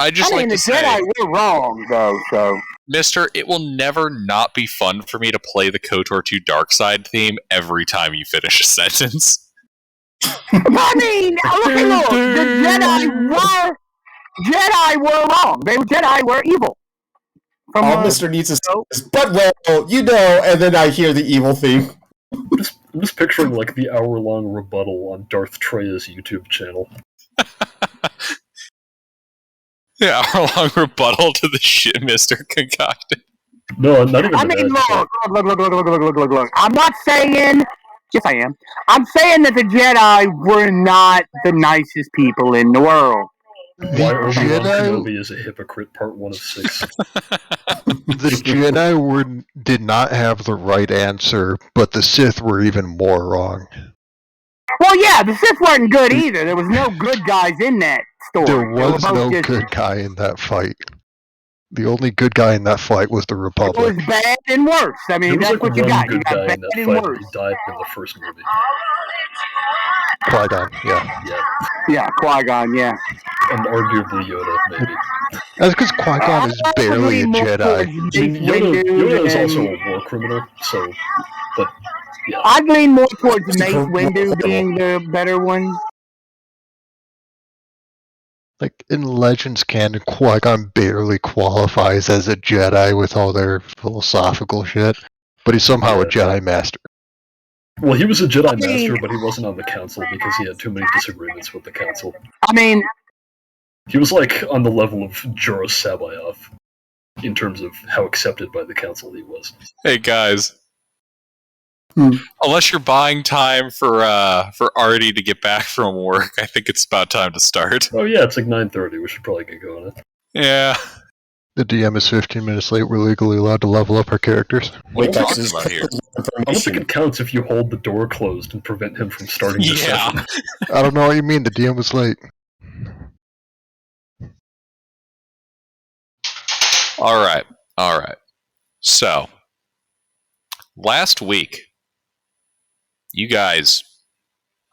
I just like the to say, Jedi were wrong, though, so... Mister, it will never not be fun for me to play the KOTOR 2 Dark Side theme every time you finish a sentence. I mean, look, the Jedi were wrong. Jedi were evil. All Mr. needs to say is, but well, and then I hear the evil theme. I'm just picturing like the hour-long rebuttal on Darth Treya's YouTube channel. Yeah, hour-long rebuttal to the shit Mister concocted. No, not even. I mean, look. I'm not saying. Yes, I am. I'm saying that the Jedi were not the nicest people in the world. Why Obi-Wan Kenobi is a hypocrite, part 1 of 6. The Jedi did not have the right answer, but the Sith were even more wrong. Well, yeah, the Sith weren't good either. There was no good guys in that story. There was no good guy in that fight. The only good guy in that fight was the Republic. It was bad and worse. I mean, that's like what you got. You got guy bad in that and fight, worse. he died in the first movie. Qui-Gon, yeah. Yeah, Qui-Gon, yeah. And arguably Yoda, maybe. That's because Qui-Gon is barely a Jedi. I mean, Yoda is also a war criminal, so... But, yeah. I'd lean more towards Mace Windu being the better one. Like, in Legends canon, Qui-Gon barely qualifies as a Jedi with all their philosophical shit, but he's somehow a Jedi Master. Well, he was a Jedi Master, but he wasn't on the Council because he had too many disagreements with the Council. I mean... He was, like, on the level of Joros Sabayoth, in terms of how accepted by the Council he was. Hey, guys. Unless you're buying time for Artie to get back from work, I think it's about time to start. Oh yeah, it's like 9:30. We should probably get going. Yeah. The DM is 15 minutes late. We're legally allowed to level up our characters. What are you talking about here? I don't think it counts if you hold the door closed and prevent him from starting the session. I don't know what you mean. The DM was late. All right. So, last week, you guys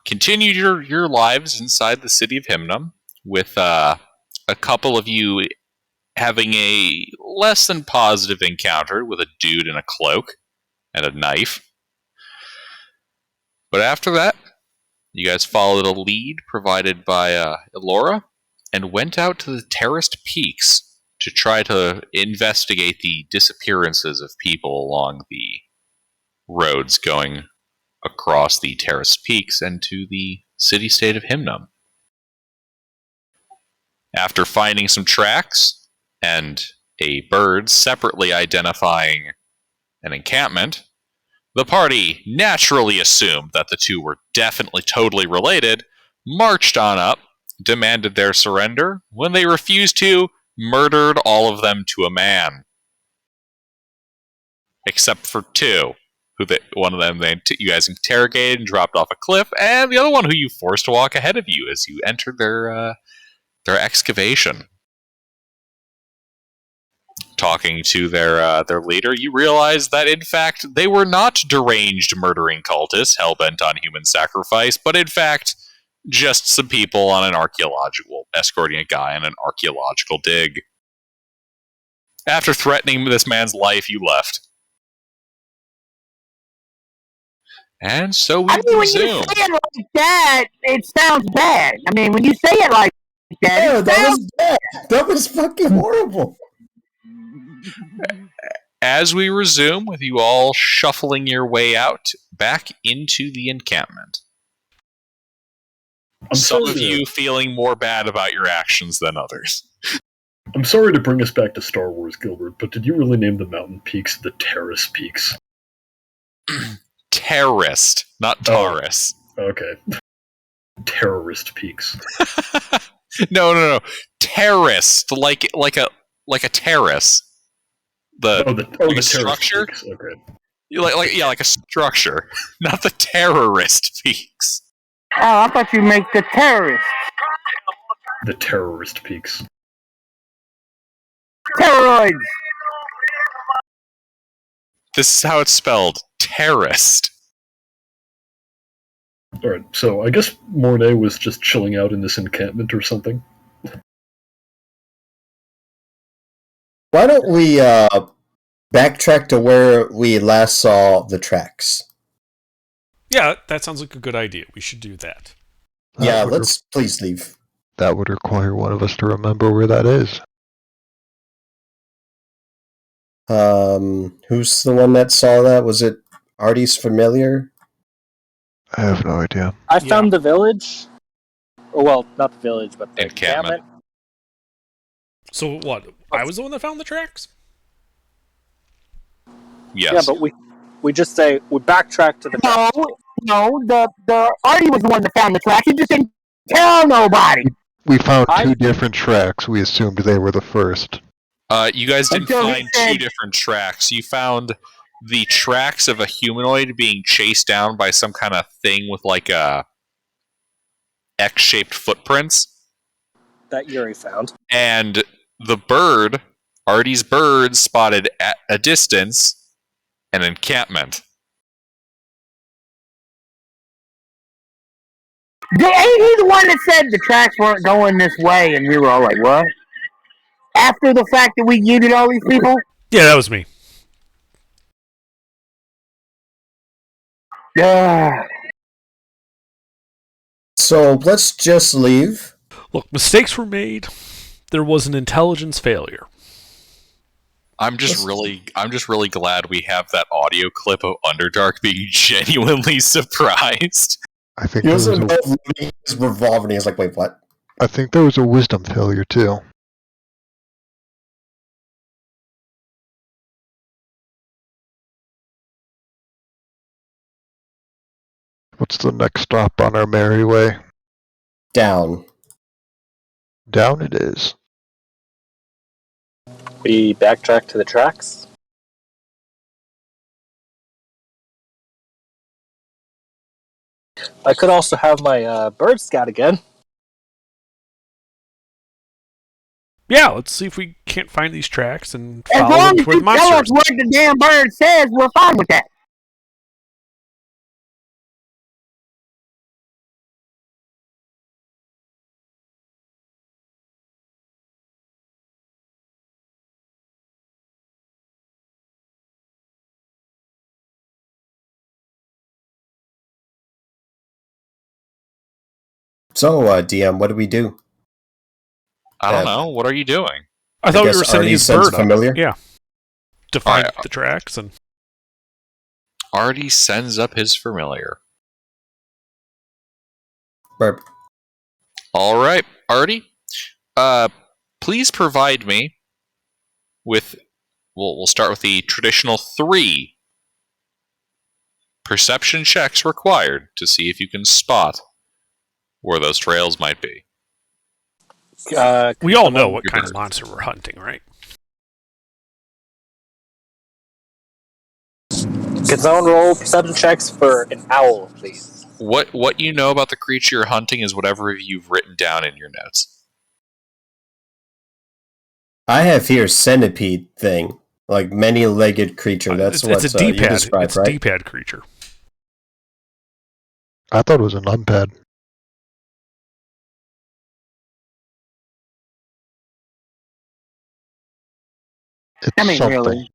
continued your lives inside the city of Hymnum, with a couple of you having a less than positive encounter with a dude in a cloak and a knife. But after that, you guys followed a lead provided by Elora and went out to the terraced peaks to try to investigate the disappearances of people along the roads going across the terraced peaks and to the city-state of Hymnum. After finding some tracks and a bird separately identifying an encampment, the party naturally assumed that the two were definitely totally related, marched on up, demanded their surrender. When they refused to, murdered all of them to a man. Except for two. One of them you guys interrogated and dropped off a cliff, and the other one who you forced to walk ahead of you as you entered their excavation. Talking to their leader, you realize that in fact they were not deranged murdering cultists hell-bent on human sacrifice, but in fact just some people on escorting a guy on an archaeological dig. After threatening this man's life, you left. And so we resume. When you say it like that, it sounds bad. I mean, when you say it like that, that was bad. That was fucking horrible. As we resume with you all shuffling your way out back into the encampment. Some of you feeling more bad about your actions than others. I'm sorry to bring us back to Star Wars, Gilbert, but did you really name the mountain peaks the Terrace Peaks? Terrorist, not Taurus. Oh, okay. Terrorist peaks. No. Terraced, like a terrace. The structure. Okay. Like a structure, not the terrorist peaks. Oh, I thought you meant the terrorists. The terrorist peaks. Terroids. This is how it's spelled. Terrorist. Alright, so I guess Mornay was just chilling out in this encampment or something. Why don't we backtrack to where we last saw the tracks? Yeah, that sounds like a good idea. We should do that. Yeah, let's please leave. That would require one of us to remember where that is. Who's the one that saw that? Was it Artie's familiar? I have no idea. I found the village. Or, well, not the village, but the Encampment. So what? I was the one that found the tracks? Yes. Yeah, but we just say we backtrack to the No, the Artie was the one that found the tracks. He just didn't tell nobody. We found two different tracks. We assumed they were the first. You guys didn't Until he find said- two different tracks. You found the tracks of a humanoid being chased down by some kind of thing with like a X-shaped footprints. that Yuri found. And the bird, Artie's bird, spotted at a distance an encampment. Ain't he the one that said the tracks weren't going this way, and we were all like, what? After the fact that we yeeted all these people? Yeah, that was me. Yeah. So let's just leave. Look, mistakes were made. There was an intelligence failure. I'm just really glad we have that audio clip of Underdark being genuinely surprised. I think He there was was his revolver, and he's like, "Wait, what?" I think there was a wisdom failure too. What's the next stop on our merry way? Down. Down it is. We backtrack to the tracks. I could also have my bird scout again. Yeah, let's see if we can't find these tracks and As follow long them as toward you the tell us monsters. what the damn bird says, we're fine with that. So, DM, what do we do? I don't know. What are you doing? I thought we guess were sending Artie his sends bird up. familiar? Yeah. To find Alright. the tracks and Artie sends up his familiar. Burp. All right, Artie. Please provide me with. We'll start with the traditional 3 perception checks required to see if you can spot where those trails might be. we all know what Your kind of bird. monster we're hunting, right? Can someone roll perception checks for an owl, please? What you know about the creature you're hunting is whatever you've written down in your notes. I have here centipede thing, like many-legged creature. That's what it's a you D-pad. described, It's a right? D-pad creature. I thought it was a numpad. It's I mean, something. really.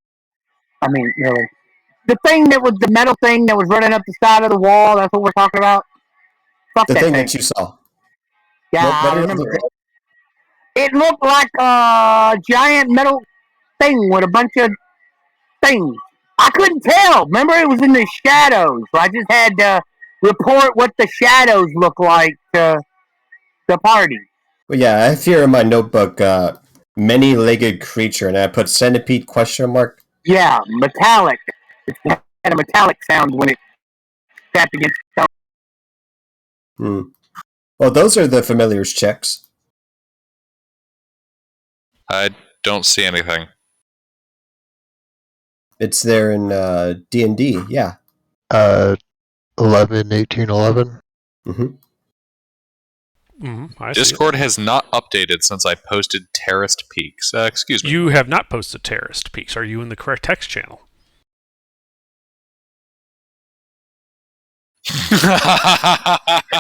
The thing that was the metal thing that was running up the side of the wall, that's what we're talking about? Fuck The that thing thing. that you saw. Yeah, What I did it remember look it. It looked like a giant metal thing with a bunch of things. I couldn't tell. Remember, it was in the shadows. So I just had to report what the shadows look like to the party. Well, yeah, I have here in my notebook, many-legged creature, and I put centipede question mark. Yeah, metallic. It had a metallic sound when it tapped against stone. Well, those are the familiars checks. I don't see anything. It's there in D&D, yeah. 1811. Mm-hmm. I see it. Discord has not updated since I posted Terraced Peaks. Excuse me. You have not posted Terraced Peaks. Are you in the correct text channel?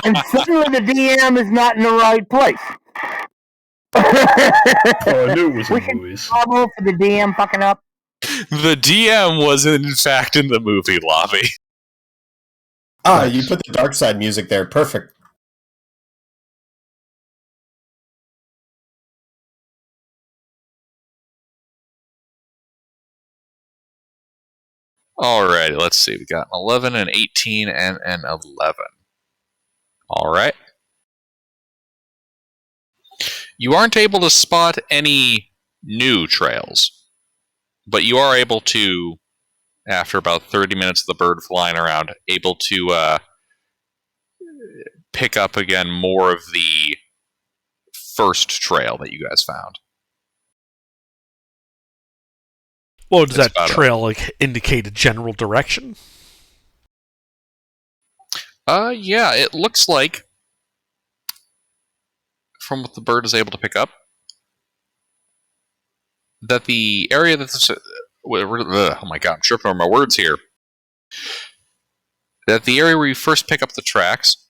And suddenly the DM is not in the right place. Oh, I knew it was in movies. Trouble for the DM fucking up. The DM was in fact in the movie lobby. Ah, Nice. you put the dark side music there. Perfect. Alrighty, let's see. We got an 11, an 18, and an 11. Alright. You aren't able to spot any new trails, but you are able to, after about 30 minutes of the bird flying around, able to pick up again more of the first trail that you guys found. Well, does That's that about trail like indicate a general direction? Yeah, it looks like, from what the bird is able to pick up, that the area that this... oh my god, I'm tripping over my words here. That the area where you first pick up the tracks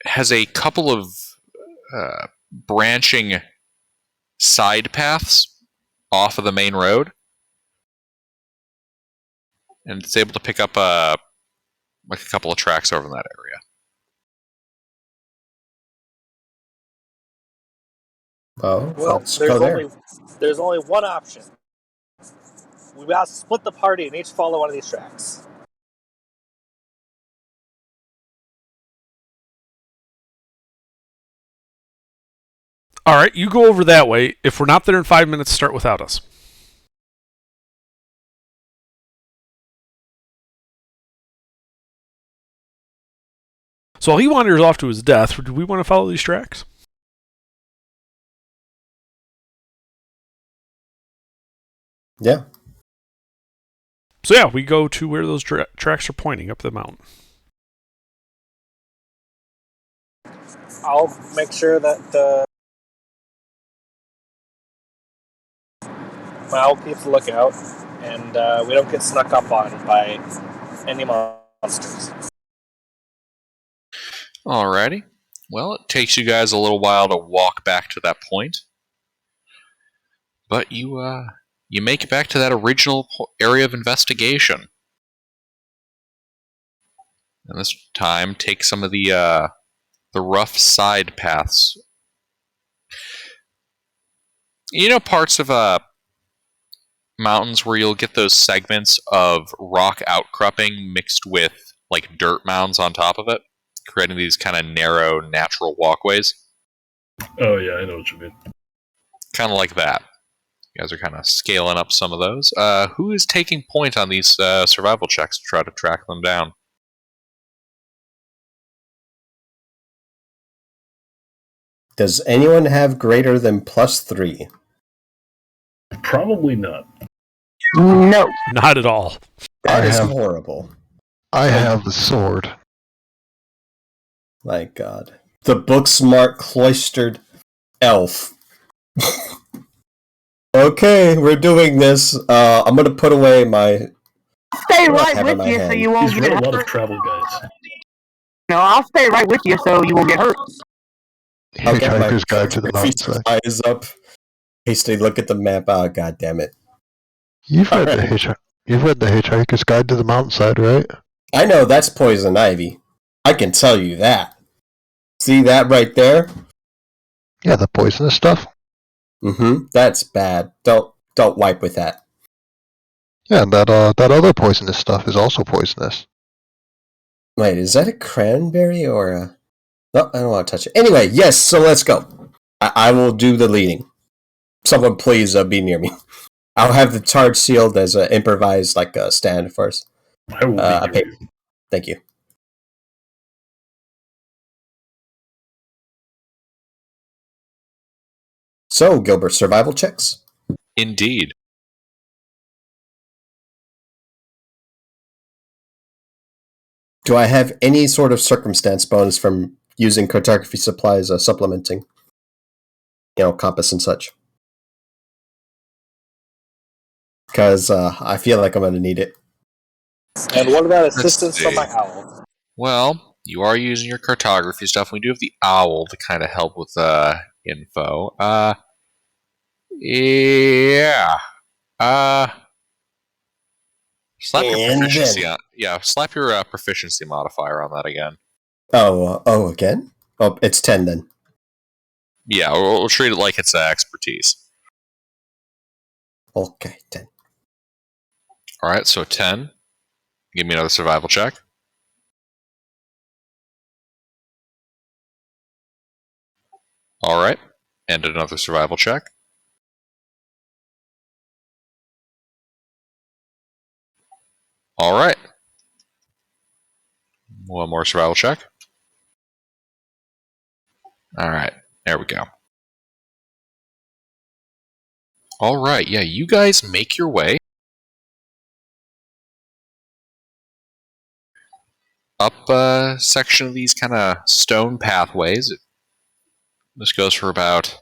has a couple of branching side paths off of the main road, and it's able to pick up like a couple of tracks over in that area. Well, let's go there. There's only one option. We got to split the party and each follow one of these tracks. All right, you go over that way. If we're not there in 5 minutes, start without us. So he wanders off to his death. Do we want to follow these tracks? Yeah. So yeah, we go to where those tracks are pointing up the mountain. I'll make sure that I'll keep the lookout, and we don't get snuck up on by any monsters. Alrighty. Well, it takes you guys a little while to walk back to that point, but you make it back to that original area of investigation, and this time take some of the rough side paths. You know, parts of mountains where you'll get those segments of rock outcropping mixed with like dirt mounds on top of it, creating these kind of narrow, natural walkways. Oh yeah, I know what you mean. Kind of like that. You guys are kind of scaling up some of those. Who is taking point on these survival checks to try to track them down? Does anyone have greater than +3? Probably not. No. Not at all. That I is have- horrible. I have the sword. My god. The book smart cloistered elf. Okay, we're doing this. I'm gonna put away my... Stay What right have in with my you so hand? you won't He's get read a lot of hurt. travel guides. No, I'll stay right with you so you won't get hurt. I'll get my Hitchhiker's Guide to the photography Mountainside. supplies up. Hastily look at the map. Oh, god damn it. You've read Alright. You've read the Hitchhiker's Guide to the Mountainside, right? I know that's poison ivy. I can tell you that. See that right there? Yeah, the poisonous stuff. Mm-hmm. That's bad. Don't wipe with that. Yeah, and that other poisonous stuff is also poisonous. Wait, is that a cranberry or a... No, I don't want to touch it. Anyway, yes, so let's go. I will do the leading. Someone please be near me. I'll have the charge sealed as an improvised stand for us. I will be Okay. near you. Thank you. So, Gilbert, survival checks? Indeed. Do I have any sort of circumstance bonus from using cartography supplies supplementing? Compass and such. Because I feel like I'm going to need it. And what about Let's assistance from see. my owl? Well, you are using your cartography stuff. We do have the owl to kind of help with info. Yeah. Slap your And proficiency then- on. Yeah, slap your proficiency modifier on that again. Oh, again? Oh, it's 10 then. Yeah, we'll treat it like it's expertise. Okay, 10. All right, so 10. Give me another survival check. All right, and another survival check. All right. One more survival check. All right, there we go. All right, yeah, you guys make your way up a section of these kind of stone pathways. This goes for about,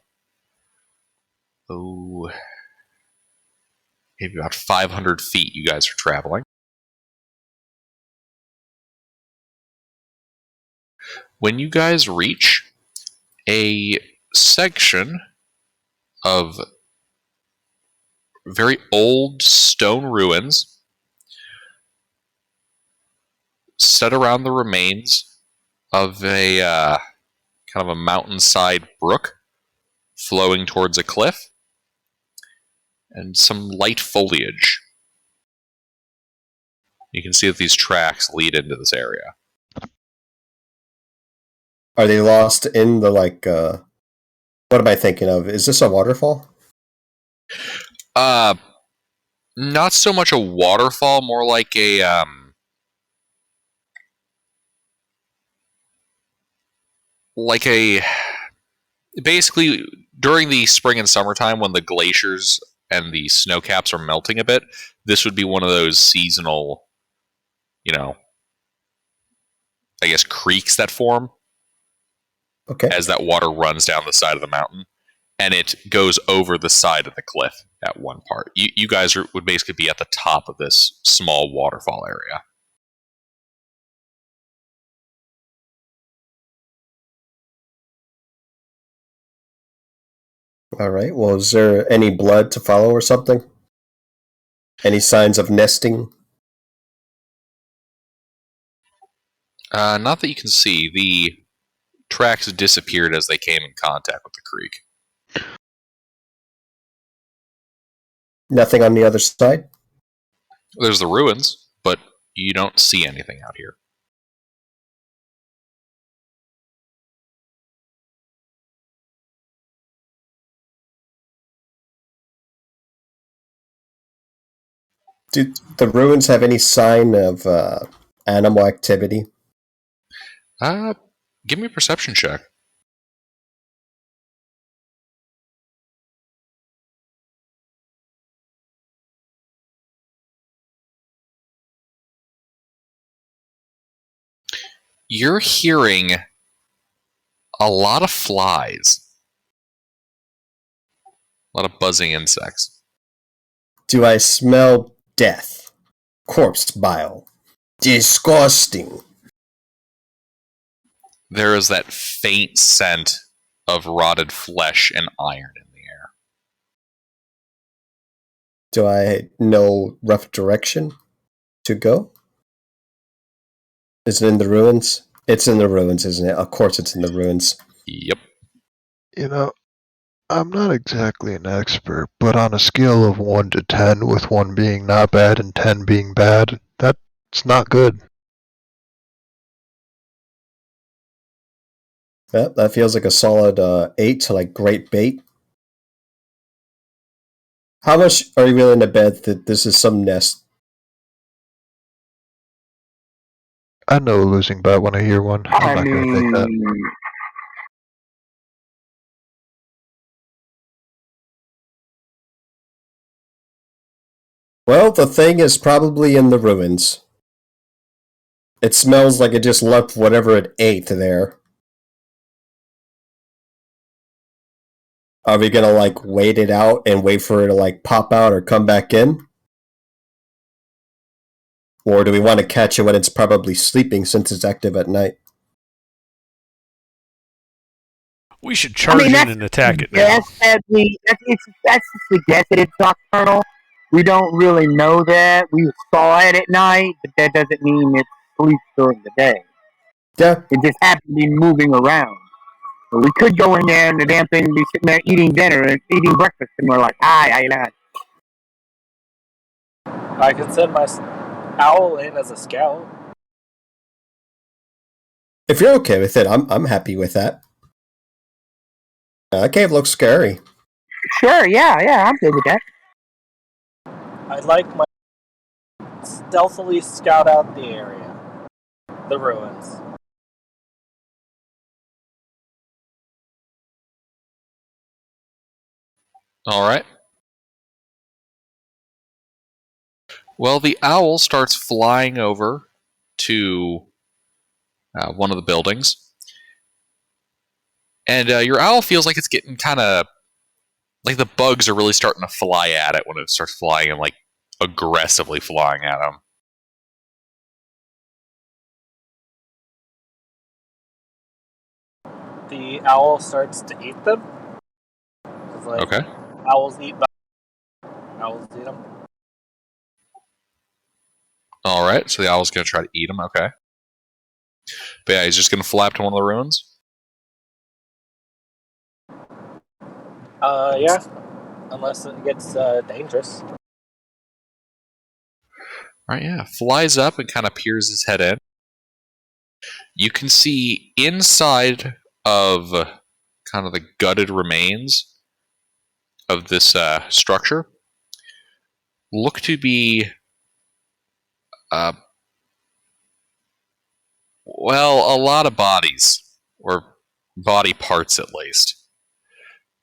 maybe about 500 feet you guys are traveling. When you guys reach a section of very old stone ruins set around the remains of a kind of a mountainside brook flowing towards a cliff, and some light foliage. You can see that these tracks lead into this area. Are they lost in the, what am I thinking of? Is this a waterfall? Not so much a waterfall, more like a basically during the spring and summertime when the glaciers and the snow caps are melting a bit, this would be one of those seasonal, I guess, creeks that form Okay. as that water runs down the side of the mountain, and it goes over the side of the cliff at one part. You guys would basically be at the top of this small waterfall area. All right. Well, is there any blood to follow or something? Any signs of nesting? Not that you can see. The tracks disappeared as they came in contact with the creek. Nothing on the other side? There's the ruins, but you don't see anything out here. Do the ruins have any sign of animal activity? Give me a perception check. You're hearing a lot of flies. A lot of buzzing insects. Do I smell death? Corpse bile. Disgusting. There is that faint scent of rotted flesh and iron in the air. Do I know rough direction to go? Is it in the ruins? It's in the ruins, isn't it? Of course it's in the ruins. Yep. I'm not exactly an expert, but on a scale of 1 to 10, with 1 being not bad and 10 being bad, that's not good. Yeah, that feels like a solid 8 to great bait. How much are you willing to bet that this is some nest? I know a losing bet when I hear one. I'm not going to take that. Well, the thing is probably in the ruins. It smells like it just left whatever it ate there. Are we gonna wait it out and wait for it to pop out or come back in? Or do we want to catch it when it's probably sleeping since it's active at night? We should charge in and attack it now. That's just a guess that it's nocturnal. We don't really know that. We saw it at night, but that doesn't mean it sleeps during the day. Yeah. It just happened to be moving around. But we could go in there and the damn thing be sitting there eating dinner and eating breakfast, and we're like, hi, not. I can send my owl in as a scout. If you're okay with it, I'm happy with that. That cave looks scary. Sure, yeah, I'm good with that. I'd like my stealthily scout out the area, the ruins. All right. Well, the owl starts flying over to one of the buildings. And your owl feels like it's getting kind of... like the bugs are really starting to fly at it when it starts flying and like aggressively flying at them. The owl starts to eat them. Like, Okay. Owls eat bugs. Owls eat them. All right. So the owl's going to try to eat him. Okay. But yeah, he's just going to fly up to one of the ruins. Yeah. Unless it gets dangerous. Right, yeah. Flies up and kind of peers his head in. You can see inside of kind of the gutted remains of this structure look to be, well, a lot of bodies, or body parts at least.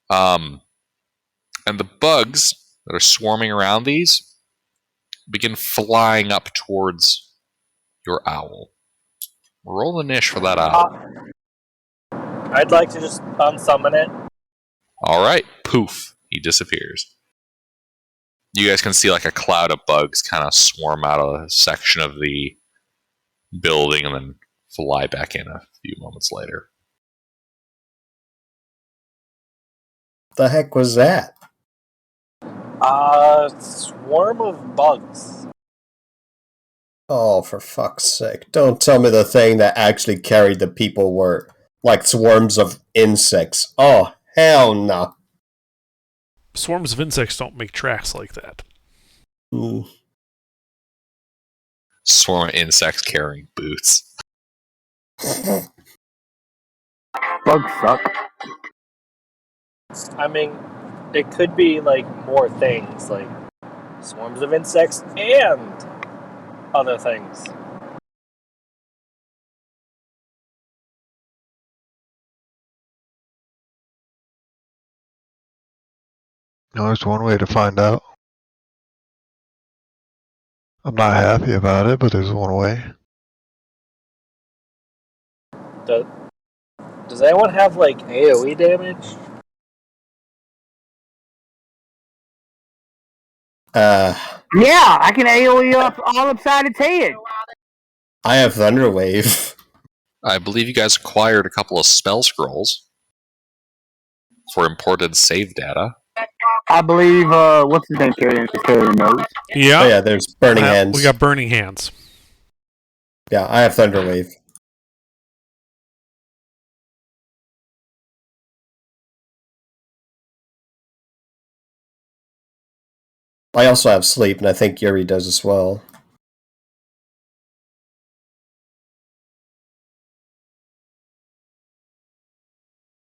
And the bugs that are swarming around these begin flying up towards your owl. Roll the niche for that owl. I'd like to just unsummon it. All right, poof, he disappears. You guys can see like a cloud of bugs kind of swarm out of a section of the building and then fly back in a few moments later. The heck was that? Swarm of bugs. Oh, for fuck's sake. Don't tell me the thing that actually carried the people were like swarms of insects. Oh, hell no. Swarms of insects don't make tracks like that. Swarm of insects carrying boots. Bugs suck. I mean, it could be like more things, like swarms of insects and other things. There's one way to find out. I'm not happy about it, but there's one way. Does anyone have like AoE damage? Yeah, I can AoE up all upside its head. I have Thunderwave. I believe you guys acquired a couple of spell scrolls for imported save data. I believe, what's his name carrying those? Yeah. Oh yeah, there's Burning Hands. We got Burning Hands. Yeah, I have Thunderwave. I also have Sleep, and I think Yuri does as well.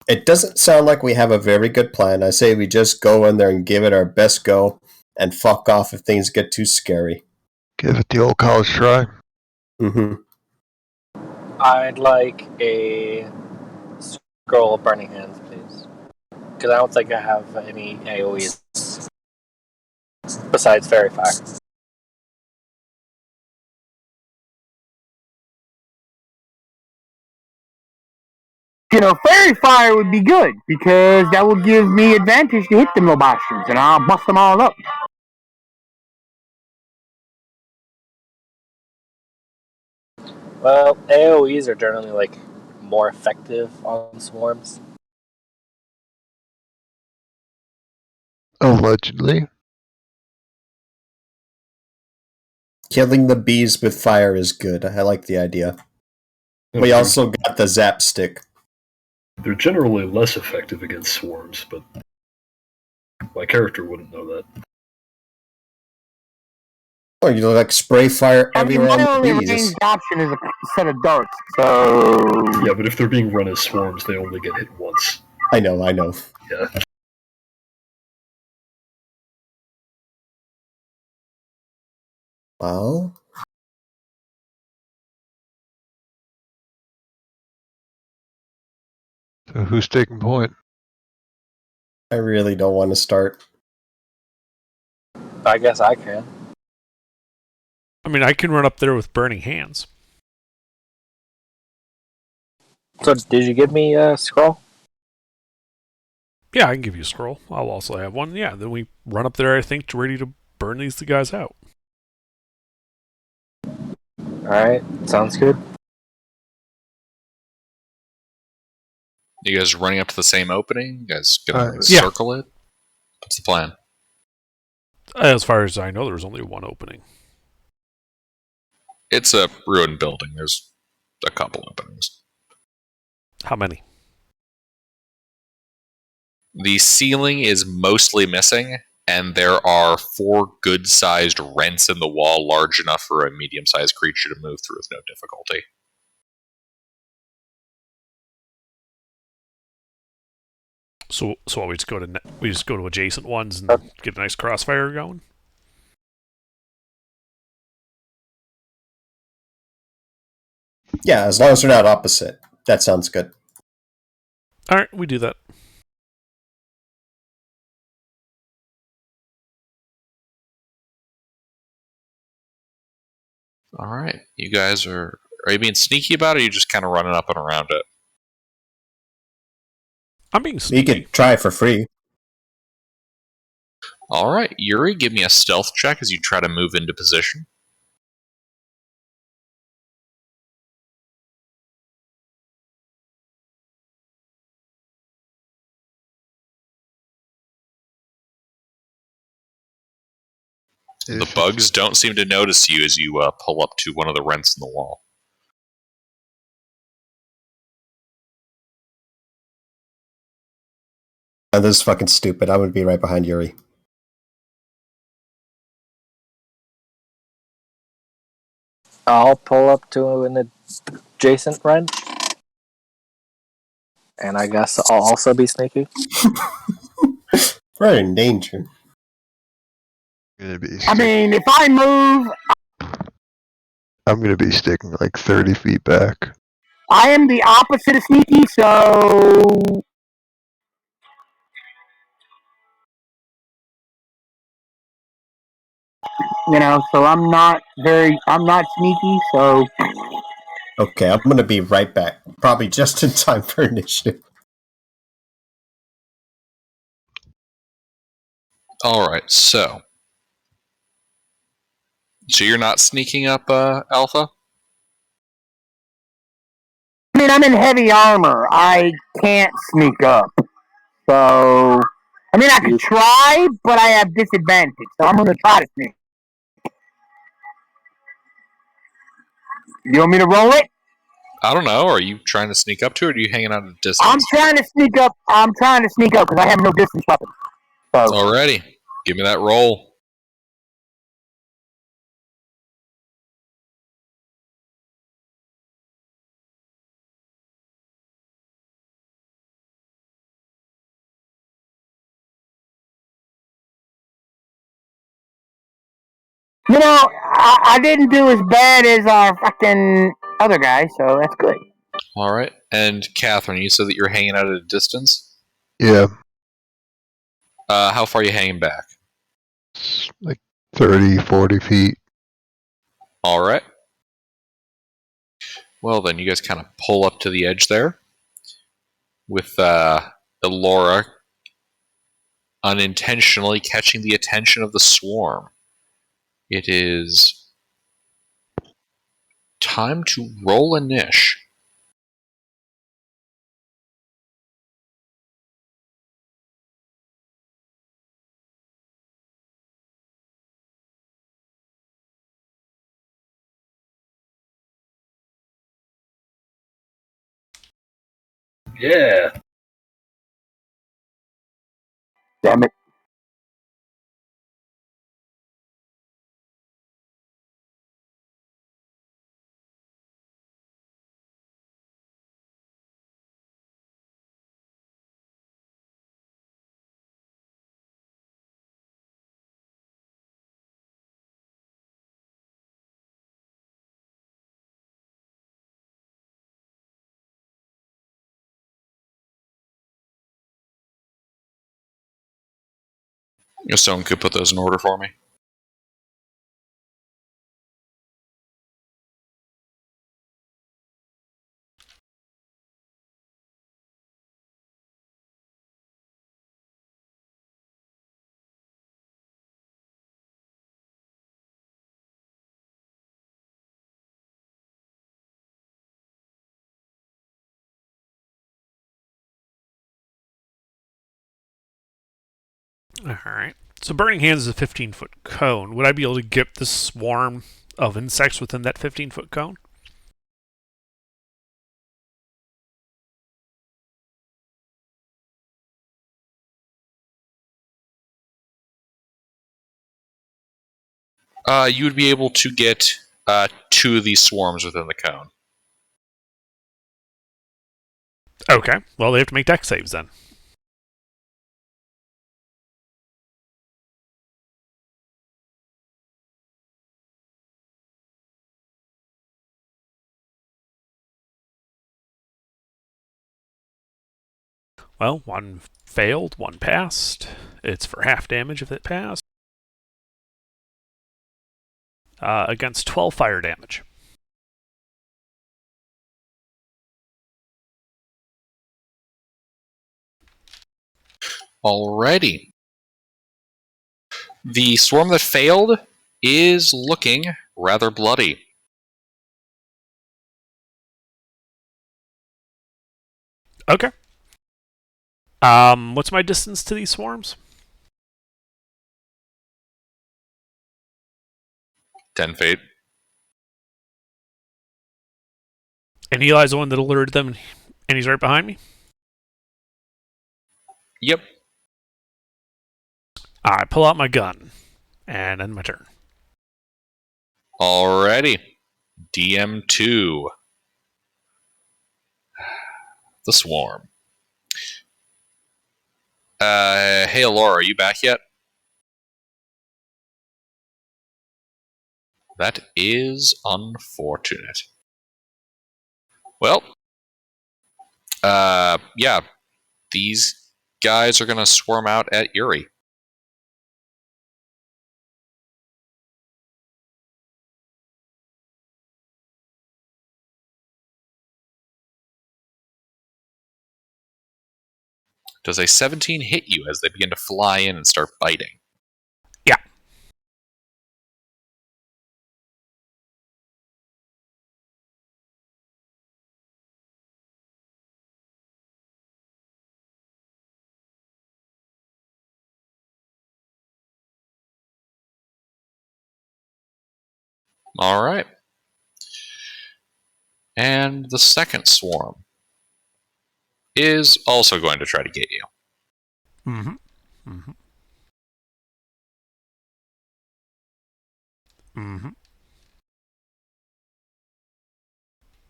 It doesn't sound like we have a very good plan. I say we just go in there and give it our best go, and fuck off if things get too scary. Give it the old college try. Mm-hmm. I'd like a scroll of Burning Hands, please. Because I don't think I have any AoEs besides Fairy Fire. Fairy Fire would be good, because that will give me advantage to hit them little bastards, and I'll bust them all up. Well, AoEs are generally like more effective on swarms. Allegedly. Killing the bees with fire is good. I like the idea. We also got the zap stick. They're generally less effective against swarms, but my character wouldn't know that. Oh, you like spray fire everywhere my on the only bees. ranged option is a set of darts. So Yeah, but if they're being run as swarms, they only get hit once. I know. Yeah. Well, So who's taking point? I really don't want to start. I guess I can. I mean, I can run up there with burning hands. So, did you give me a scroll? Yeah, I can give you a scroll. I'll also have one. Yeah, then we run up there, I think, ready to burn these guys out. Alright, sounds good. You guys running up to the same opening? You guys gonna Yeah. circle it? What's the plan? As far as I know, there's only one opening. It's a ruined building. There's a couple openings. How many? The ceiling is mostly missing, and there are 4 good-sized rents in the wall large enough for a medium-sized creature to move through with no difficulty. So we just go to adjacent ones and get a nice crossfire going. Yeah, as long as they're not opposite. That sounds good. All right, we do that. All right, you guys are you being sneaky about it, or are you just kind of running up and around it? I'm being You sneaky. could try for free. All right, Yuri, give me a stealth check as you try to move into position. The bugs don't seem to notice you as you pull up to one of the rents in the wall. Oh, this is fucking stupid. I would be right behind Yuri. I'll pull up to an adjacent rent. And I guess I'll also be sneaky. We're in danger. I mean, if I move, I'm gonna be sticking like 30 feet back. I am the opposite of sneaky, so so I'm not sneaky, so Okay, I'm gonna be right back. Probably just in time for initiative. All right, so you're not sneaking up, Alpha? I mean, I'm in heavy armor. I can't sneak up. So, I mean, I could try, but I have disadvantage. So I'm going to try to sneak. You want me to roll it? I don't know. Are you trying to sneak up to it, or are you hanging out at a distance? I'm trying to sneak up because I have no distance weapon. So. Alrighty. Give me that roll. I didn't do as bad as our fucking other guy, so that's good. All right. And Catherine, you said that you're hanging out at a distance? Yeah. How far are you hanging back? Like 30, 40 feet. All right. Well, then you guys kind of pull up to the edge there with Elora unintentionally catching the attention of the swarm. It is time to roll a niche. Yeah. Damn it. If someone could put those in order for me. Alright. So Burning Hands is a 15-foot cone. Would I be able to get the swarm of insects within that 15-foot cone? You would be able to get 2 of these swarms within the cone. Okay. Well, they have to make dex saves then. Well, one failed, one passed. It's for half damage if it passed. Against 12 fire damage. Alrighty. The swarm that failed is looking rather bloody. Okay. What's my distance to these swarms? 10 feet. And Eli's the one that alerted them, and he's right behind me? Yep. I pull out my gun, and end my turn. Alrighty. DM2. The swarm. Hey, Laura, are you back yet? That is unfortunate. Well, yeah, these guys are gonna swarm out at Yuri. Does a 17 hit you as they begin to fly in and start biting? Yeah. Alright. And the second swarm is also going to try to get you. Mm-hmm. Mm-hmm. Mm-hmm.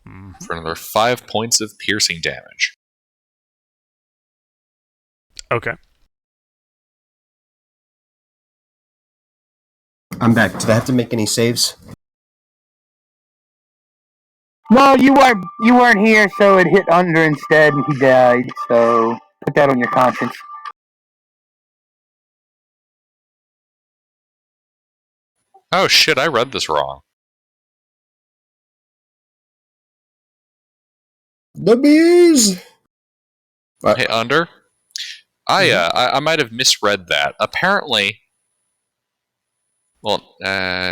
Mm-hmm. For another 5 points of piercing damage. Okay. I'm back. Did I have to make any saves? No, you weren't here, so it hit under instead, and he died. So put that on your conscience. Oh shit, I read this wrong. The bees! What? Hey, under? I might have misread that. Apparently, well, yeah,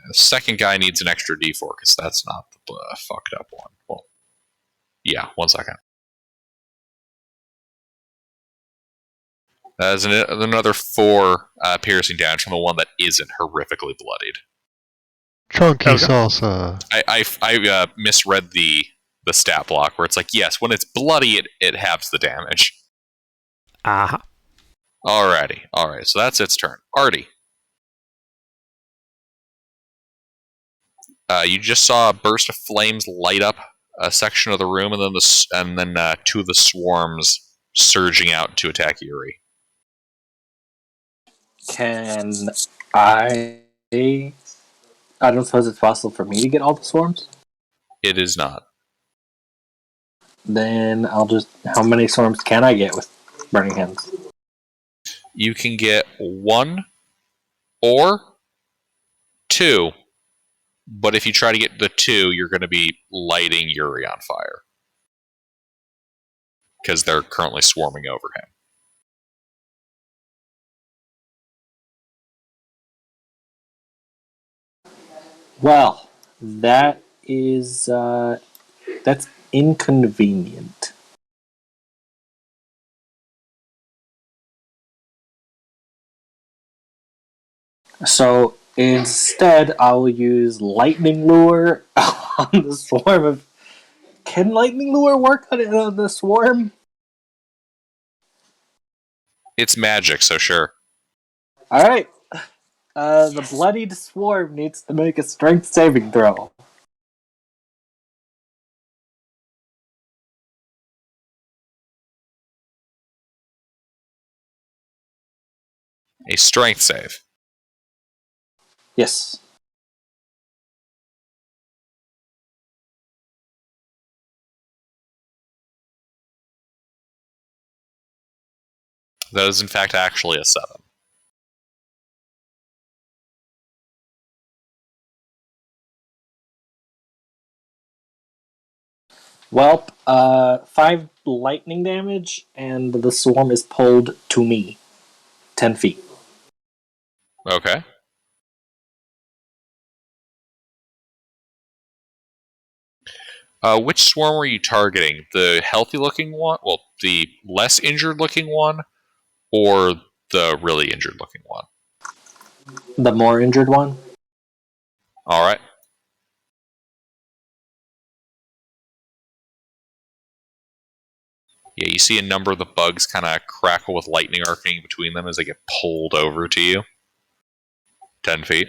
the second guy needs an extra D4 because that's not the fucked up one. Well, yeah, 1 second. There's another 4 piercing damage from the one that isn't horrifically bloodied. Chunky Okay. salsa. I misread the stat block where it's like, yes, when it's bloody, it halves the damage. Aha. Alrighty. Alright, so that's its turn. Artie. You just saw a burst of flames light up a section of the room, and then two of the swarms surging out to attack Yuri. Can I? I don't suppose it's possible for me to get all the swarms. It is not. Then I'll just. How many swarms can I get with burning hands? You can get 1 or 2, but if you try to get the 2, you're going to be lighting Yuri on fire. Because they're currently swarming over him. Well, that is that's inconvenient. So instead, I will use lightning lure on the swarm of. Can lightning lure work on the swarm? It's magic, so sure. All right. The bloodied swarm needs to make a strength saving throw. A strength save. Yes. That is, in fact, actually a 7. Well, 5 lightning damage, and the swarm is pulled to me. 10 feet. Okay. Which swarm were you targeting? The healthy-looking one? Well, the less injured-looking one? Or the really injured-looking one? The more injured one? Alright. Yeah, you see a number of the bugs kind of crackle with lightning arcing between them as they get pulled over to you. 10 feet.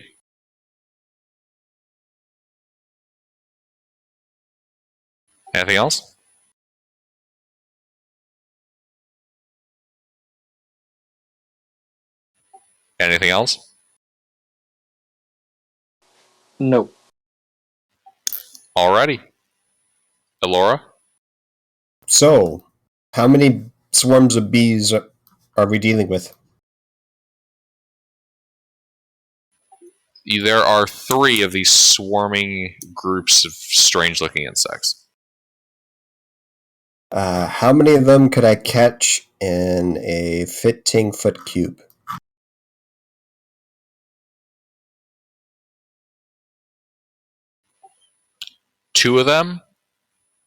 Anything else? Anything else? No. Alrighty. Elora? So, how many swarms of bees are we dealing with? There are 3 of these swarming groups of strange-looking insects. How many of them could I catch in a 15-foot cube? Two of them,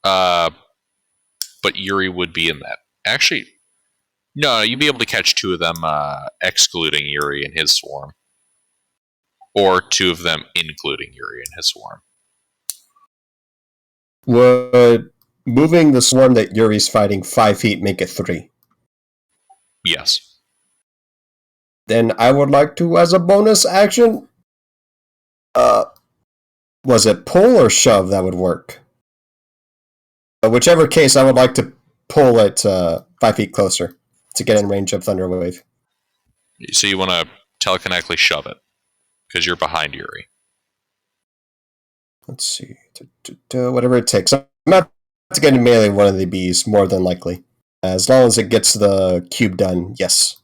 but Yuri would be in that. Actually, no, you'd be able to catch 2 of them, excluding Yuri and his swarm. Or 2 of them including Yuri and his swarm. Would moving the swarm that Yuri's fighting 5 feet make it 3? Yes. Then I would like to, as a bonus action, was it pull or shove that would work? Whichever case, I would like to pull it 5 feet closer to get in range of Thunder Wave. So you want to telekinetically shove it, because you're behind Yuri. Let's see. Whatever it takes. I'm not to get in melee one of the bees, more than likely. As long as it gets the cube done, yes.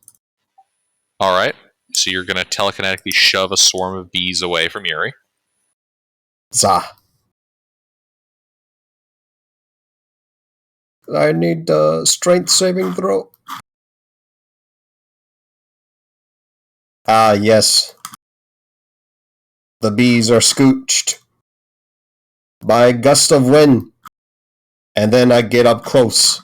Alright, so you're going to telekinetically shove a swarm of bees away from Yuri. Zah. I need a strength saving throw. Ah, yes. The bees are scooched by a gust of wind. And then I get up close.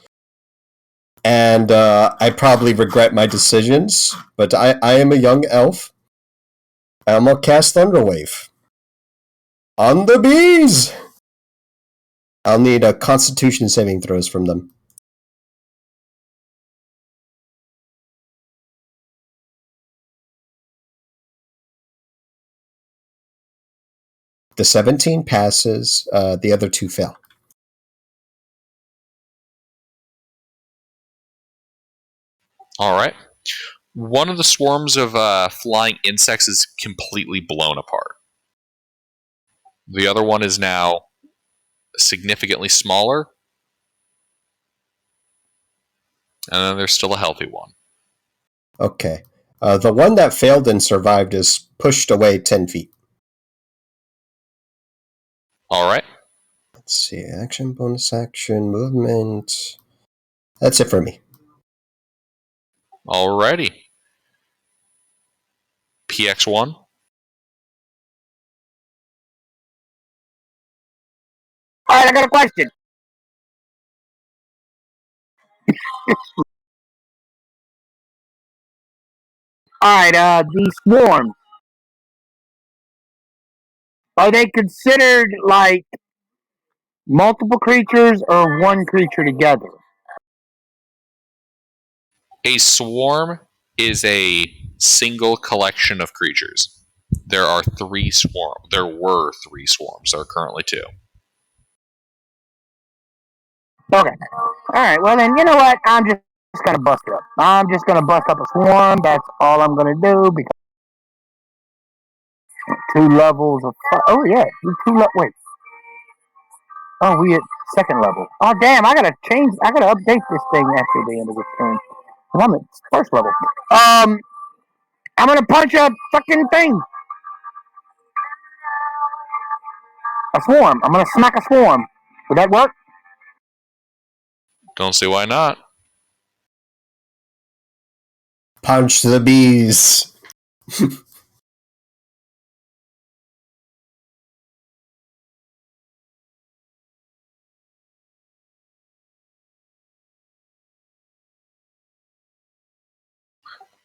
And I probably regret my decisions, but I am a young elf. I'm gonna cast Thunderwave on the bees! I'll need a Constitution saving throws from them. The 17 passes. The other 2 fail. All right. One of the swarms of flying insects is completely blown apart. The other one is now significantly smaller. And then there's still a healthy one. Okay. The one that failed and survived is pushed away 10 feet. All right. Let's see. Action, bonus action, movement. That's it for me. Alrighty. PX1. All right, I got a question. All right, these swarms, are they considered like multiple creatures or one creature together? A swarm is a single collection of creatures. There are 3 swarms. There were 3 swarms. There are currently 2. Okay. All right. Well, then, you know what? I'm just going to bust it up. I'm just going to bust up a swarm. That's all I'm going to do because 2 levels of. Oh, yeah. Wait. Oh, we at second level. Oh, damn. I got to change. I got to update this thing after the end of this turn. I'm at first level. I'm going to punch a fucking thing. A swarm. I'm going to smack a swarm. Would that work? Don't see why not. Punch the bees.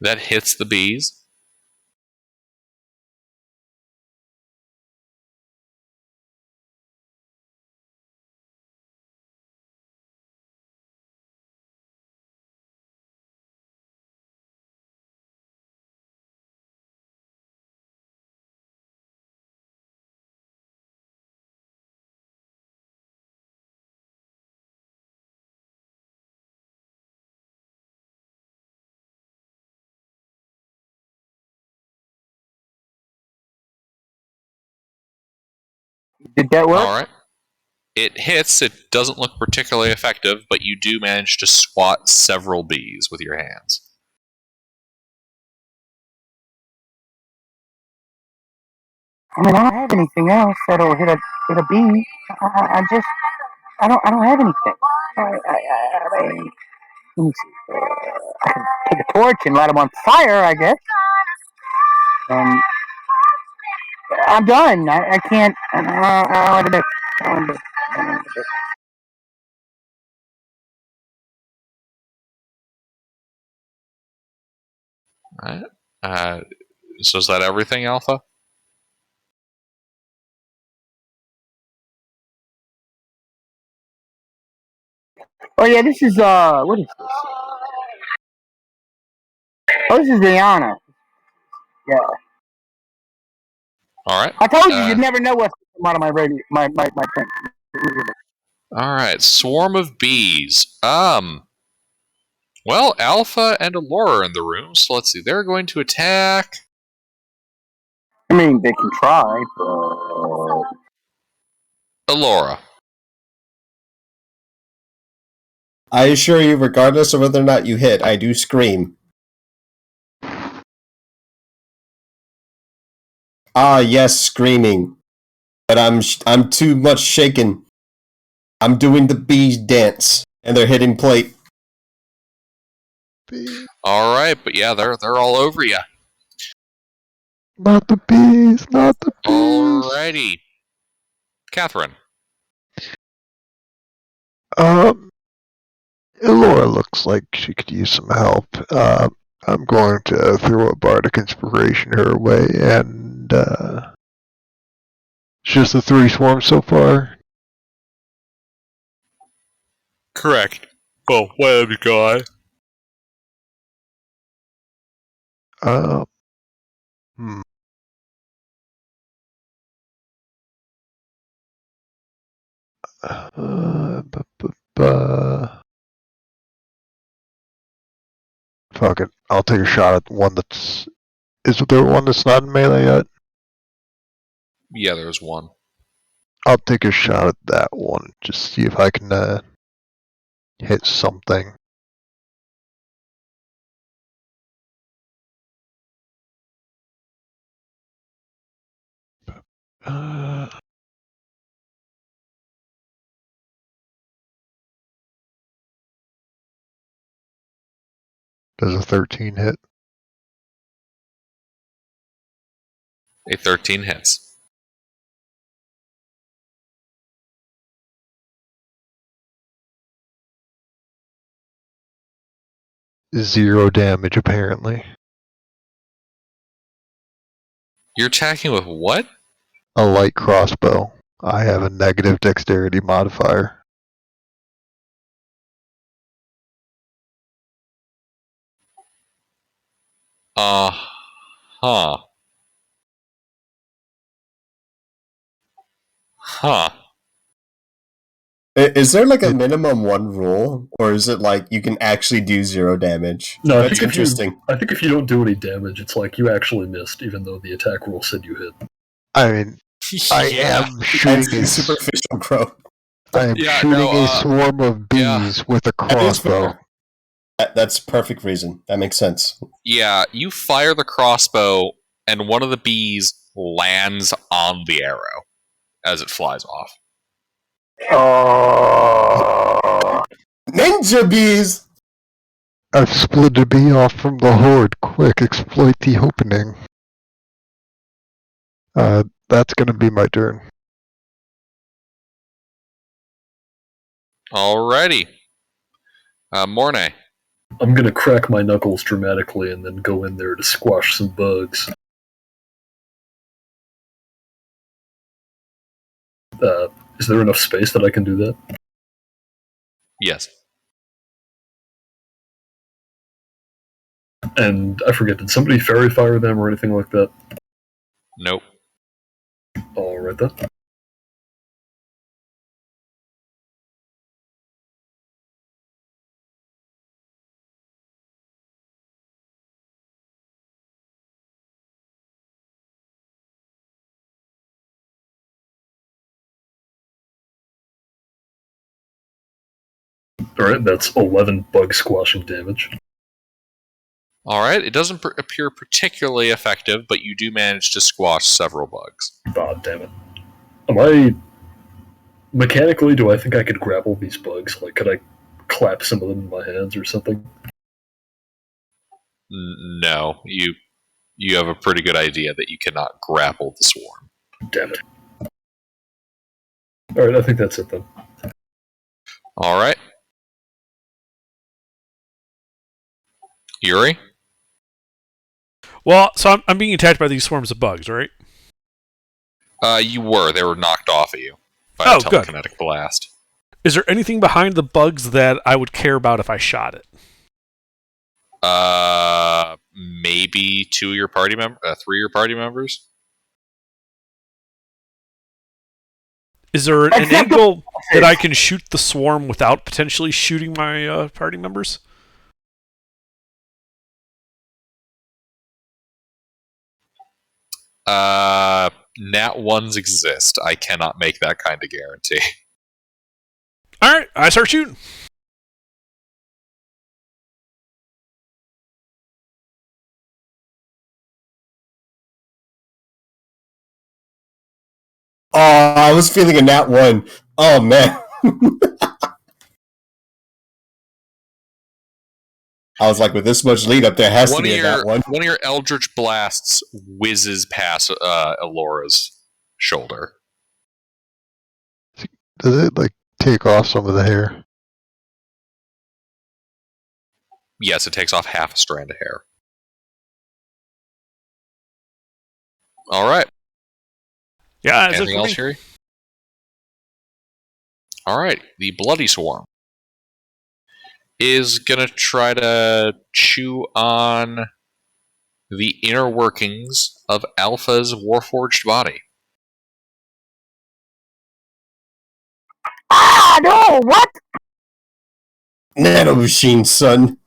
That hits the bees. Did that work? All right. It hits. It doesn't look particularly effective, but you do manage to swat several bees with your hands. I mean, I don't have anything else that'll hit a bee. I don't have anything. Let me see. I can take a torch and light them on fire, I guess. And I'm done. I can't. I don't know what to do. I don't know what to do. All right. So is that everything, Alpha? Oh yeah, this is what is this? Oh, this is Rihanna. Yeah. All right. I told you you'd never know what's out of my radio, my thing. All right. Swarm of bees. Well, Alpha and Allura are in the room, so let's see. They're going to attack. I mean, they can try, but Allura. I assure you, regardless of whether or not you hit, I do scream. Ah, yes, screaming. But I'm too much shaken. I'm doing the bee dance, and they're hitting plate. All right, but yeah, they're all over you. Not the bees, not the bees. Alrighty, Catherine. Laura looks like she could use some help. I'm going to throw a bardic inspiration her way, and it's just the 3 swarms so far. Correct. Oh, web guy. Hmm. Fuck it. I'll take a shot at one that's. Is there one that's not in melee yet? Yeah, there's one. I'll take a shot at that one. Just see if I can hit something. Uh, does a 13 hit? A 13 hits. Zero damage, apparently. You're attacking with what? A light crossbow. I have a negative dexterity modifier. Huh. Huh. Is there like a minimum one rule, or is it like you can actually do 0 damage? No, That's interesting. I think if you don't do any damage, it's like you actually missed, even though the attack rule said you hit. I mean, I am shooting That's a superficial growth. I am shooting a swarm of bees with a That is crossbow. fair. That's perfect reason. That makes sense. Yeah, you fire the crossbow, and one of the bees lands on the arrow as it flies off. Oh. Ninja bees! I've split a bee off from the horde. Quick, exploit the opening. That's gonna be my turn. Alrighty. Mornay. I'm gonna crack my knuckles dramatically and then go in there to squash some bugs. Is there enough space that I can do that? Yes. And I forget, did somebody fairy fire them or anything like that? Nope. Alright then. Alright, that's 11 bug squashing damage. Alright, it doesn't appear particularly effective, but you do manage to squash several bugs. Ah, damn it. Am I... Mechanically, do I think I could grapple these bugs? Like, could I clap some of them in my hands or something? No, you have a pretty good idea that you cannot grapple the swarm. Damn it. Alright, I think that's it then. Alright. Yuri? Well, so I'm being attacked by these swarms of bugs, right? You were. They were knocked off of you by a good. telekinetic blast. Is there anything behind the bugs that I would care about if I shot it? Maybe 2 of your party 3 of your party members? Is there an angle that I can shoot the swarm without potentially shooting my party members? Nat 1s exist. I cannot make that kind of guarantee. Alright, I start shooting. Oh, I was feeling a nat 1. Oh, man. I was like, with this much lead up, there has to be a nat 1. One of your Eldritch Blasts whizzes past Elora's shoulder. Does it, like, take off some of the hair? Yes, it takes off half a strand of hair. Alright. Yeah, anything else, Yuri? Alright, the Bloody Swarm. is gonna try to chew on the inner workings of Alpha's warforged body. Ah, no, what? Nanomachine, son.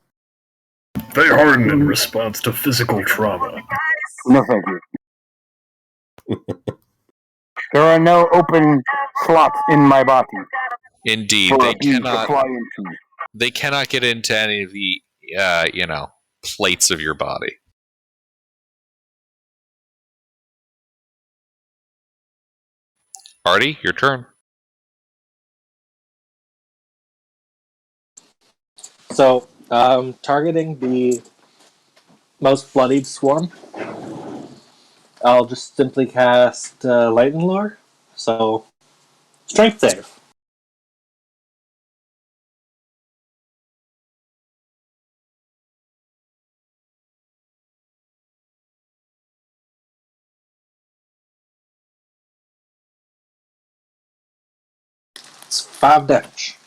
They harden in response to physical trauma. No, thank you. There are no open slots in my body Indeed, for they a bee to cannot. fly into. They cannot get into any of the, plates of your body. Artie, your turn. So, targeting the most bloodied swarm, I'll just simply cast Lightning Lure. So, strength save. It's 5 damage.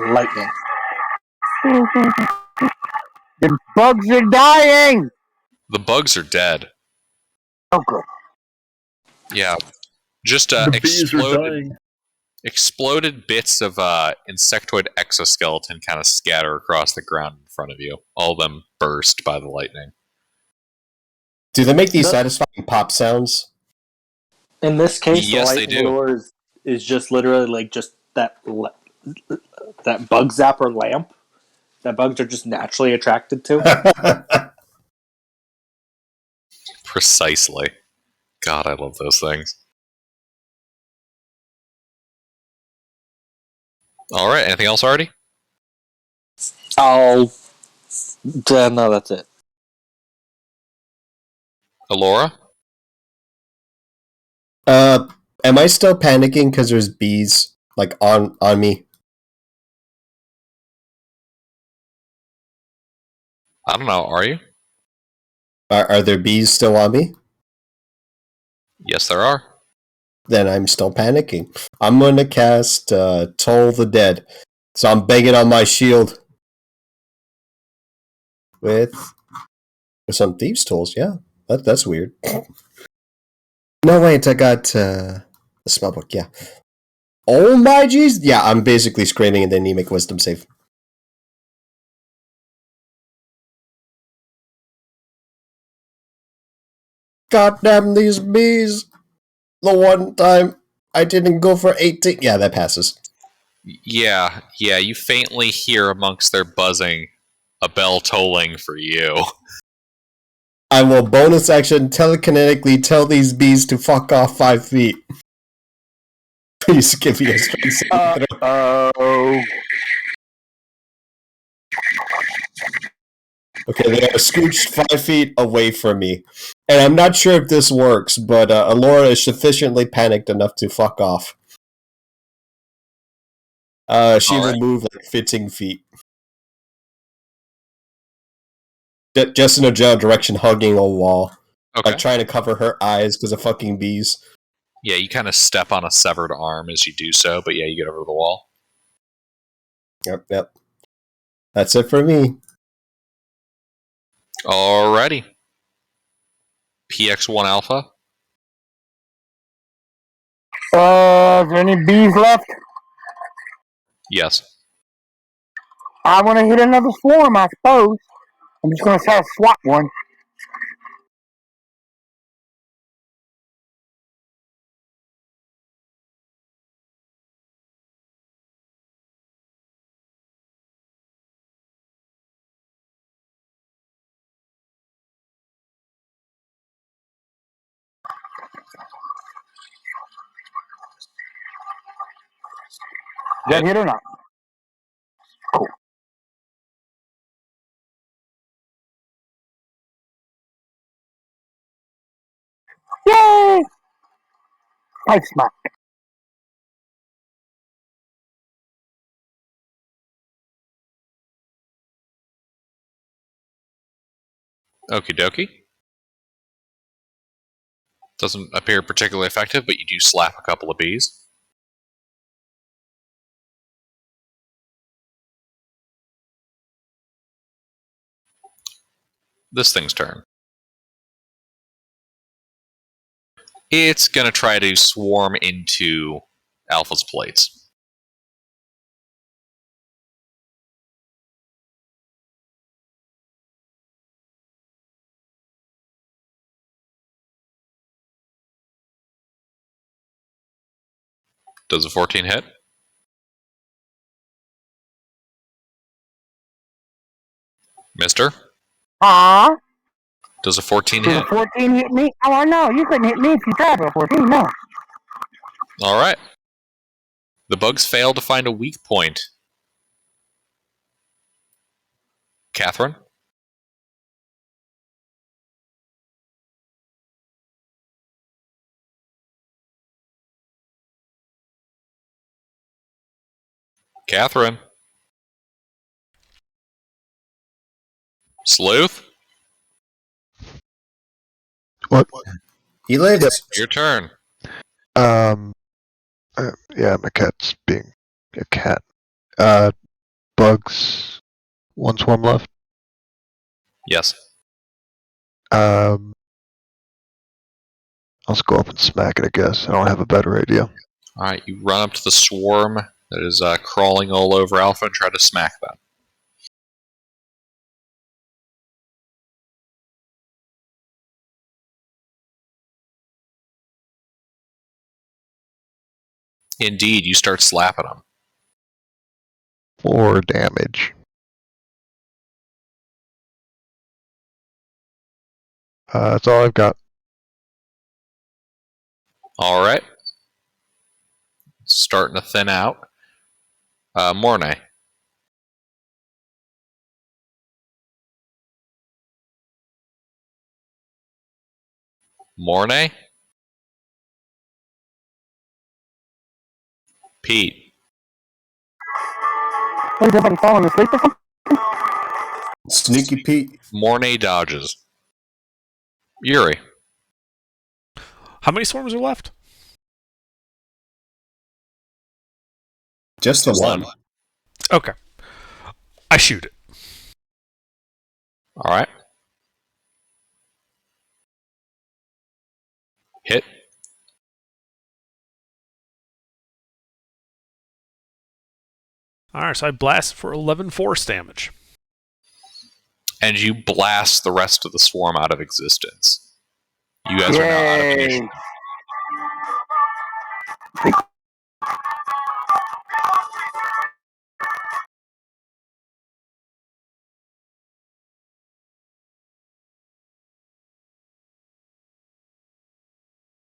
Lightning. The bugs are dying. The bugs are dead. Oh, good. Yeah, just The bees are dying. exploded bits of insectoid exoskeleton kind of scatter across the ground in front of you. All of them burst by the lightning. Do they make these satisfying pop sounds? In this case, Yes, the they Lightning do. Lure is just literally like just that bug zapper lamp that bugs are just naturally attracted to. Precisely. God, I love those things. All right, anything else, Artie? No, that's it. Alora? Am I still panicking because there's bees like on me? I don't know, are you? Are there bees still on me? Yes, there are. Then I'm still panicking. I'm gonna cast Toll the Dead. So I'm banging on my shield with some thieves' tools. Yeah, that's weird. No, wait, I got the spellbook. Yeah. Oh my jeez! Yeah, I'm basically screaming and then you make wisdom save. God damn these bees! The one time I didn't go for 18. Yeah, that passes. Yeah, you faintly hear amongst their buzzing a bell tolling for you. I will bonus action telekinetically tell these bees to fuck off 5 feet. Please give me a strength saving throw. Oh. Okay, they are scooched 5 feet away from me. And I'm not sure if this works, but Alora is sufficiently panicked enough to fuck off. She will move like 15 feet. Just in a general direction, hugging a wall. Okay. Like trying to cover her eyes because of fucking bees. Yeah, you kind of step on a severed arm as you do so, but yeah, you get over the wall. Yep. That's it for me. Alrighty. PX1 Alpha. Is there any bees left? Yes. I want to hit another swarm, I suppose. I'm just going to try to swat one. Is that hit or not? Cool. Yay! Pipe smack. Okie dokie. Doesn't appear particularly effective, but you do slap a couple of bees. this thing's turn. It's going to try to swarm into Alpha's plates. Does a 14 hit? Mister? Huh? Does a 14 Did hit? a 14 hit me? Oh, no, you couldn't hit me if you tried for a 14, no. All right. The bugs fail to find a weak point. Catherine? Catherine? Sleuth? What? He lives. Your turn. Yeah, my cat's being a cat. Bugs. One swarm left. Yes. I'll just go up and smack it, I guess. I don't have a better idea. All right, you run up to the swarm that is crawling all over Alpha and try to smack them. Indeed, you start slapping them. 4 damage. That's all I've got. All right. Starting to thin out. Mornay. Mornay? Pete. What, is everybody falling asleep or something? Sneaky Pete. Mornay dodges. Yuri. How many swarms are left? Just the one. Okay. I shoot it. All right. Hit. Alright, so I blast for 11 force damage. And you blast the rest of the swarm out of existence. You guys are now out of initiative.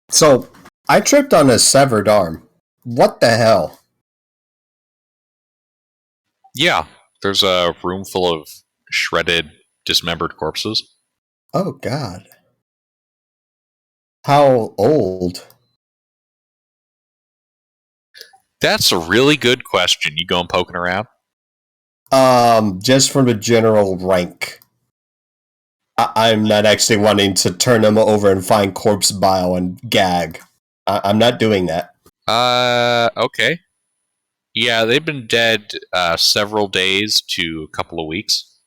So, I tripped on a severed arm. What the hell? Yeah, there's a room full of shredded, dismembered corpses. Oh, God. How old? That's a really good question. You going poking around? Just from the general rank. I'm not actually wanting to turn them over and find corpse bile and gag. I'm not doing that. Okay. Yeah, they've been dead several days to a couple of weeks.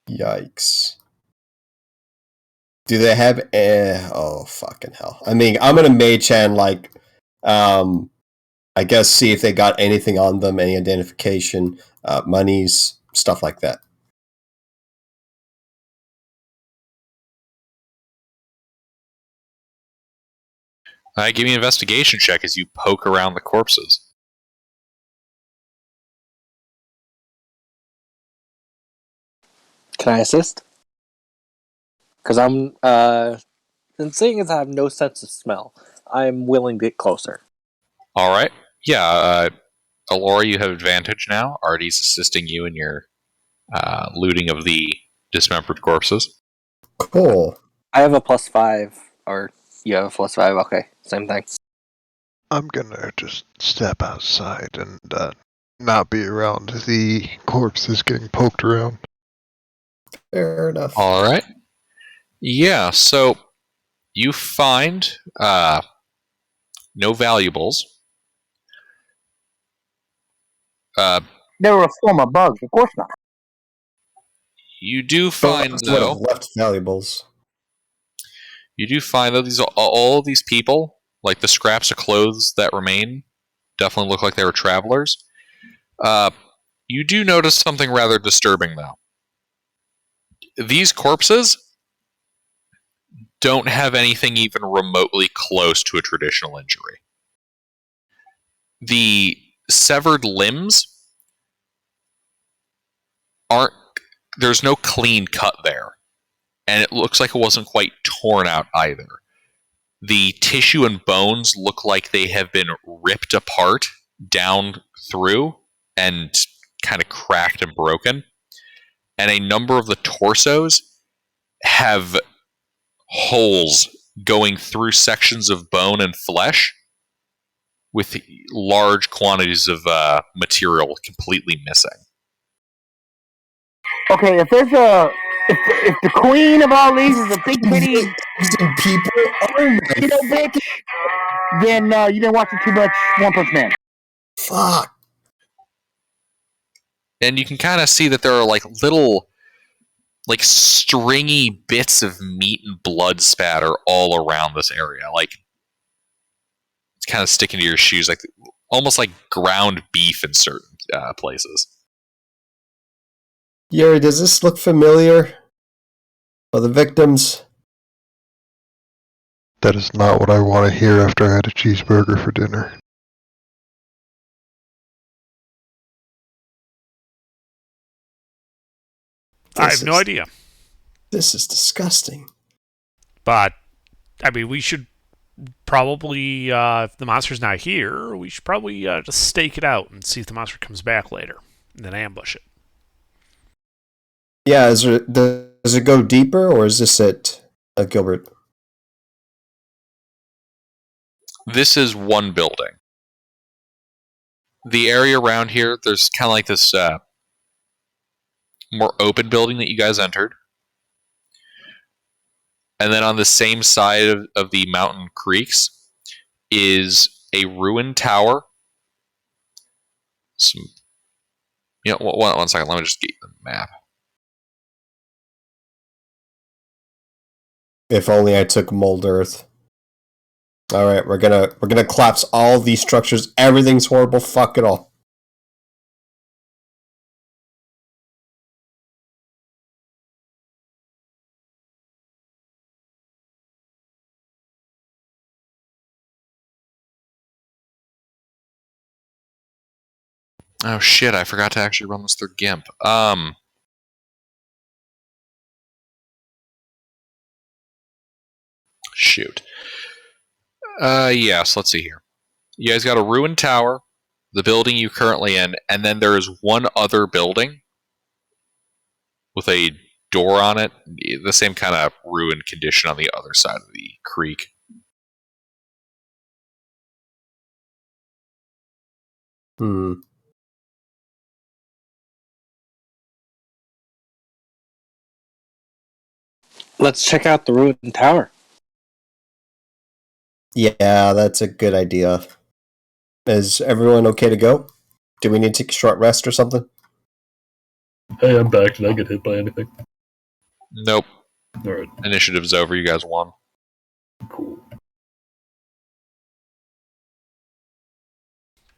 Yikes. Do they have... oh, fucking hell. I mean, I'm gonna mage hand, like, I guess see if they got anything on them, any identification, monies, stuff like that. Give me an investigation check as you poke around the corpses. Can I assist? Because I'm, and seeing as I have no sense of smell, I'm willing to get closer. All right. Yeah, Alora, you have advantage now. Artie's assisting you in your looting of the dismembered corpses. Cool. I have a +5, or you have a +5, okay, same thing. I'm gonna just step outside and not be around the corpses getting poked around. Fair enough. All right. Yeah, so you find no valuables. They were a swarm of bugs, of course not. You do find, would though, have left valuables. These all of these people, like the scraps of clothes that remain, definitely look like they were travelers. You do notice something rather disturbing, though. These corpses don't have anything even remotely close to a traditional injury. The severed limbs aren't. There's no clean cut there, and it looks like it wasn't quite torn out either. The tissue and bones look like they have been ripped apart down through and kind of cracked and broken. And a number of the torsos have holes going through sections of bone and flesh with large quantities of material completely missing. Okay, if there's if the queen of all these is a big pretty People, oh my bitch, then you didn't watch it too much One Punch Man. fuck. And you can kind of see that there are like little, like stringy bits of meat and blood spatter all around this area. Like it's kind of sticking to your shoes, like almost like ground beef in certain places. Yuri, does this look familiar? Are the victims? That is not what I want to hear after I had a cheeseburger for dinner. I have no idea. This is disgusting. But, I mean, we should probably, if the monster's not here, we should probably just stake it out and see if the monster comes back later, and then ambush it. Yeah, does it go deeper, or is this it, Gilbert? This is one building. The area around here, there's kind of like this more open building that you guys entered. And then on the same side of the mountain creeks is a ruined tower. One second, let me just get the map. If only I took mold earth. Alright, we're gonna collapse all these structures. Everything's horrible, fuck it all. Oh shit, I forgot to actually run this through GIMP. Shoot. So let's see here. You guys got a ruined tower, the building you're currently in, and then there is one other building with a door on it, the same kind of ruined condition on the other side of the creek. Let's check out the ruined tower. Yeah, that's a good idea. Is everyone okay to go? Do we need to take a short rest or something? Hey, I'm back. Did I get hit by anything? Nope. Alright, Initiative's over. You guys won. cool.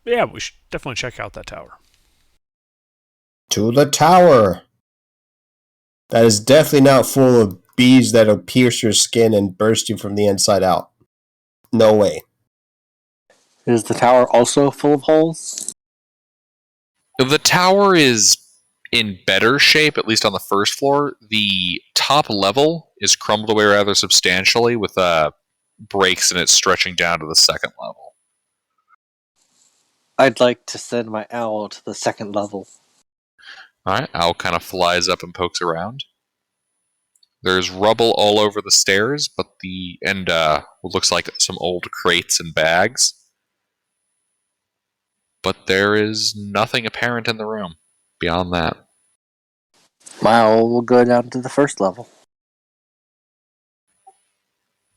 Yeah, we should definitely check out that tower. To the tower! That is definitely not full of bees that'll pierce your skin and burst you from the inside out. No way. Is the tower also full of holes? The tower is in better shape, at least on the first floor. The top level is crumbled away rather substantially with breaks in it stretching down to the second level. I'd like to send my owl to the second level. Alright, Owl kind of flies up and pokes around. There's rubble all over the stairs, but what looks like some old crates and bags. But there is nothing apparent in the room beyond that. My owl will go down to the first level.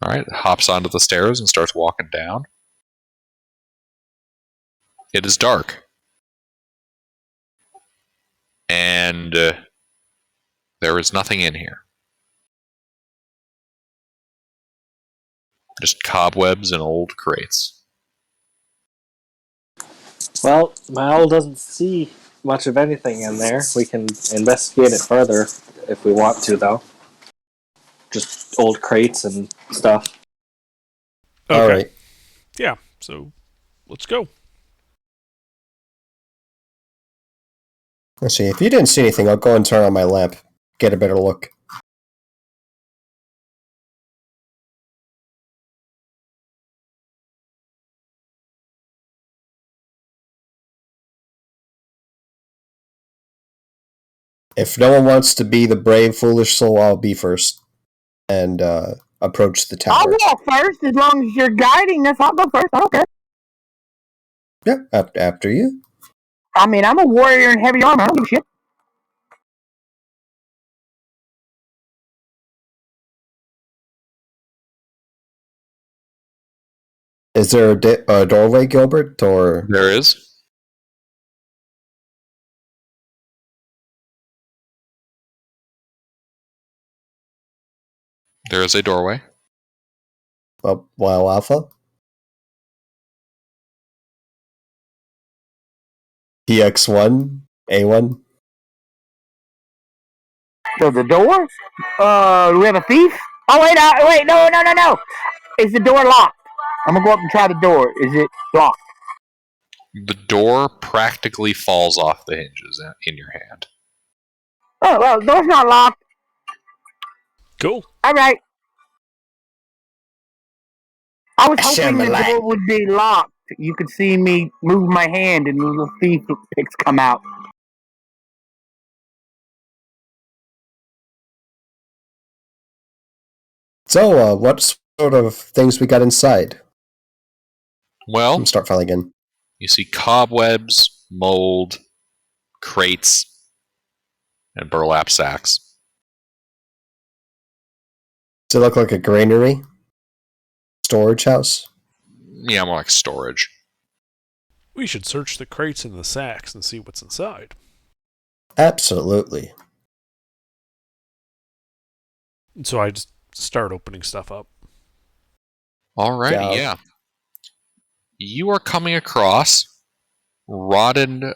Alright, hops onto the stairs and starts walking down. It is dark. And There is nothing in here. Just cobwebs and old crates. Well, my owl doesn't see much of anything in there. We can investigate it further if we want to, though. Just old crates and stuff. Okay. All right. Yeah, so let's go. Let's see. If you didn't see anything, I'll go and turn on my lamp. Get a better look. If no one wants to be the brave, foolish soul, I'll be first and approach the I'll tower. walk first as long as you're guiding us. I'll go first. I don't care. Yeah, after you. I mean, I'm a warrior in heavy armor. I don't give a shit. Is there a doorway, Gilbert, or There is. There is a doorway. Wow Alpha? PX1? A1? So the door? Do we have a thief? Oh, wait, no. Is the door locked? I'm gonna go up and try the door. Is it locked? The door practically falls off the hinges in your hand. Oh, well, the door's not locked. Cool. All right. I was hoping Shine the the light. door would be locked. You could see me move my hand and the little thief picks come out. So, what sort of things we got inside? Well, Let me start filing in. you see cobwebs, mold, crates, and burlap sacks. Does it look like a granary? Storage house? Yeah, more like storage. We should search the crates and the sacks and see what's inside. Absolutely. And so I just start opening stuff up. Alrighty, yeah. You are coming across rotten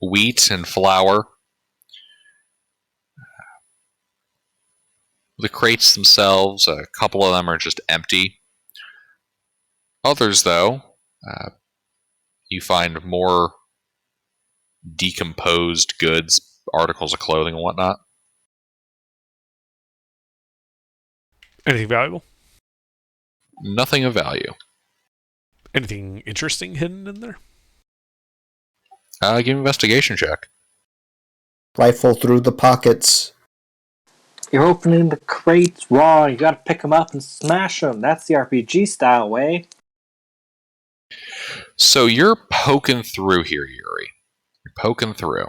wheat and flour. The crates themselves, a couple of them are just empty. Others, though, you find more decomposed goods, articles of clothing and whatnot. Anything valuable? Nothing of value. Anything interesting hidden in there? Give me an investigation check. Rifle through the pockets. You're opening the crates wrong. You gotta pick them up and smash them. That's the RPG style way. So you're poking through here, Yuri. You're poking through.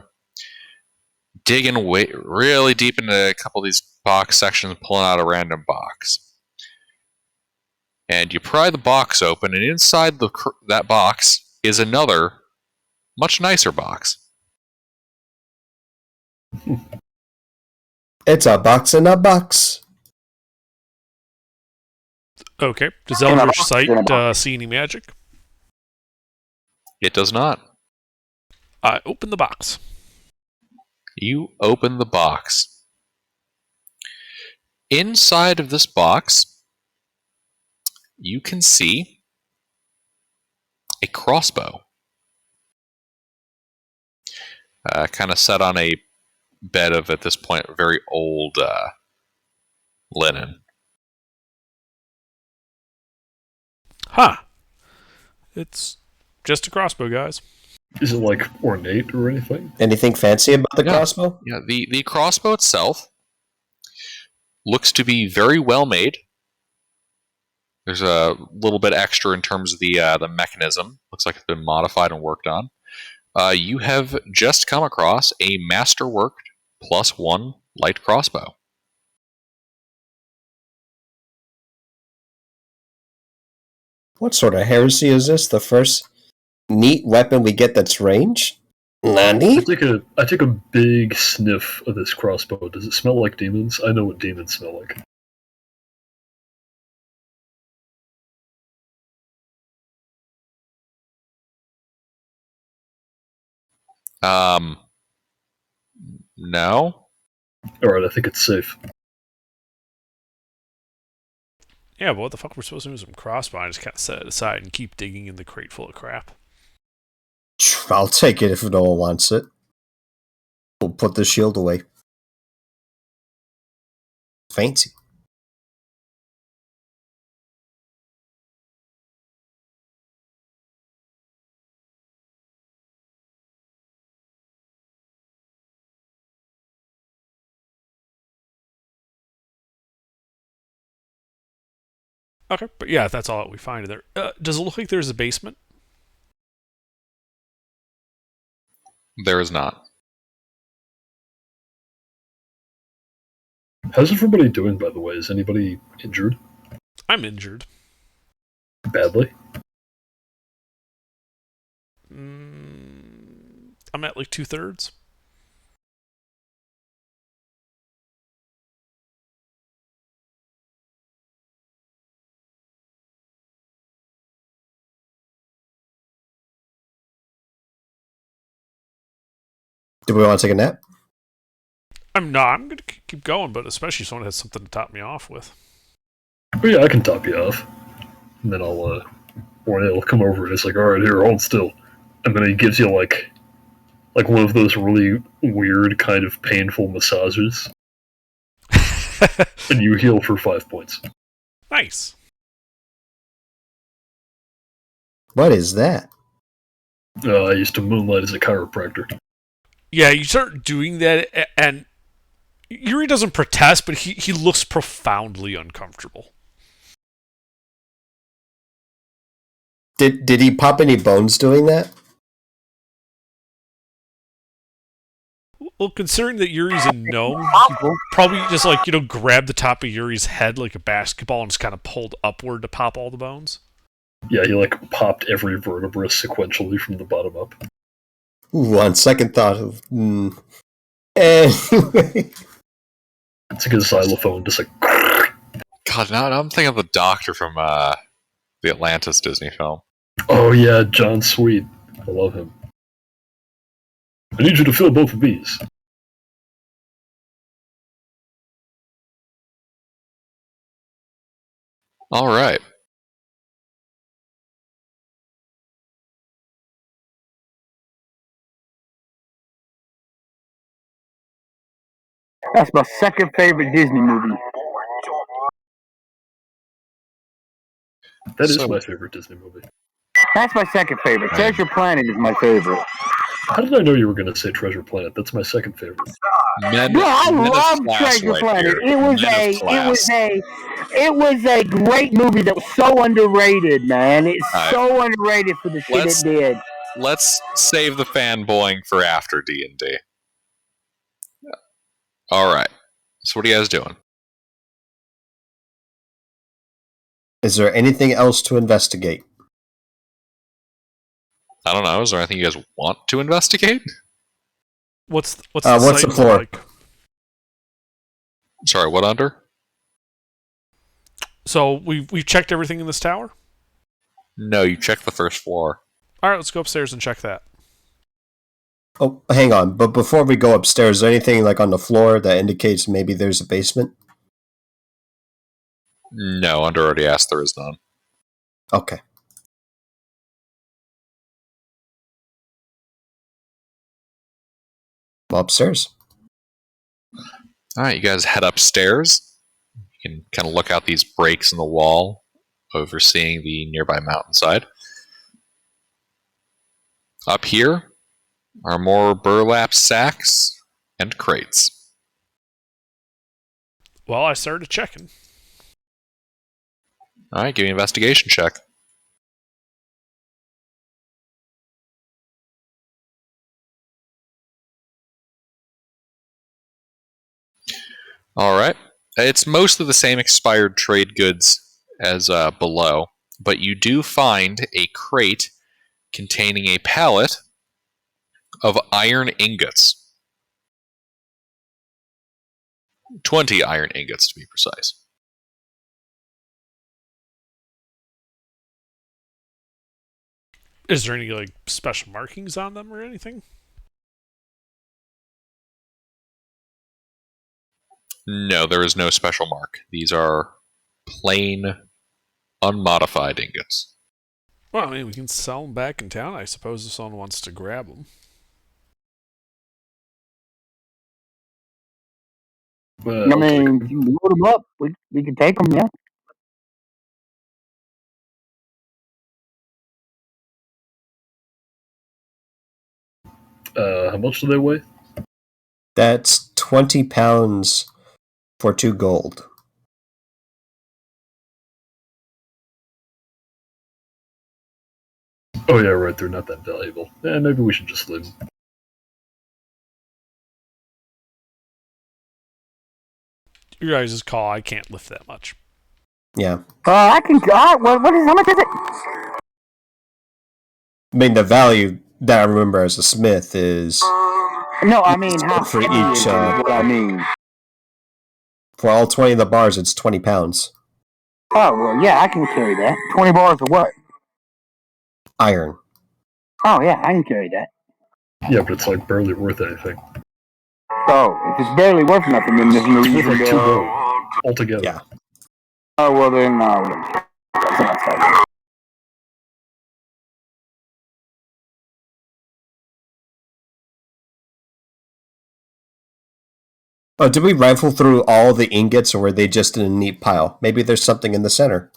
Digging really deep into a couple of these box sections, pulling out a random box. And you pry the box open, and inside that box is another, much nicer box. It's a box in a box. Okay. Does In a Eldritch box, Sight in a box. see any magic? It does not. I open the box. You open the box. Inside of this box, you can see a crossbow. Kind of set on a bed of, at this point, very old linen. Huh. It's just a crossbow, guys. Is it like ornate or anything? Anything fancy about the No. crossbow? Yeah, the crossbow itself looks to be very well made. There's a little bit extra in terms of the mechanism. Looks like it's been modified and worked on. You have just come across a masterworked +1 light crossbow. What sort of heresy is this? The first neat weapon we get that's ranged? Nani? I take a big sniff of this crossbow. Does it smell like demons? I know what demons smell like. No. Alright, I think it's safe. Yeah, but what the fuck we're supposed to do with some crossbow? I just kind of set it aside and keep digging in the crate full of crap. I'll take it if no one wants it. We'll put the shield away. Fancy. Okay, but yeah, that's all that we find in there. Does it look like there's a basement? There is not. How's everybody doing, by the way? Is anybody injured? I'm injured. Badly? I'm at like 2/3. Do we want to take a nap? I'm not. I'm gonna keep going, but especially if someone has something to top me off with. But yeah, I can top you off. And then he'll come over and it's like, alright, here, hold still. And then he gives you like one of those really weird, kind of painful massages. And you heal for 5 points. Nice. What is that? I used to moonlight as a chiropractor. Yeah, you start doing that, and Yuri doesn't protest, but he looks profoundly uncomfortable. Did he pop any bones doing that? Well, considering that Yuri's a gnome, he probably just grabbed the top of Yuri's head like a basketball and just kind of pulled upward to pop all the bones. Yeah, he popped every vertebra sequentially from the bottom up. Ooh, on second thought of... Anyway. It's like a xylophone, just like... God, now I'm thinking of the doctor from the Atlantis Disney film. Oh yeah, John Sweet. I love him. I need you to fill both of these. All right. That's my second favorite Disney movie. That is my favorite Disney movie. That's my second favorite. Treasure Planet is my favorite. How did I know you were going to say Treasure Planet? That's my second favorite. I love Treasure Planet. It was a great movie that was so underrated, man. It's so underrated for the shit it did. Let's save the fanboying for after D&D. All right. So what are you guys doing? Is there anything else to investigate? I don't know. Is there anything you guys want to investigate? What's the floor? Like? Sorry, what under? So we've checked everything in this tower? No, you checked the first floor. Alright, let's go upstairs and check that. Oh, hang on. But before we go upstairs, is there anything on the floor that indicates maybe there's a basement? No, under already asked, there is none. Okay. Well, upstairs. All right, you guys head upstairs. You can kind of look out these breaks in the wall, overseeing the nearby mountainside. Up here are more burlap sacks and crates. Well, I started checking. All right, give me an investigation check. All right. It's mostly the same expired trade goods as below, but you do find a crate containing a pallet of iron ingots. 20 iron ingots, to be precise. Is there any like special markings on them or anything? No, there is no special mark. These are plain, unmodified ingots. Well, I mean, we can sell them back in town, I suppose, if someone wants to grab them. I mean, you load them up. We can take them, yeah. How much do they weigh? That's 20 pounds for 2 gold. Oh yeah, right. They're not that valuable. Maybe we should just leave them. Your guys' call. I can't lift that much. Yeah. I can. How much is it? I mean, the value that I remember as a smith is No, I mean how for heavy each. is it, is what I mean. For all 20 of the bars, it's 20 pounds. Oh well, yeah, I can carry that. 20 bars of what? Iron. Oh yeah, I can carry that. Yeah, but it's like barely worth anything. So if it's barely worth nothing, then there's no It's worth reason like to. 2 gold altogether. Yeah. Oh well, then that's not fair. Oh, did we rifle through all the ingots, or were they just in a neat pile? Maybe there's something in the center.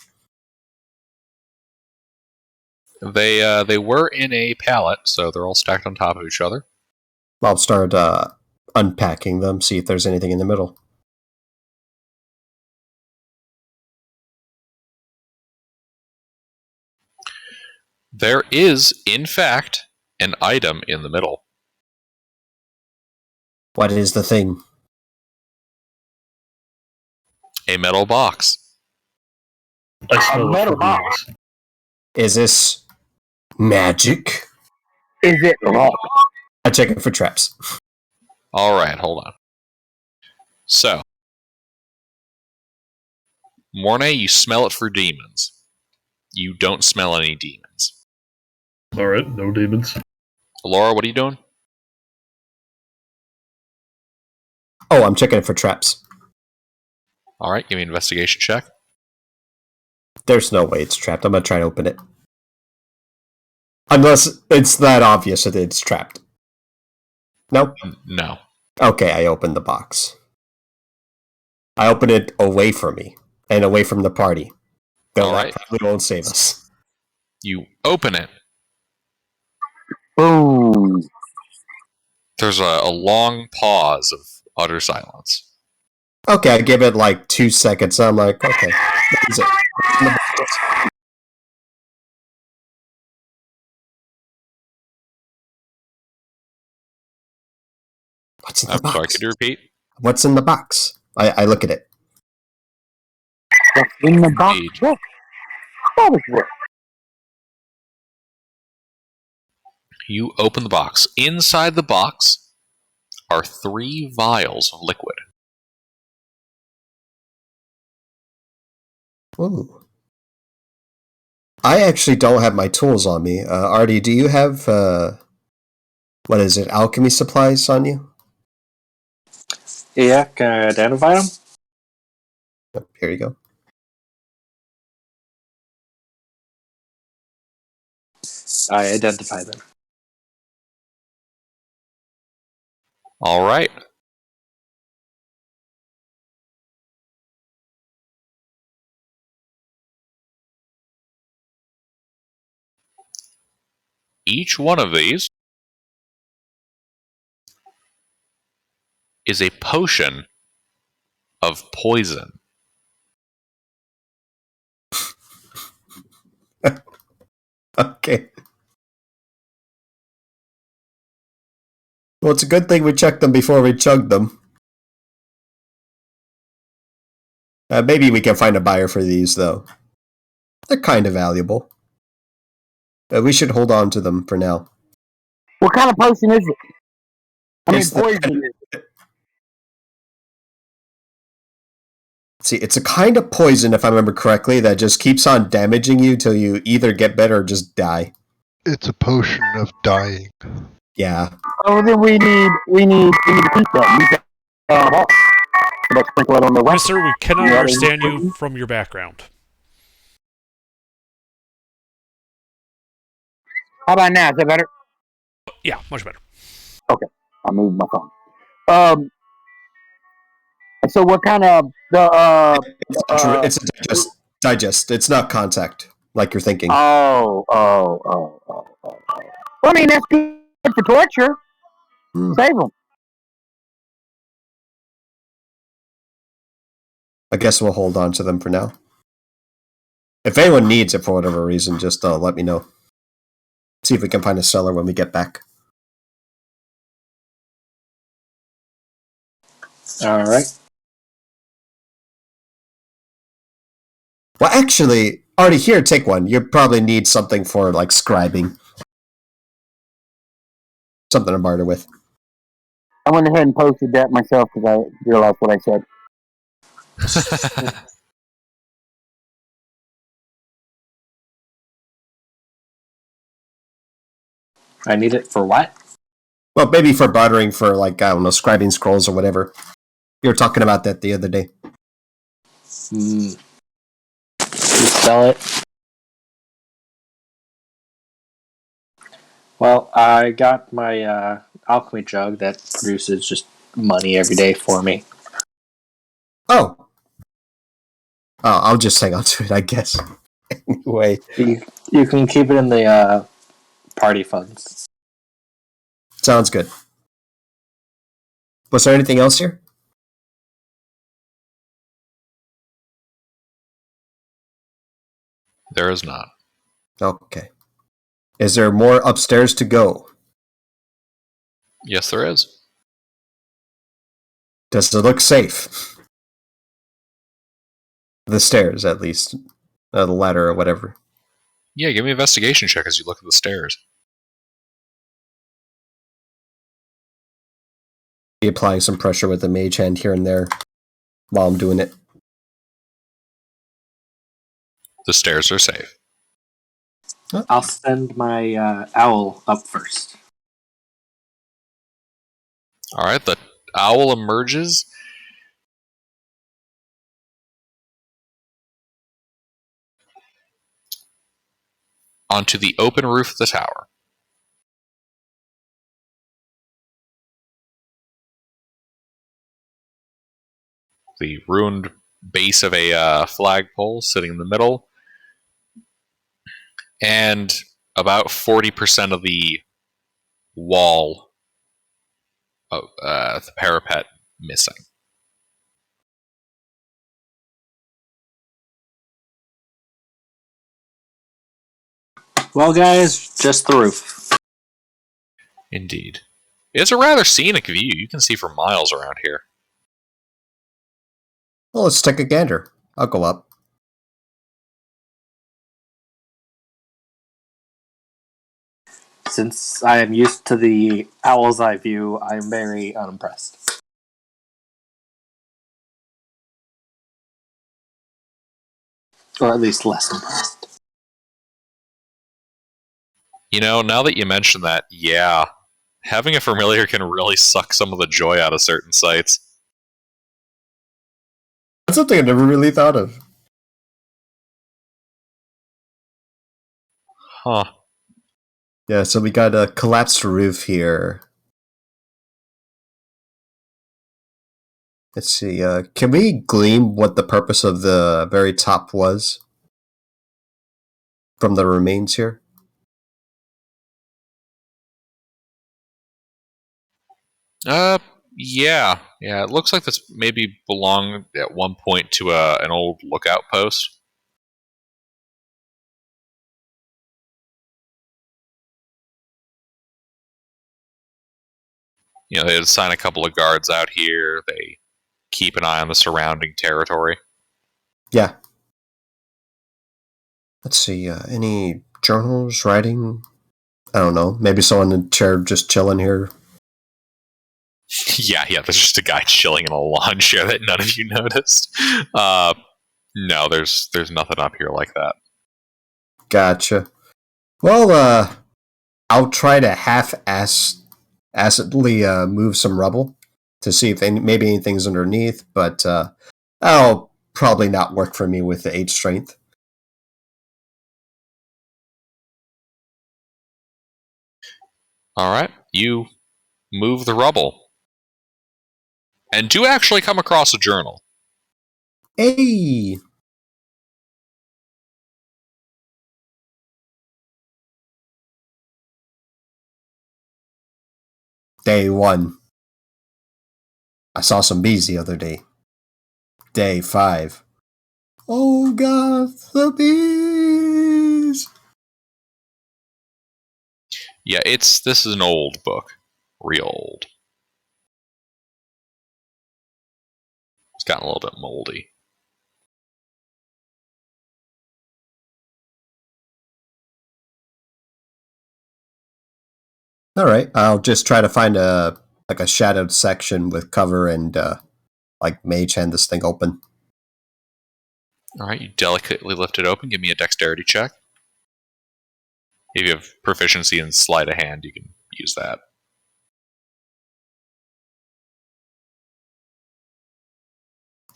They were in a pallet, so they're all stacked on top of each other. I'll start unpacking them, see if there's anything in the middle. There is, in fact, an item in the middle. What is the thing? A metal box. I smell it metal for box. beans. Is this magic? Is it locked? I check it for traps. Alright, hold on. So, Mornay, you smell it for demons. You don't smell any demons. Alright, no demons. Laura, what are you doing? Oh, I'm checking it for traps. Alright, give me an investigation check. There's no way it's trapped. I'm gonna try to open it. Unless it's that obvious that it's trapped. Nope. No. Okay, I opened the box. I open it away from me and away from the party. Though Alright. that probably won't save us. You open it. Boom. There's a long pause of utter silence. Okay, I give it like 2 seconds. I'm like, okay, that is it. What's in the I'm sorry, box? could you repeat? What's in the box? I look at it. What's in the box? Indeed. What? That was what? You open the box. Inside the box are 3 vials of liquid. Ooh. I actually don't have my tools on me. Artie, do you have, what is it, alchemy supplies on you? Yeah, can I identify them? Oh, here you go. I identify them. Alright. Each one of these is a potion of poison. Okay. Well, it's a good thing we checked them before we chugged them. Maybe we can find a buyer for these, though. They're kind of valuable. We should hold on to them for now. What kind of potion is it? I mean, It's the- poison is it? See, it's a kind of poison, if I remember correctly, that just keeps on damaging you till you either get better or just die. It's a potion of dying. Yeah. Oh, then we need to keep that. Use that ball. So let's sprinkle it on the weapon. Mister, we cannot Yeah, understand you poison. from your background. How about now? Is that better? Yeah, much better. Okay, I moved my phone. So what kind of It's a digest. It's not contact, like you're thinking. Oh. Well, I mean, that's good for torture. Save them. I guess we'll hold on to them for now. If anyone needs it for whatever reason, just let me know. See if we can find a seller when we get back. All right. Well, actually, already here, take one. You probably need something for, like, scribing. Something to barter with. I went ahead and posted that myself because I realized what I said. I need it for what? Well, maybe for bartering for, like, I don't know, scribing scrolls or whatever. You were talking about that the other day. You sell it. Well, I got my alchemy jug that produces just money every day for me. Oh, I'll just hang on to it, I guess. Anyway. You can keep it in the party funds. Sounds good. Was there anything else here? There is not. Okay. Is there more upstairs to go? Yes, there is. Does it look safe? The stairs, at least. The ladder or whatever. Yeah, give me an investigation check as you look at the stairs. Be applying some pressure with the mage hand here and there while I'm doing it. The stairs are safe. I'll send my owl up first. Alright, the owl emerges. Onto the open roof of the tower. The ruined base of a flagpole sitting in the middle. And about 40% of the wall of the parapet missing. Well, guys, just the roof. Indeed. It's a rather scenic view. You can see for miles around here. Well, let's take a gander. I'll go up. Since I am used to the owl's eye view, I'm very unimpressed. Or at least less impressed. You know, now that you mention that, yeah, having a familiar can really suck some of the joy out of certain sites. That's something I never really thought of. Huh. Yeah, so we got a collapsed roof here. Let's see, can we glean what the purpose of the very top was? From the remains here? Yeah. It looks like this maybe belonged at one point to an old lookout post. You know, they assign a couple of guards out here. They keep an eye on the surrounding territory. Yeah. Let's see, any journals, writing? I don't know. Maybe someone in the chair just chilling here. Yeah, there's just a guy chilling in a lawn chair that none of you noticed. No, there's nothing up here like that. Gotcha. Well, I'll try to half-assedly move some rubble to see if maybe anything's underneath, but that'll probably not work for me with the 8 strength. All right, you move the rubble and do actually come across a journal. Hey! Day 1. I saw some bees the other day. Day 5. Oh god, the bees! Yeah, this is an old book. Real old. It's gotten a little bit moldy. Alright, I'll just try to find a shadowed section with cover and mage hand this thing open. Alright, you delicately lift it open. Give me a dexterity check. If you have proficiency in sleight of hand, you can use that.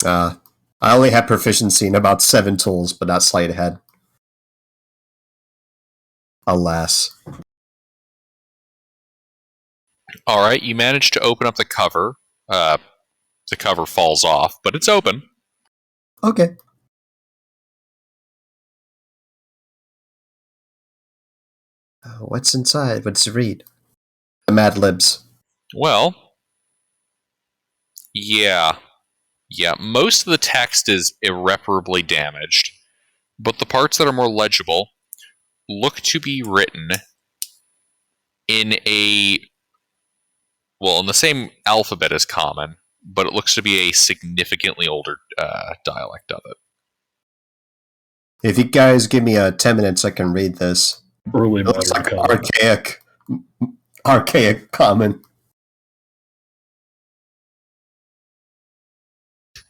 I only have proficiency in about 7 tools, but not sleight of hand. Alas. Alright, you manage to open up the cover. The cover falls off, but it's open. Okay. What's inside? What's it read? The Mad Libs. Well, yeah, most of the text is irreparably damaged, but the parts that are more legible look to be written in in the same alphabet as common, but it looks to be a significantly older dialect of it. If you guys give me 10 minutes, I can read this. Early It looks modern like common. archaic common.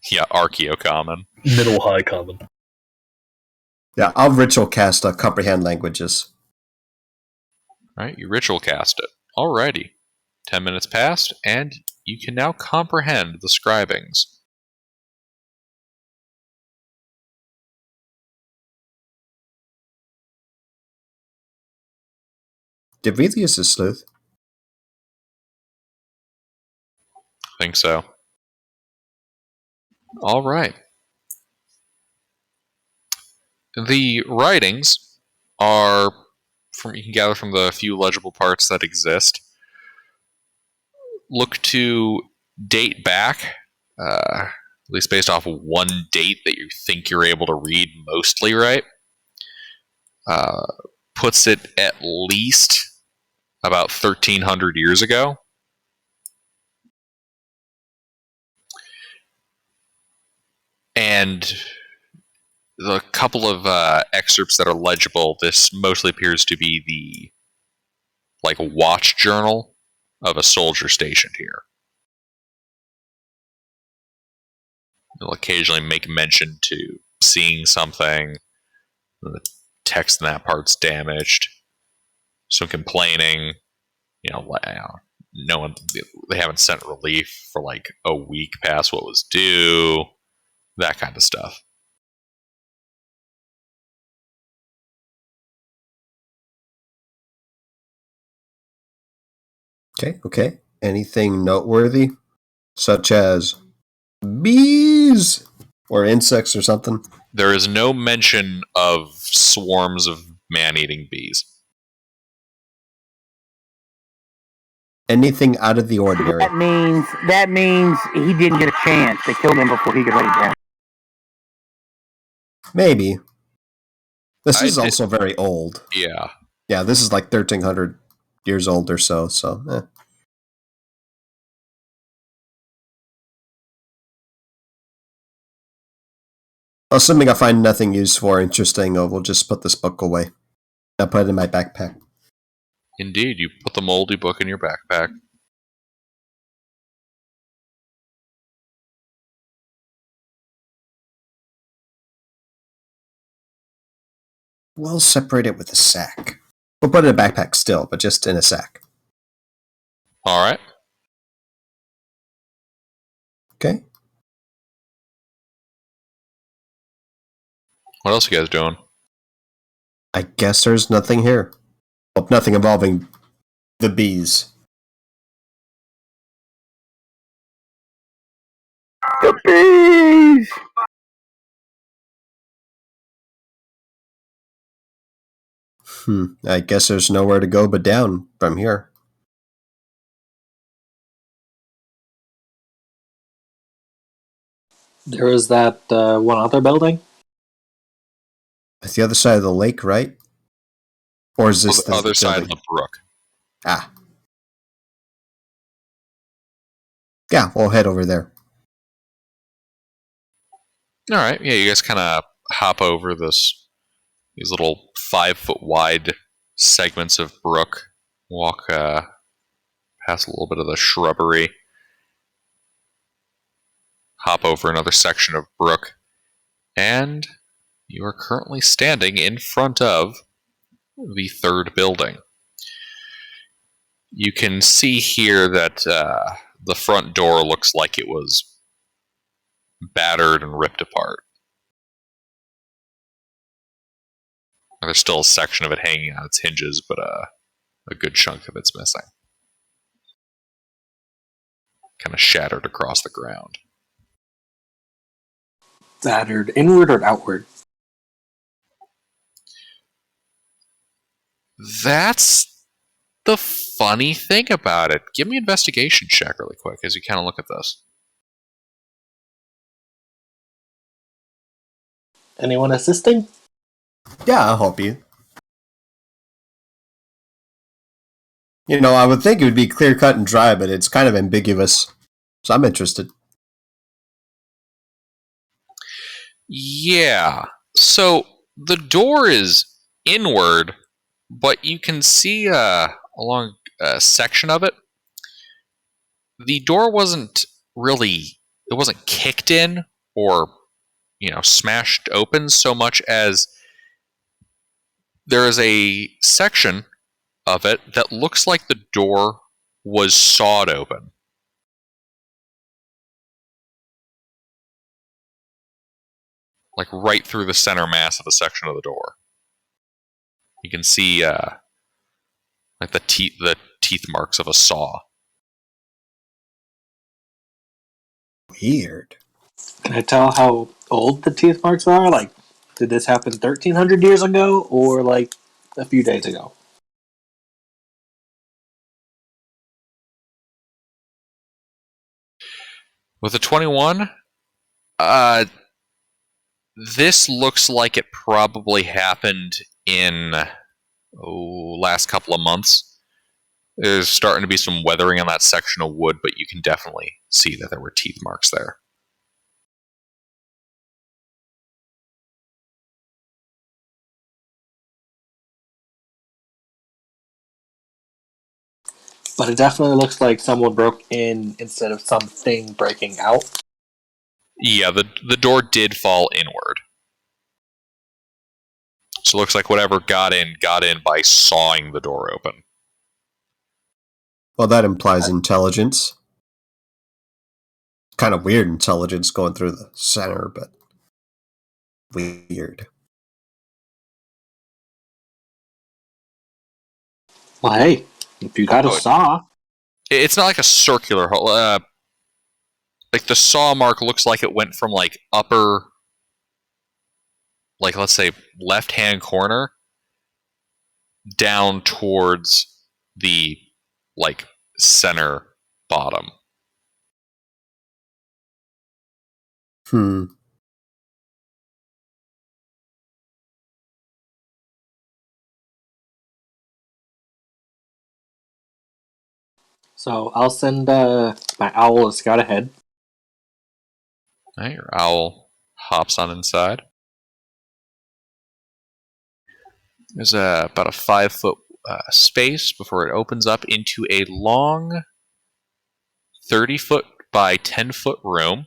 Yeah, archaeocommon. Middle high common. Yeah, I'll ritual cast comprehend languages. Alright, you ritual cast it. Alrighty. 10 minutes passed, and you can now comprehend the scribings. Did we use a sleuth? I think so. Alright. The writings are, you can gather from the few legible parts that exist, look to date back, at least based off of one date that you think you're able to read mostly right. Puts it at least about 1,300 years ago. And the couple of excerpts that are legible, this mostly appears to be the watch journal of a soldier stationed here. They'll occasionally make mention to seeing something. The text in that part's damaged. Some complaining. No one. They haven't sent relief for a week past what was due. That kind of stuff. Okay. Anything noteworthy? Such as bees? Or insects or something? There is no mention of swarms of man-eating bees. Anything out of the ordinary? That means he didn't get a chance. They killed him before he could write it down. Maybe. This is also very old. Yeah. Yeah, this is 1,300 years old or so, Assuming I find nothing useful or interesting, we'll just put this book away. I'll put it in my backpack. Indeed, you put the moldy book in your backpack. We'll separate it with a sack. We'll put it in a backpack still, but just in a sack. All right. Okay. What else are you guys doing? I guess there's nothing here. Well, nothing involving the bees. The bees! I guess there's nowhere to go but down from here. There is that one other building. It's the other side of the lake, right? Or is this The other side of building? the brook. Ah. Yeah, we'll head over there. All right. Yeah, you guys kind of hop over these little 5-foot wide segments of brook. Walk past a little bit of the shrubbery. Hop over another section of brook. And you are currently standing in front of the third building. You can see here that the front door looks like it was battered and ripped apart. There's still a section of it hanging on its hinges, but a good chunk of it's missing. Kind of shattered across the ground. Battered inward or outward? That's the funny thing about it. Give me an investigation check really quick as you kind of look at this. Anyone assisting? Yeah, I'll help you. You know, I would think it would be clear cut and dry, but it's kind of ambiguous. So I'm interested. Yeah. So the door is inward, but you can see along a section of it. The door wasn't kicked in or, smashed open so much as there is a section of it that looks like the door was sawed open. Like right through the center mass of the section of the door. You can see like the teeth marks of a saw. Weird. Can I tell how old the teeth marks are? Like, did this happen 1,300 years ago or like a few days ago? With a 21, this looks like it probably happened in last couple of months. There's starting to be some weathering on that section of wood, but you can definitely see that there were teeth marks there. But it definitely looks like someone broke in instead of something breaking out. Yeah, the door did fall inward. So it looks like whatever got in by sawing the door open. Well, that implies intelligence. Kind of weird intelligence going through the center, but weird. Well, hey, if you got a saw. It's not like a circular hole. Like the saw mark looks like it went from like upper, like let's say left-hand corner, down towards the like center bottom. So I'll send my owl to scout ahead. Right, your owl hops on inside. There's about a 5-foot space before it opens up into a long 30-foot by 10-foot room.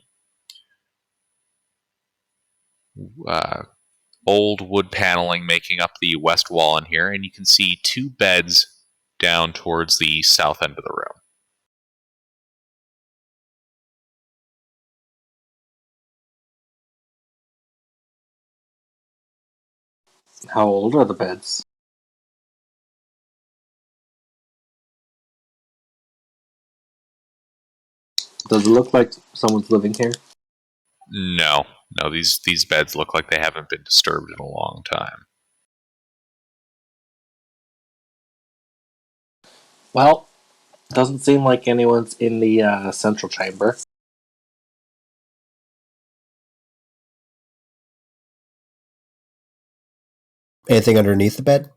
Old wood paneling making up the west wall in here, and you can see 2 beds down towards the south end of the room. How old are the beds? Does it look like someone's living here? No, these beds look like they haven't been disturbed in a long time. Well, doesn't seem like anyone's in the central chamber. Anything underneath the bed?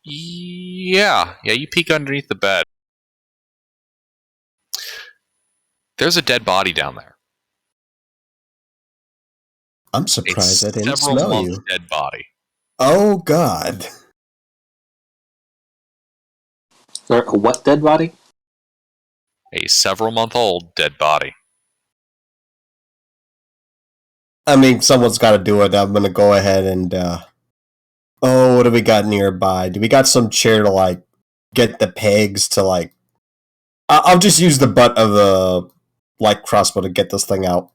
Yeah, you peek underneath the bed. There's a dead body down there. I'm surprised I didn't several smell month you. dead body. Oh, God. Or a what dead body? A several-month-old dead body. I mean, someone's got to do it. I'm going to go ahead and, what do we got nearby? Do we got some chair to, like, get the pegs to, like... I'll just use the butt of the light crossbow to get this thing out.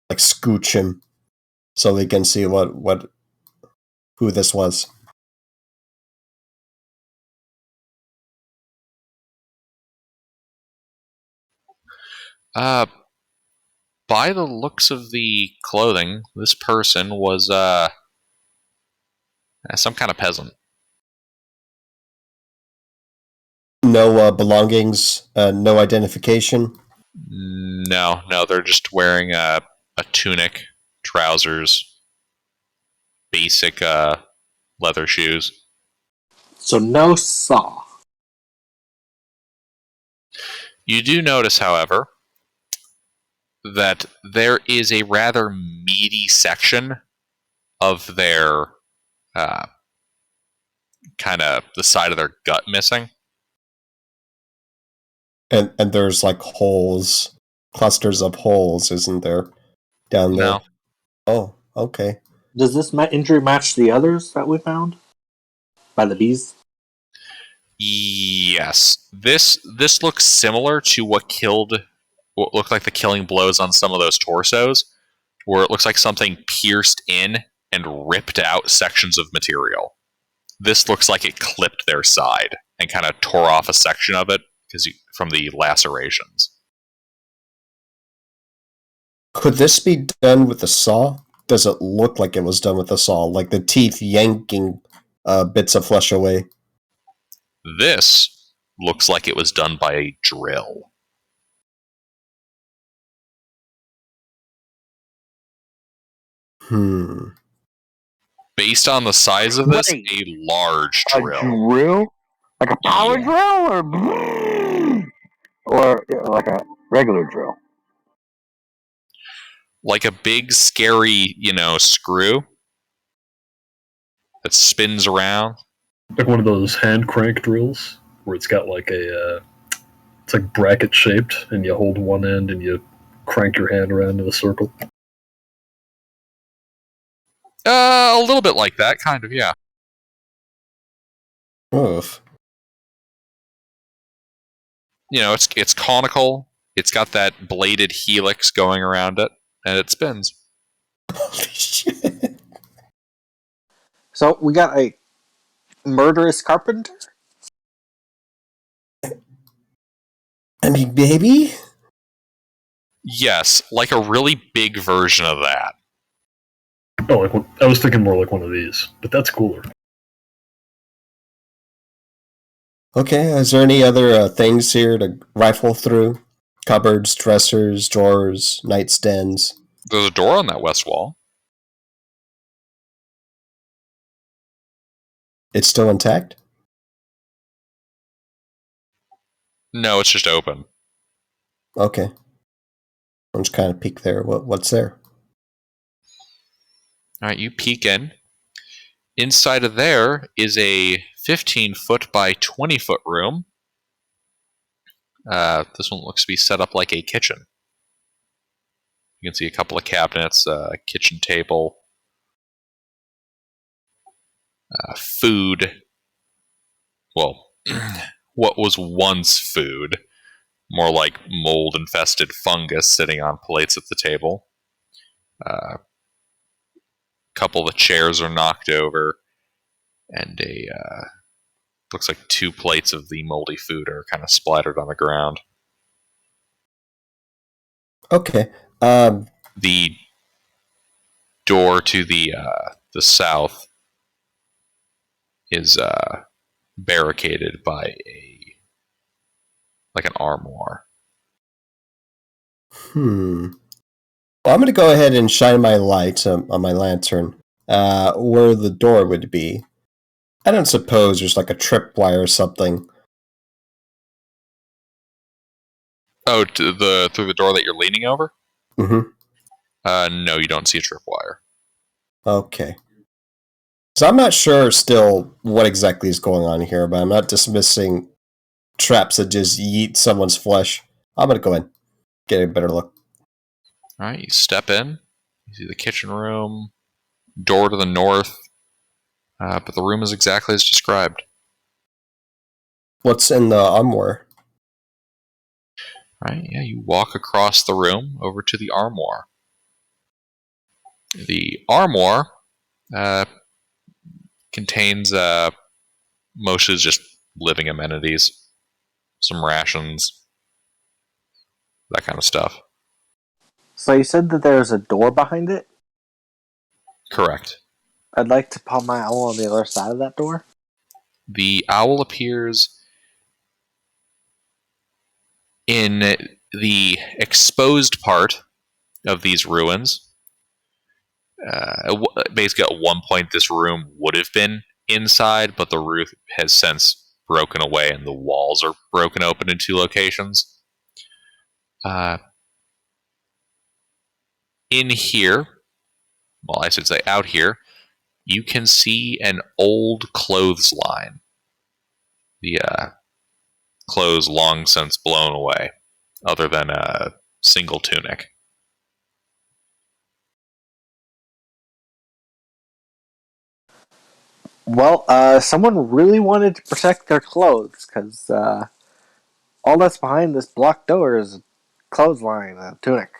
Like, scooch him. So we can see who this was. By the looks of the clothing, this person was some kind of peasant. No belongings, no identification. No, they're just wearing a tunic, trousers, basic leather shoes. So no saw. You do notice, however, that there is a rather meaty section of their kind of the side of their gut missing. And there's like holes, clusters of holes, isn't there? Down there. No. Oh, okay. Does this injury match the others that we found? By the bees? Yes. This looks similar to what looked like the killing blows on some of those torsos, where it looks like something pierced in and ripped out sections of material. This looks like it clipped their side and kind of tore off a section of it from the lacerations. Could this be done with a saw? Does it look like it was done with a saw? Like the teeth yanking bits of flesh away? This looks like it was done by a drill. Based on the size of this, Wait. a large A drill. drill? Like a power Yeah. drill? Or like a regular drill? Like a big, scary, screw that spins around. Like one of those hand crank drills where it's got like it's like bracket shaped, and you hold one end and you crank your hand around in a circle. A little bit like that, kind of, yeah. Oof. It's conical. It's got that bladed helix going around it, and it spins. Holy shit. So we got a murderous carpenter? I mean, maybe? Yes, like a really big version of that. Oh, I was thinking more like one of these, but that's cooler. Okay, is there any other things here to rifle through? Cupboards, dressers, drawers, nightstands? There's a door on that west wall. It's still intact? No, it's just open. Okay. I'll just kind of peek there. What's there? All right, you peek in. Inside of there is a 15-foot by 20-foot room. This one looks to be set up like a kitchen. You can see a couple of cabinets, a kitchen table, food. Well, what was once food, more like mold-infested fungus sitting on plates at the table. A couple of the chairs are knocked over, and looks like 2 plates of the moldy food are kind of splattered on the ground. Okay. The door to the south is barricaded by an armoire. Well, I'm going to go ahead and shine my light on my lantern where the door would be. I don't suppose there's like a tripwire or something. Oh, through the door that you're leaning over? Mm-hmm. No, you don't see a tripwire. Okay. So I'm not sure still what exactly is going on here, but I'm not dismissing traps that just yeet someone's flesh. I'm going to go in, get a better look. All right, you step in. You see the kitchen room, door to the north, but the room is exactly as described. What's in the armoire? All right, yeah, you walk across the room over to the armoire. The armoire contains mostly just living amenities, some rations, that kind of stuff. So you said that there's a door behind it? Correct. I'd like to pop my owl on the other side of that door. The owl appears in the exposed part of these ruins. Basically, at one point, this room would have been inside, but the roof has since broken away and the walls are broken open in 2 locations. In here, well, I should say out here, you can see an old clothes line. The clothes long since blown away, other than a single tunic. Well, someone really wanted to protect their clothes, because all that's behind this blocked door is a clothesline, a tunic.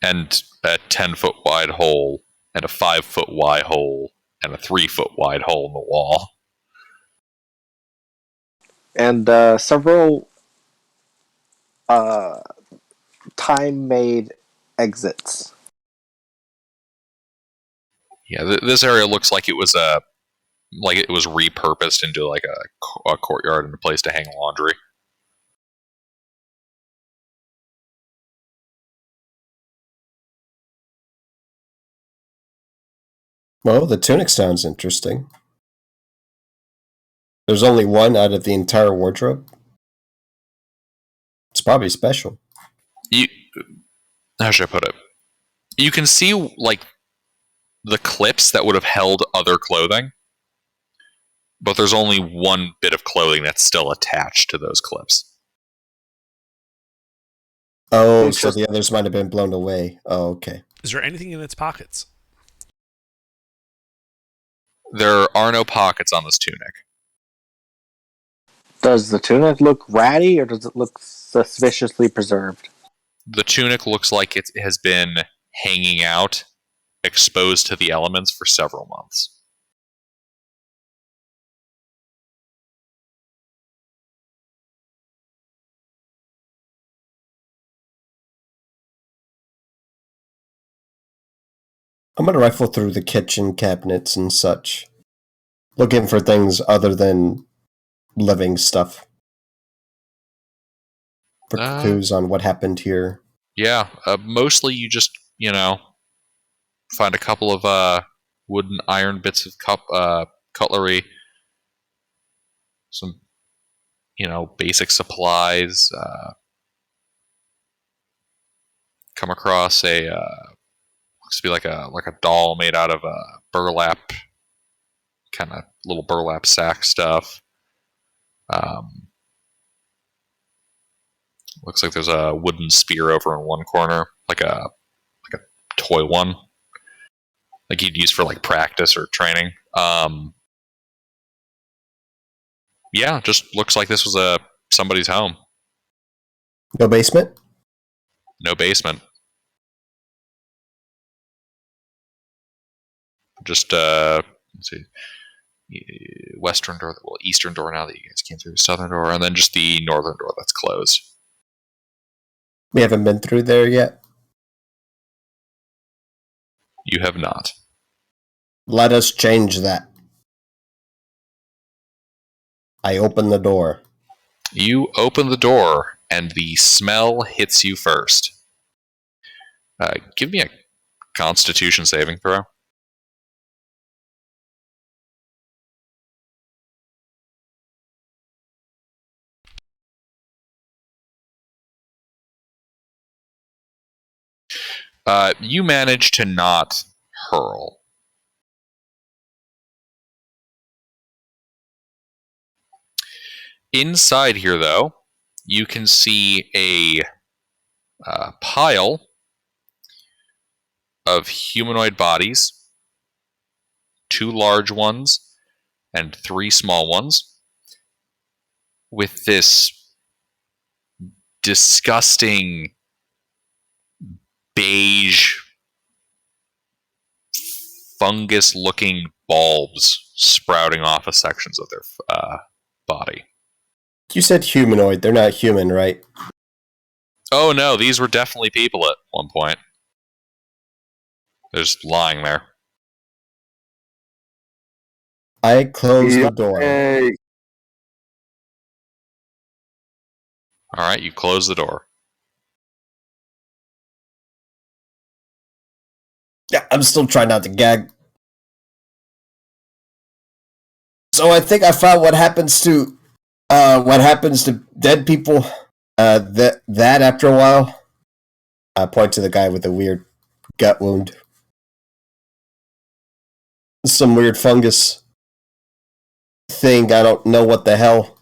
And a 10-foot wide hole, and a 5-foot wide hole, and a 3-foot wide hole in the wall. And several time-made exits. Yeah, this area looks like it was repurposed into like a courtyard and a place to hang laundry. Well, the tunic sounds interesting. There's only one out of the entire wardrobe. It's probably special. How should I put it? You can see like the clips that would have held other clothing, but there's only one bit of clothing that's still attached to those clips. Oh, so the others might have been blown away. Oh, okay. Is there anything in its pockets? There are no pockets on this tunic. Does the tunic look ratty, or does it look suspiciously preserved? The tunic looks like it has been hanging out, exposed to the elements for several months. I'm going to rifle through the kitchen cabinets and such, looking for things other than living stuff. For clues on what happened here. Yeah, mostly you just, find a couple of wooden iron bits of cutlery, some, basic supplies, come across a looks to be like a doll made out of burlap, kind of little burlap sack stuff. Looks like there's a wooden spear over in one corner, like a toy one, like you'd use for like practice or training. Yeah, just looks like this was somebody's home. No basement? No basement. Just let's see, western door, well, eastern door now that you guys came through, southern door, and then just the northern door that's closed. We haven't been through there yet. You have not. Let us change that. I open the door. You open the door, and the smell hits you first. Give me a Constitution saving throw. You manage to not hurl. Inside here, though, you can see a pile of humanoid bodies, 2 large ones and 3 small ones, with this disgusting beige fungus-looking bulbs sprouting off of sections of their body. You said humanoid. They're not human, right? Oh no, these were definitely people at one point. They're just lying there. I close the door. Alright, you close the door. Yeah, I'm still trying not to gag. So I think I found what happens to dead people. That after a while. I point to the guy with the weird gut wound. Some weird fungus thing. I don't know what the hell.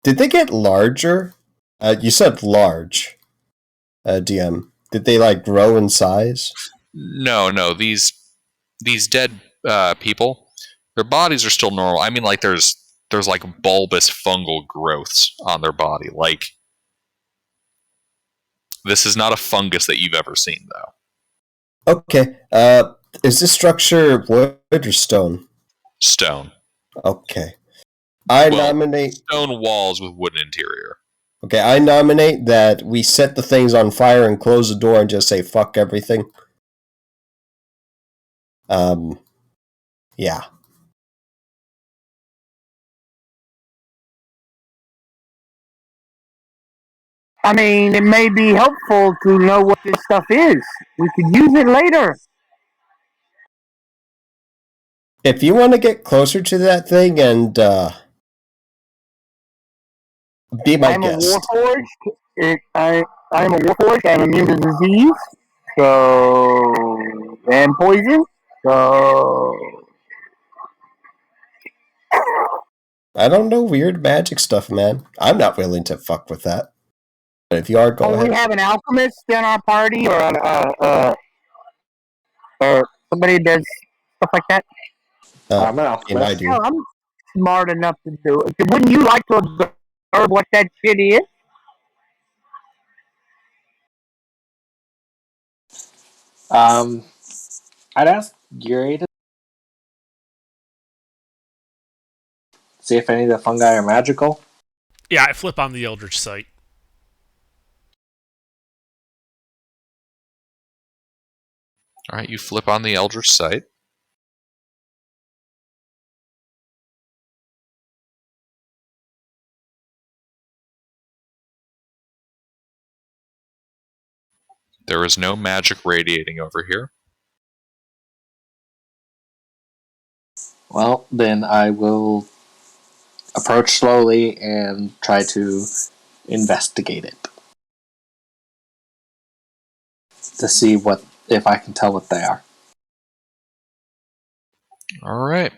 Did they get larger? You said large, DM. Did they like grow in size? No. These dead people, their bodies are still normal. I mean, like there's like bulbous fungal growths on their body. Like, this is not a fungus that you've ever seen, though. Okay. Is this structure wood or stone? Stone. Okay. I nominate stone walls with wooden interior. Okay, I nominate that we set the things on fire and close the door and just say fuck everything. Yeah. I mean, it may be helpful to know what this stuff is. We could use it later. If you want to get closer to that thing and be my guest. I'm a warforged. I'm immune to disease. And poison. I don't know weird magic stuff, man. I'm not willing to fuck with that. But if you are, go ahead. We have an alchemist in our party, or somebody does stuff like that. I'm an alchemist. I do. Well, I'm smart enough to do it. Wouldn't you like to observe what that shit is? I'd ask Yuri to see if any of the fungi are magical. Yeah, I flip on the Eldritch Sight. Alright, you flip on the Eldritch Sight. There is no magic radiating over here. Well, then I will approach slowly and try to investigate it to see what if I can tell what they are. All right.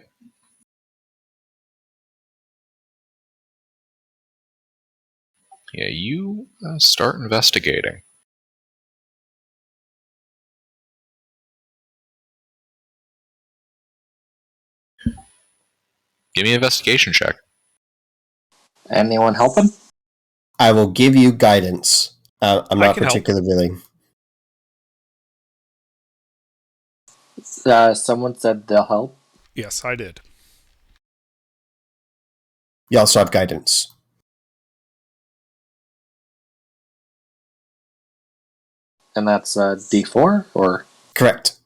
Yeah, you start investigating. Give me an investigation check. Anyone helping? I will give you guidance. I'm I not can help. particularly willing. Someone said they'll help. Yes, I did. You also have guidance. And that's D4 or Correct.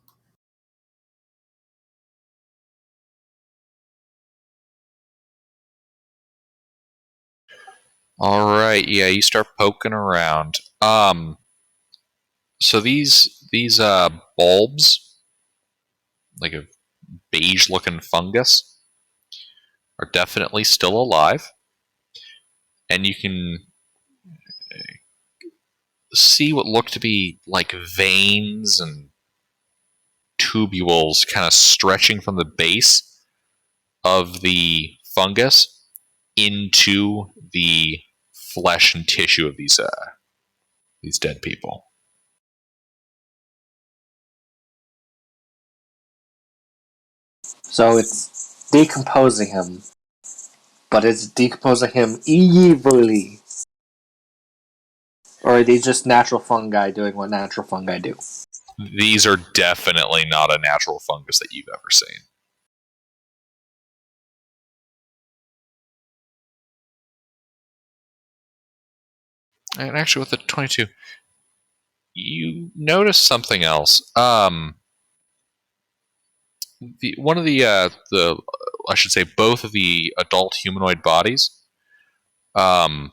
All right. Yeah, you start poking around. So these bulbs, like a beige-looking fungus, are definitely still alive, and you can see what look to be like veins and tubules kind of stretching from the base of the fungus into the flesh and tissue of these dead people. so it's decomposing him, but it's decomposing him evilly. Or are these just natural fungi doing what natural fungi do? These are definitely not a natural fungus that you've ever seen. And actually, with the 22, you notice something else. One of the I should say both of the adult humanoid bodies, um,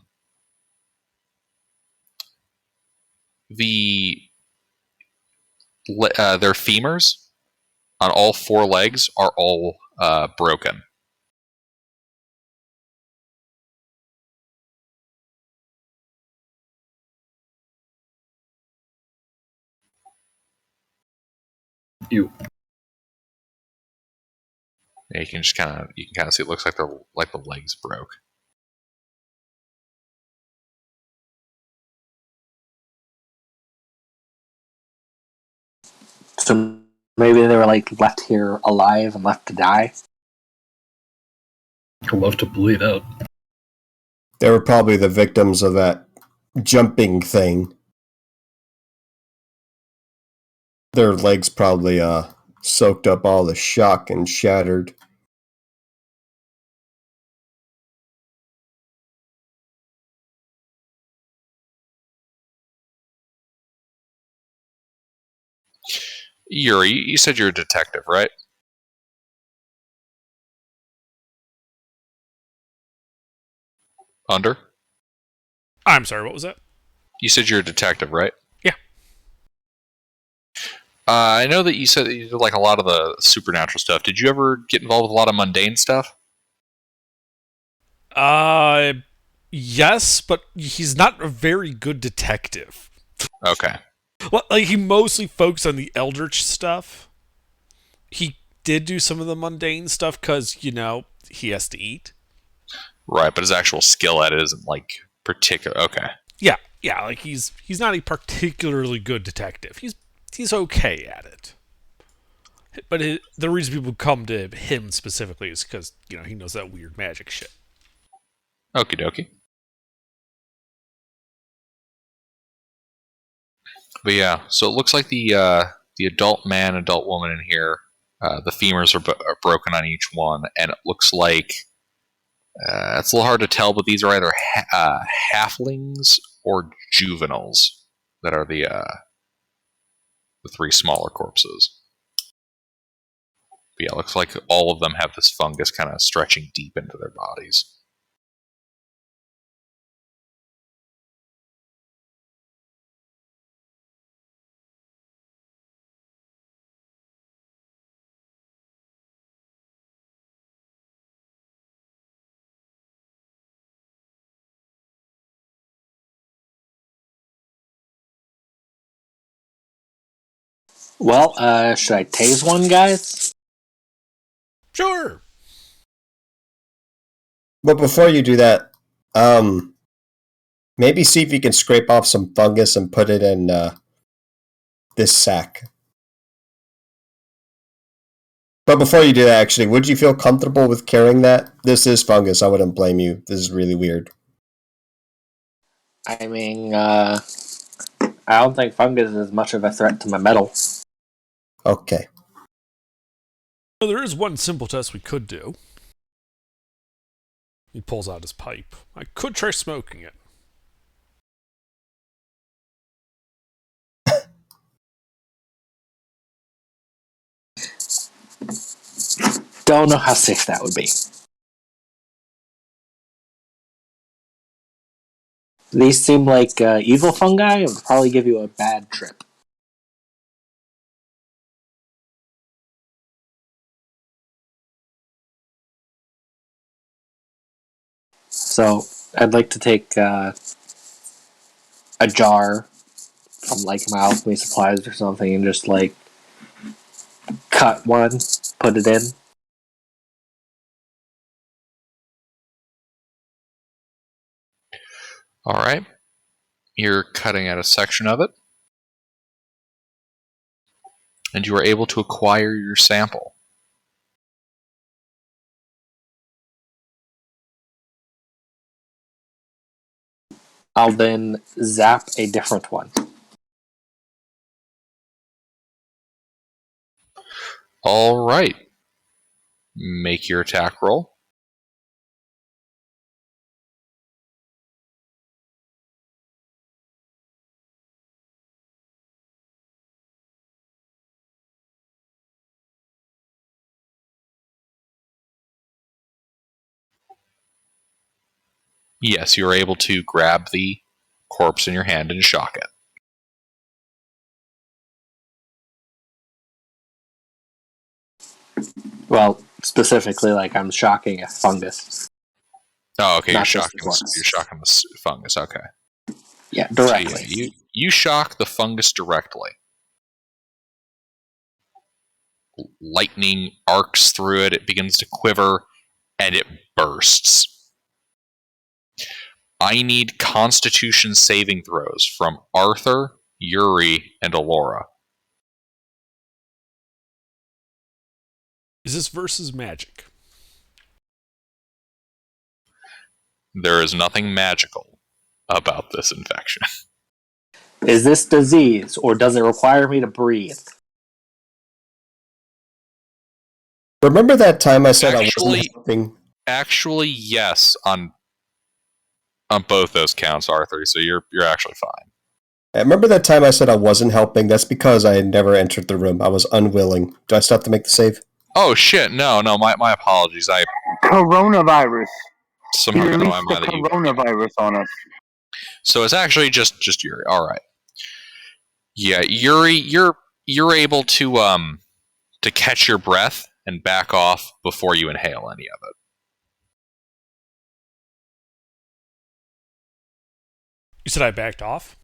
their femurs on all four legs are all broken. You. Yeah, you can kind of see it looks like the legs broke. So maybe they were like left here alive and left to die. I love to bleed out. They were probably the victims of that jumping thing. Their legs probably soaked up all the shock and shattered. Yuri, you said you're a detective, right? Under? I'm sorry, what was that? You said you're a detective, right? Yeah. I know that you said that you did like a lot of the supernatural stuff. Did you ever get involved with a lot of mundane stuff? Yes, but he's not a very good detective. Okay. Well, like, he mostly focused on the Eldritch stuff. He did do some of the mundane stuff because, he has to eat. Right, but his actual skill at it isn't like particular. Okay. Yeah, like he's not a particularly good detective. He's okay at it. But the reason people come to him specifically is because, he knows that weird magic shit. Okie dokie. But yeah, so it looks like the adult man, adult woman in here, the femurs are broken on each one, and it looks like it's a little hard to tell, but these are either halflings or juveniles that are the three smaller corpses. But yeah, it looks like all of them have this fungus kind of stretching deep into their bodies. Well, should I tase one, guys? Sure. But before you do that, maybe see if you can scrape off some fungus and put it in this sack. But before you do that, actually, would you feel comfortable with carrying that? This is fungus. I wouldn't blame you. This is really weird. I mean, I don't think fungus is much of a threat to my metal. Okay. Well, there is one simple test we could do. He pulls out his pipe. I could try smoking it. Don't know how safe that would be. These seem like evil fungi. It would probably give you a bad trip. So, I'd like to take a jar from like my alchemy supplies or something and just like cut one, put it in. All right. You're cutting out a section of it, and you are able to acquire your sample. I'll then zap a different one. All right. Make your attack roll. Yes, you are able to grab the corpse in your hand and shock it. Well, specifically, like I'm shocking a fungus. Oh, okay. Not just the corpse. You're shocking the fungus. Okay. Yeah, So, directly. yeah, you shock the fungus directly. Lightning arcs through it. It begins to quiver, and it bursts. I need Constitution saving throws from Arthur, Yuri, and Alora. Is this versus magic? There is nothing magical about this infection. Is this disease, or does it require me to breathe? Remember that time I said I Actually- wasn't helping? Actually, yes, on both those counts, Arthur. So you're actually fine. Remember that time I said I wasn't helping? That's because I had never entered the room. I was unwilling. Do I still have to make the save? Oh shit! No. My apologies. I Coronavirus. He somehow got in my released mind the that you. coronavirus on us. So it's actually just Yuri. All right. Yeah, Yuri, you're able to catch your breath and back off before you inhale any of it. You said I backed off?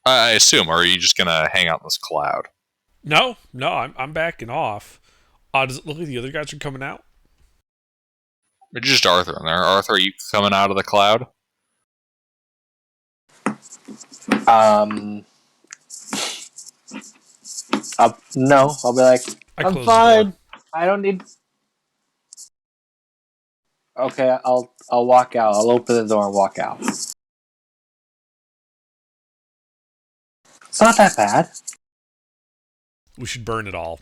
I assume, or are you just gonna hang out in this cloud? No, I'm backing off. Does it look like the other guys are coming out? It's just Arthur in there. Arthur, are you coming out of the cloud? No, I'll be like, I I'm close the fine. door. I don't need. Okay, I'll walk out. I'll open the door and walk out. It's not that bad. We should burn it all.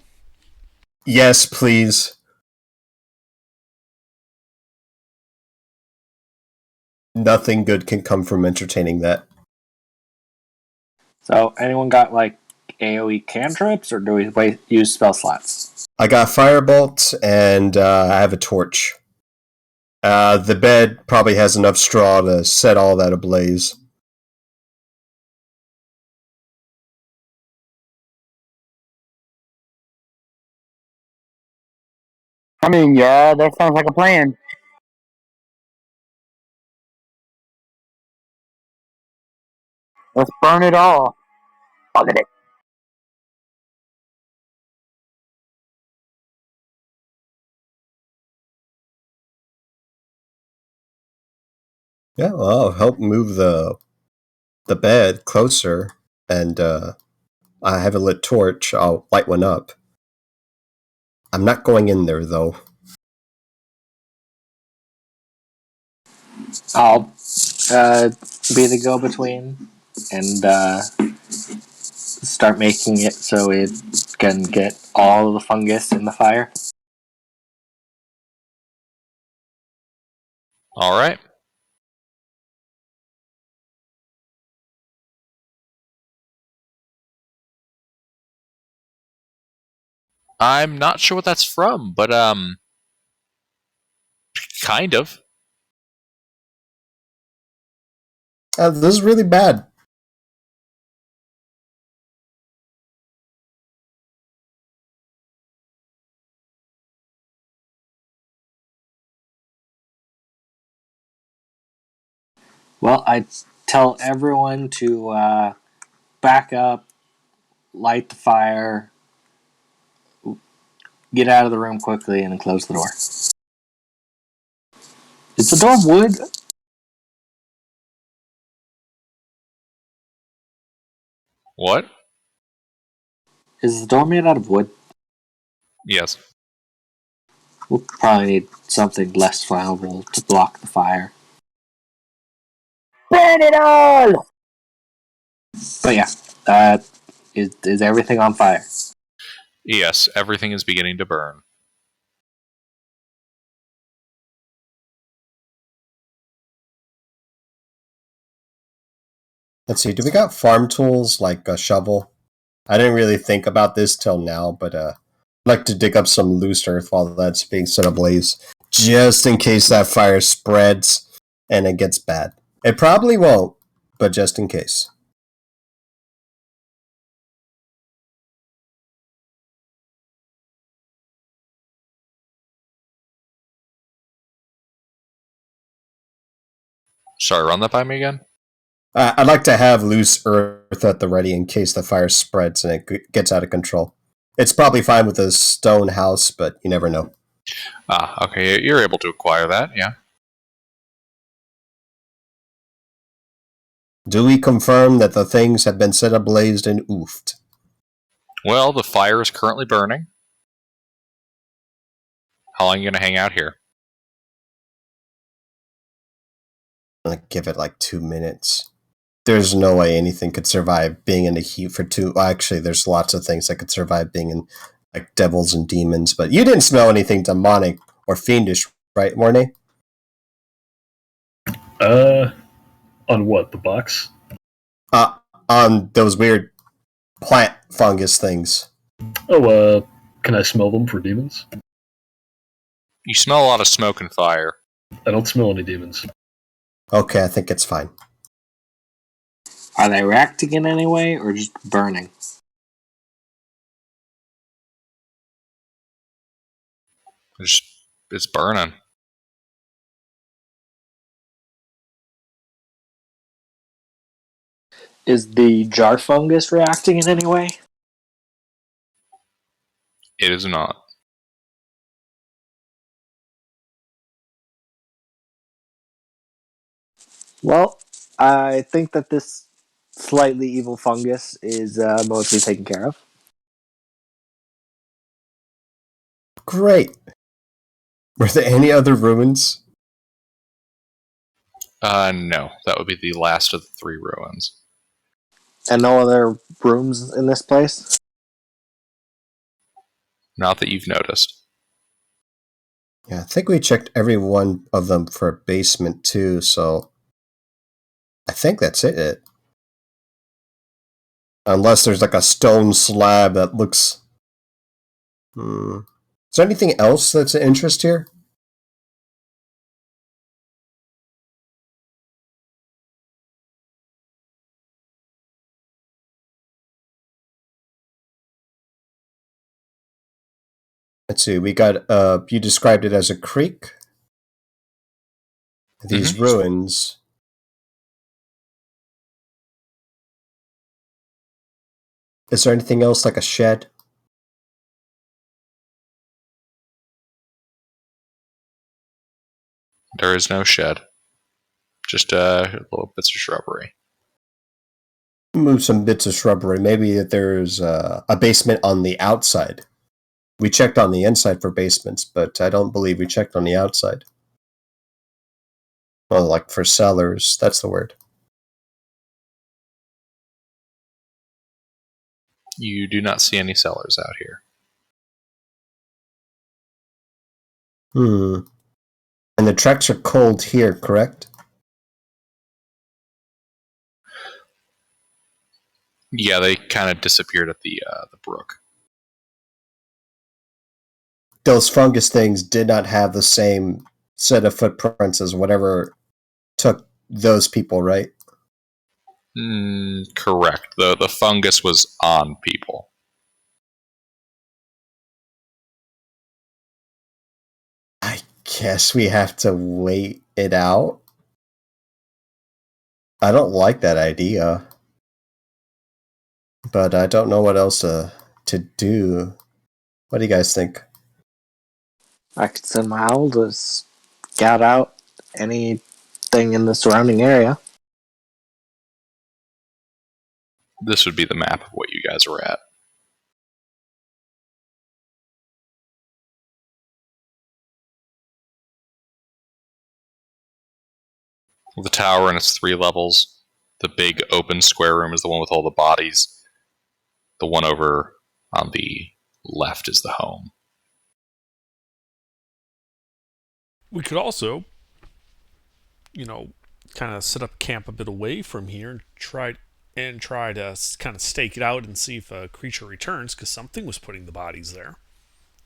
Yes, please. Nothing good can come from entertaining that. So, anyone got like AoE cantrips, or do we use spell slots? I got firebolt and I have a torch. The bed probably has enough straw to set all that ablaze. I mean, yeah, that sounds like a plan. Let's burn it all. Look at it. Yeah, well, I'll help move the bed closer, and I have a lit torch. I'll light one up. I'm not going in there, though. I'll be the go-between and start making it so it can get all of the fungus in the fire. All right. I'm not sure what that's from, but kind of. This is really bad. Well, I'd tell everyone to back up, light the fire, get out of the room quickly, and then close the door. Is the door wood? What? Is the door made out of wood? Yes. We'll probably need something less flammable to block the fire. Burn it all! But yeah, is everything on fire? Yes, everything is beginning to burn. Let's see, do we got farm tools like a shovel? I didn't really think about this till now, but I'd like to dig up some loose earth while that's being set ablaze, just in case that fire spreads and it gets bad. It probably won't, but just in case. Sorry, run that by me again? I'd like to have loose earth at the ready in case the fire spreads and it gets out of control. It's probably fine with a stone house, but you never know. Ah, okay, you're able to acquire that, yeah. Do we confirm that the things have been set ablaze and oofed? Well, the fire is currently burning. How long are you going to hang out here? I'm gonna give it like 2 minutes. There's no way anything could survive being in the heat for two. Well, actually, there's lots of things that could survive being in like devils and demons, but you didn't smell anything demonic or fiendish, right, Mornay? On what? The box? Uh, on those weird plant fungus things. Oh, can I smell them for demons? You smell a lot of smoke and fire. I don't smell any demons. Okay, I think it's fine. Are they reacting in any way or just burning? It's burning. Is the jar fungus reacting in any way? It is not. Well, I think that this slightly evil fungus is mostly taken care of. Great. Were there any other ruins? No. That would be the last of the 3 ruins. And no other rooms in this place? Not that you've noticed. Yeah, I think we checked every one of them for a basement too, so I think that's it. Unless there's like a stone slab that looks... Is there anything else that's of interest here? Let's see, we got, you described it as a creek. These ruins. Is there anything else like a shed? There is no shed. Just little bits of shrubbery. Move some bits of shrubbery. Maybe there's a basement on the outside. We checked on the inside for basements, but I don't believe we checked on the outside. Well, like for cellars, that's the word. You do not see any cellars out here. And the tracks are cold here, correct? Yeah, they kind of disappeared at the brook. Those fungus things did not have the same set of footprints as whatever took those people, right? Correct. The fungus was on people. I guess we have to wait it out. I don't like that idea. But I don't know what else to do. What do you guys think? I could send my owl to scout out anything in the surrounding area. This would be the map of what you guys were at. The tower and its 3 levels. The big open square room is the one with all the bodies. The one over on the left is the home. We could also, kind of set up camp a bit away from here and try to kind of stake it out and see if a creature returns, because something was putting the bodies there.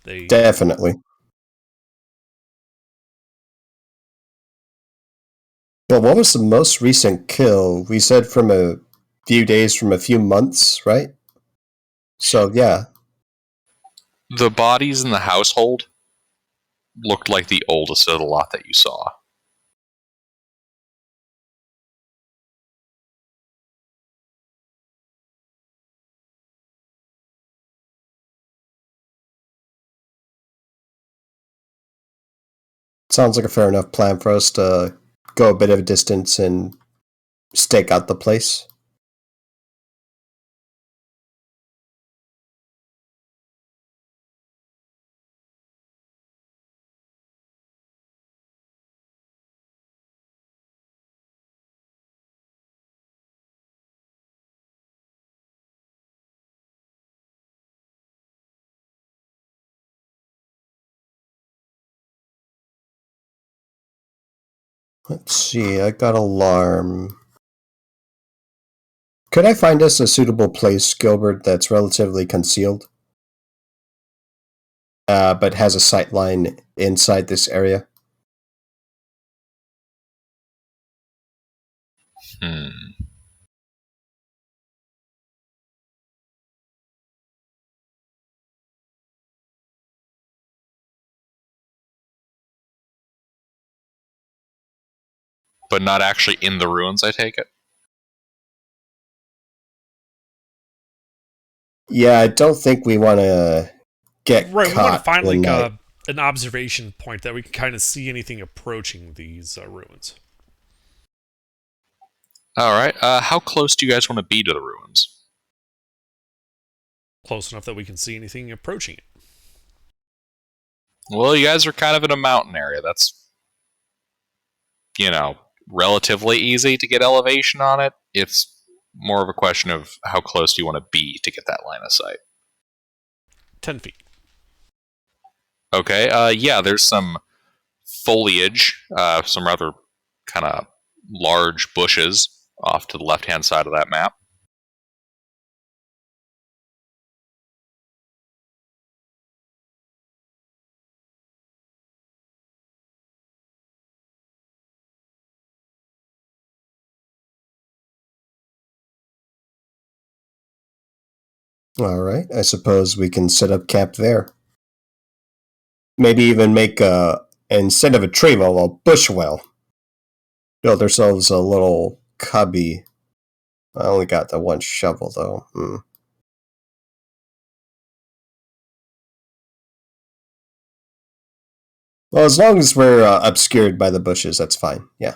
Definitely. Well, what was the most recent kill? We said from a few days, from a few months, right? So, yeah. The bodies in the household looked like the oldest of the lot that you saw. Sounds like a fair enough plan for us to go a bit of a distance and stake out the place. Let's see, I got alarm. Could I find us a suitable place, Gilbert, that's relatively concealed? But has a sight line inside this area? But not actually in the ruins, I take it? Yeah, I don't think we want to get Right, we want to caught find in like that. an observation point that we can kind of see anything approaching these ruins. Alright, how close do you guys want to be to the ruins? Close enough that we can see anything approaching it. Well, you guys are kind of in a mountain area. That's, relatively easy to get elevation on it. It's more of a question of how close do you want to be to get that line of sight. 10 feet. Okay, yeah, there's some foliage, some rather kind of large bushes off to the left-hand side of that map. All right, I suppose we can set up camp there. Maybe even make instead of a tree well, a bush well. Build ourselves a little cubby. I only got the one shovel though. Well, as long as we're obscured by the bushes, that's fine. Yeah.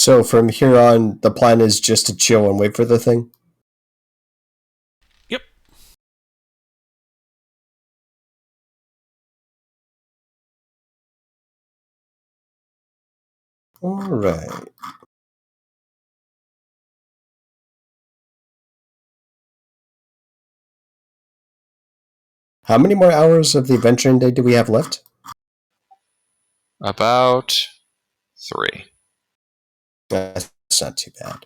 So from here on, the plan is just to chill and wait for the thing? Yep. Alright. How many more hours of the adventuring day do we have left? About 3. That's not too bad.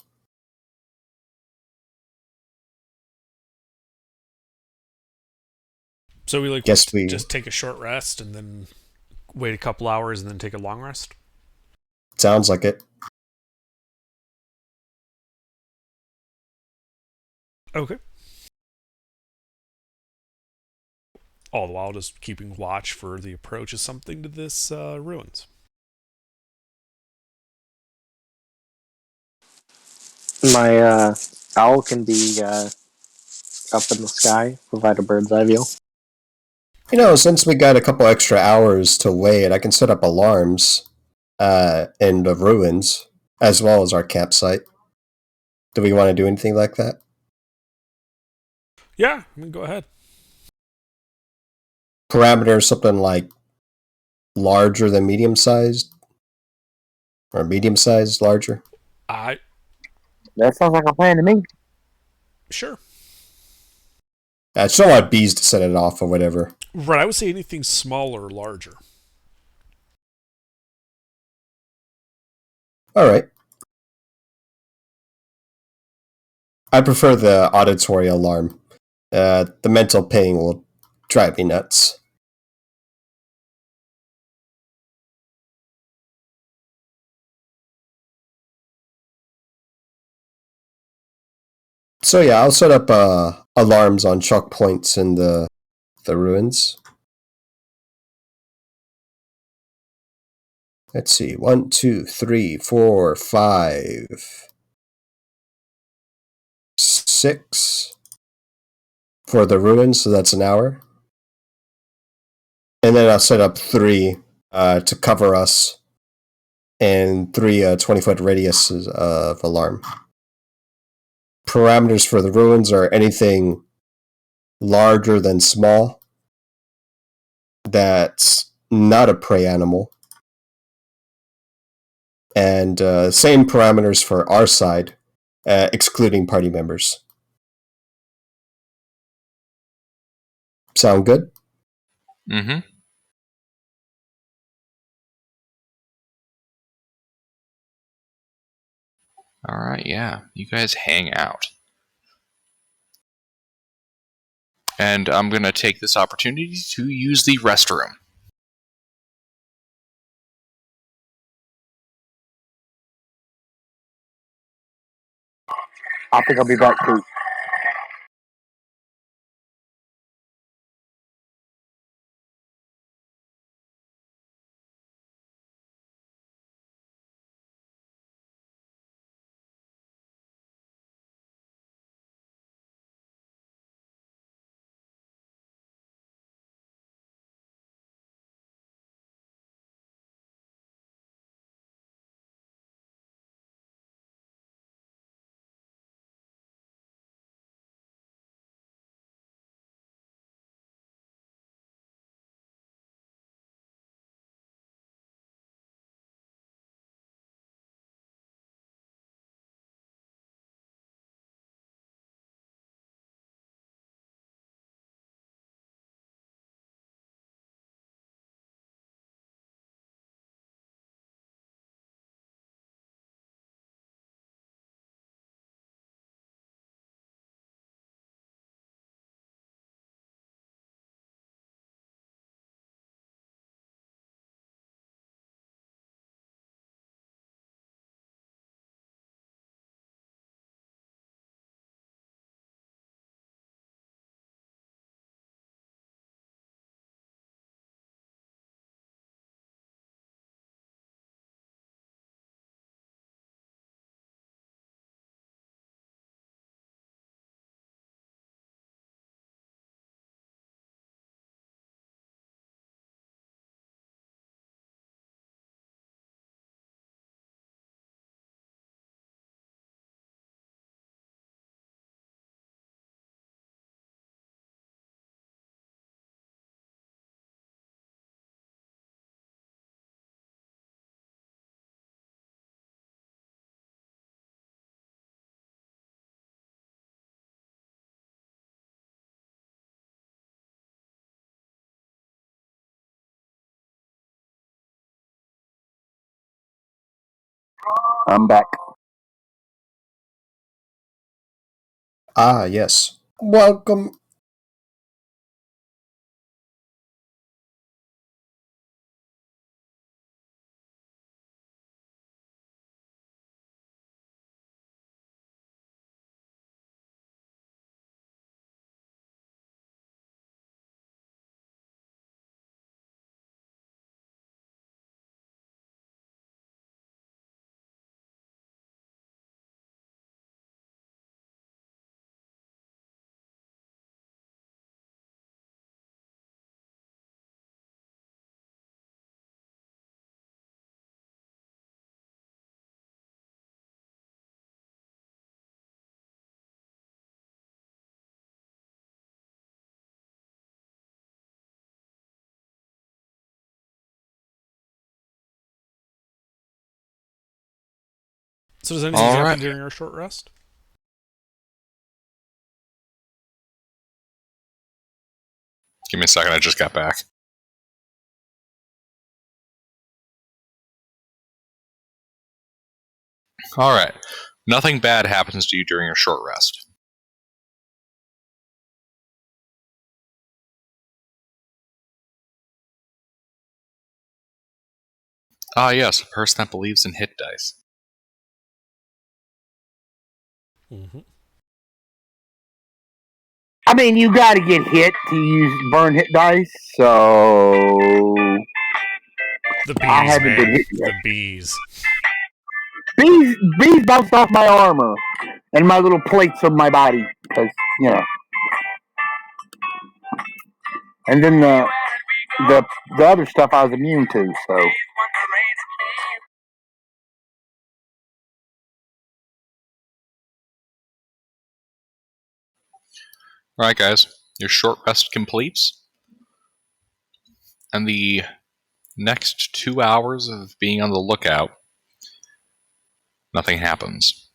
So we Guess we just take a short rest and then wait a couple hours and then take a long rest. sounds like it. Okay. All the while just keeping watch for the approach of something to this ruins. My owl can be up in the sky, provide a bird's eye view. You know, since we got a couple extra hours to wait, I can set up alarms in the ruins, as well as our campsite. Do we want to do anything like that? Yeah, I mean, go ahead. Parameter something like larger than medium sized? Or medium sized larger? That sounds like a plan to me. Sure. I just don't want bees to set it off or whatever. Right, I would say anything smaller or larger. Alright. I prefer the auditory alarm. The mental ping will drive me nuts. So yeah, I'll set up alarms on chalk points in the ruins. Let's see, 1, 2, 3, 4, 5, 6 for the ruins, so that's an hour. And then I'll set up 3 to cover us, and 3 20-foot radiuses of alarm. Parameters for the ruins are anything larger than small that's not a prey animal. And same parameters for our side, excluding party members. Sound good? Mm-hmm. Alright, yeah. You guys hang out. And I'm going to take this opportunity to use the restroom. I think I'll be back too. I'm back. Ah, yes. Welcome. So does anything All happen right. during our short rest? Give me a second. I just got back. All right. Nothing bad happens to you during your short rest. Ah, yes, a person that believes in hit dice. Mm-hmm. I mean, you got to get hit to use burn hit dice, so The I bees, haven't been man. hit yet. The bees. Bees bounced off my armor and my little plates of my body, because and then the other stuff I was immune to. So All right, guys. Your short rest completes. And the next 2 hours of being on the lookout, nothing happens.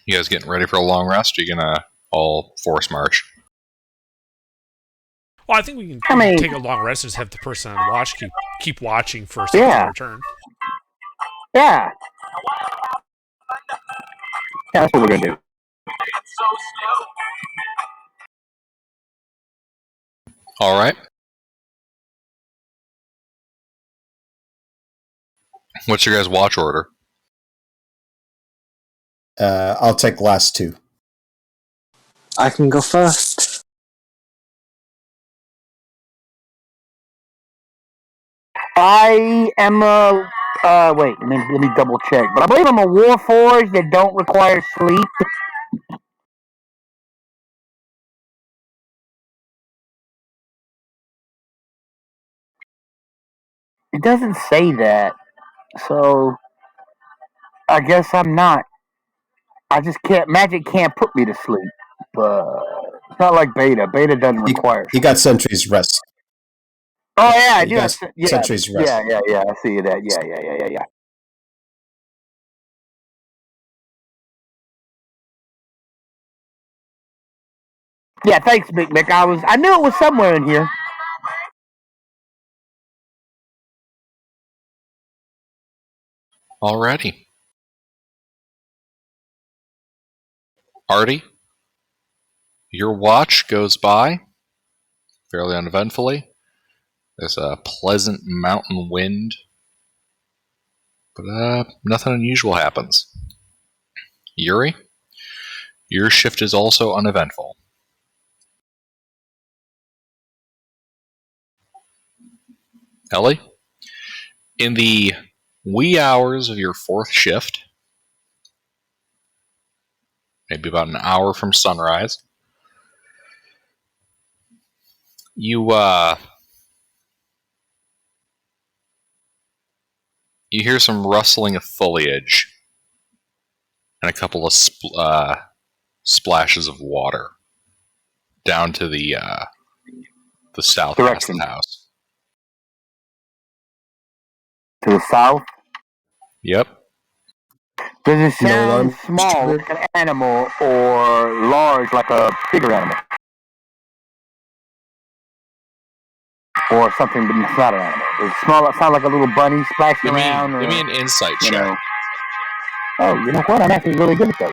You guys getting ready for a long rest? Or are you gonna all force march? Well, I think we I can mean, take a long rest and just have the person on watch keep watching for something to return. yeah, that's what we're gonna do. All right. What's your guys' watch order? I'll take last two. I can go first. I am a. Wait, let me double check. But I believe I'm a warforged that don't require sleep. It doesn't say that, so I guess I'm not. I just can't. Magic can't put me to sleep. But it's not like Beta. Beta doesn't require. You got Sentry's Rest. Oh yeah, I You do. got Yeah, Sentry's Rest. yeah. I see that. Yeah. Yeah, thanks, Mick. I knew it was somewhere in here. Alrighty. Artie, your watch goes by fairly uneventfully. There's a pleasant mountain wind, but nothing unusual happens. Yuri, your shift is also uneventful. Ellie, in the wee hours of your fourth shift, maybe about an hour from sunrise, you hear some rustling of foliage and a couple of splashes of water down to the south past Direction the house. to the south. Yep. Does it No sound alarm. small like an animal or large like a bigger animal? Or something but it's not an animal? It sound like a little bunny splashing Give me around. give me an insight you check. know. Oh, you know what? I'm actually really good at that.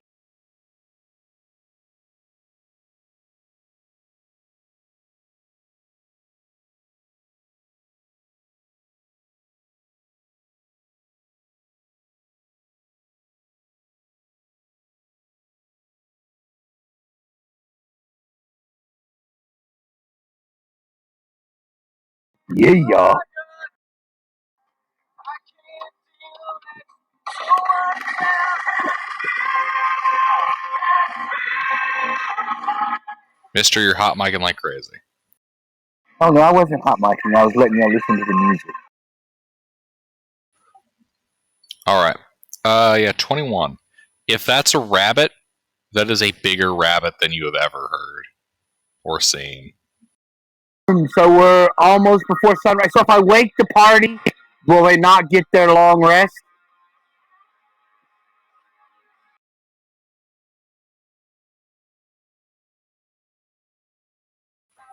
Yeah. Mister, you're hot micing like crazy. Oh no, I wasn't hot micing. I was letting you listen to the music. Alright. Yeah, 21. If that's a rabbit, that is a bigger rabbit than you have ever heard or seen. So we're almost before sunrise. So if I wake the party, will they not get their long rest?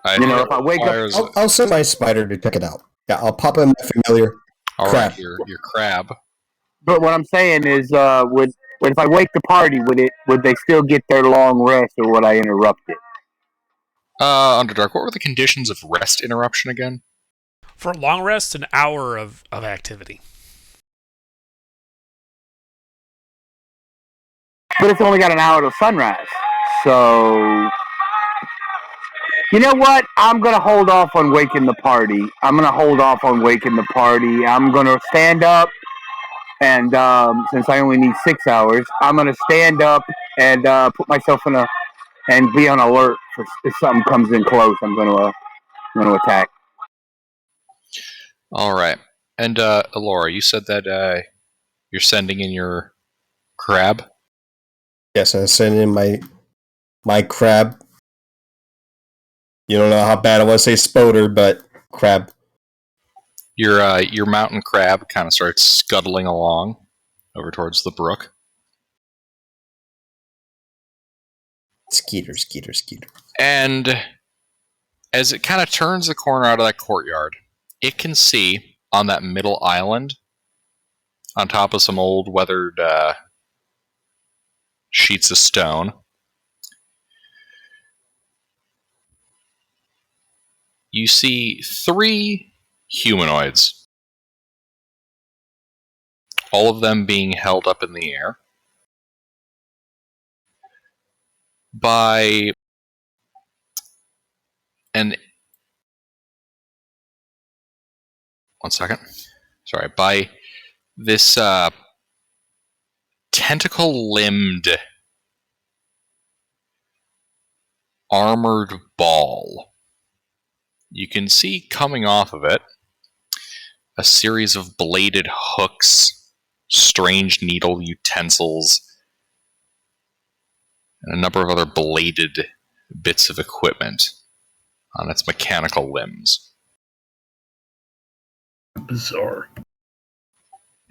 If I wake up, I'll send my spider to check it out. Yeah, I'll pop in my familiar crab. Alright, your crab. but what I'm saying is, would if I wake the party, would they still get their long rest, or would I interrupt it? Underdark, what were the conditions of rest interruption again? For a long rest, an hour of activity. But it's only got an hour till sunrise. So, you know what? I'm going to hold off on waking the party. I'm going to stand up, and since I only need 6 hours, I'm going to stand up and put myself and be on alert for if something comes in close. I'm going to attack. Alright. And, Alora, you said that, you're sending in your crab? Yes, I send in my crab. You don't know how bad I want to say spoder, but crab. Your mountain crab kind of starts scuttling along over towards the brook. Skeeter. And as it kind of turns the corner out of that courtyard, it can see on that middle island, on top of some old weathered sheets of stone, you see 3 humanoids, all of them being held up in the air by an by this tentacle-limbed armored ball. You can see coming off of it a series of bladed hooks, strange needle utensils, and a number of other bladed bits of equipment on its mechanical limbs. Bizarre.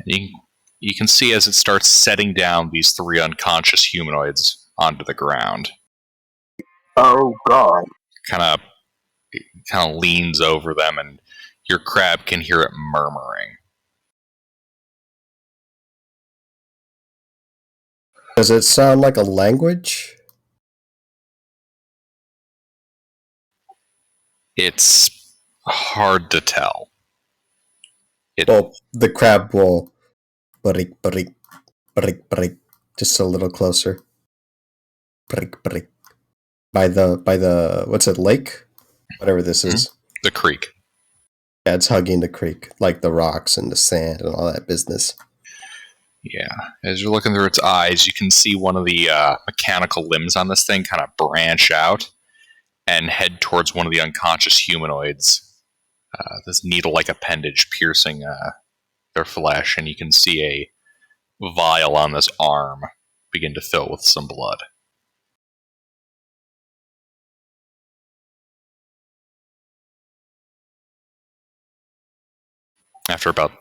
And you can see as it starts setting down these 3 unconscious humanoids onto the ground. Oh God! Kind of leans over them, and your crab can hear it murmuring. Does it sound like a language? It's hard to tell. Well, the crab will break, just a little closer. Break. By the what's it, lake? Whatever this is. The creek. Yeah, it's hugging the creek, like the rocks and the sand and all that business. Yeah. As you're looking through its eyes, you can see one of the mechanical limbs on this thing kind of branch out and head towards one of the unconscious humanoids. This needle-like appendage piercing their flesh, and you can see a vial on this arm begin to fill with some blood. After about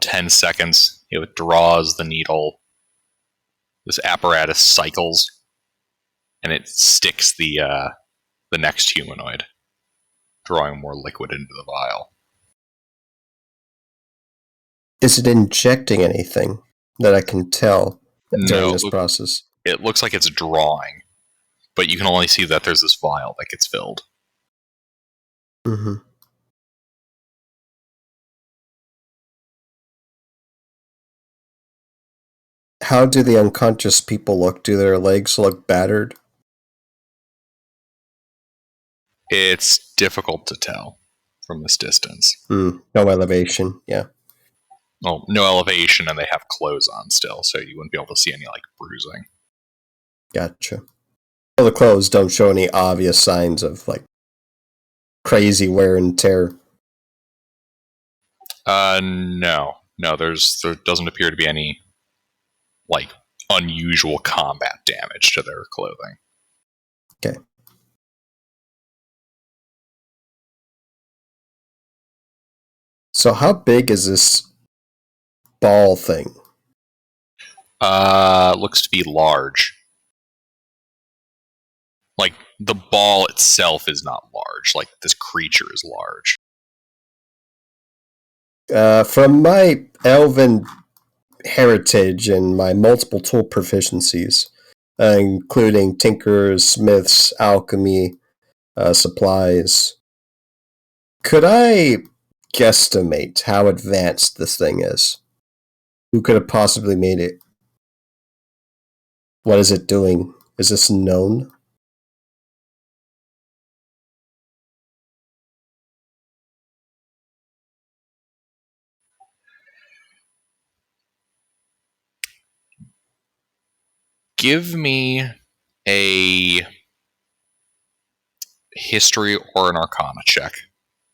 10 seconds, it withdraws the needle. This apparatus cycles, and it sticks the next humanoid, drawing more liquid into the vial. Is it injecting anything that I can tell during No, this process? it looks like it's drawing, but you can only see that there's this vial that gets filled. Mm-hmm. How do the unconscious people look? Do their legs look battered? It's difficult to tell from this distance. No elevation, yeah. Well, no elevation, and they have clothes on still, so you wouldn't be able to see any, like, bruising. Gotcha. Well, the clothes don't show any obvious signs of, like, crazy wear and tear. No. No, there doesn't appear to be any, like, unusual combat damage to their clothing. Okay. So how big is this ball thing? Looks to be large. Like, the ball itself is not large. Like, this creature is large. From my elven heritage and my multiple tool proficiencies, including tinkers, smiths, alchemy, supplies, could I guesstimate how advanced this thing is? Who could have possibly made it? What is it doing? Is this known? Give me a history or an arcana check.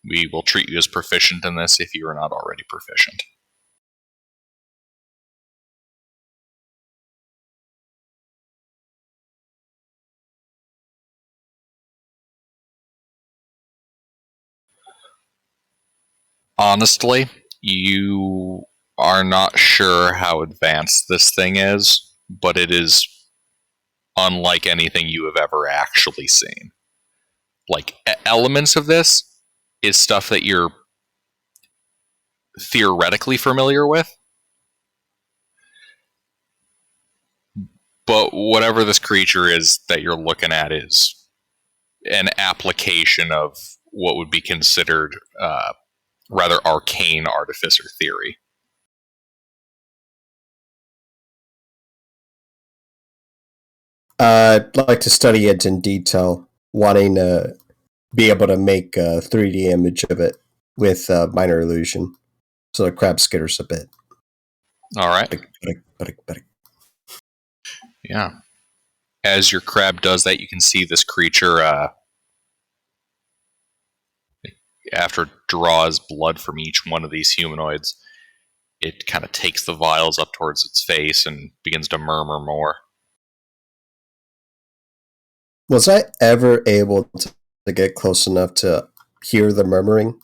We will treat you as proficient in this if you are not already proficient. Honestly, you are not sure how advanced this thing is, but it is unlike anything you have ever actually seen. Like, elements of this is stuff that you're theoretically familiar with, but whatever this creature is that you're looking at is an application of what would be considered rather arcane artificer theory. I'd like to study it in detail, wanting to be able to make a 3D image of it with minor illusion, so the crab skitters a bit. All right. But Yeah. As your crab does that, you can see this creature, after it draws blood from each one of these humanoids, it kind of takes the vials up towards its face and begins to murmur more. Was I ever able to get close enough to hear the murmuring?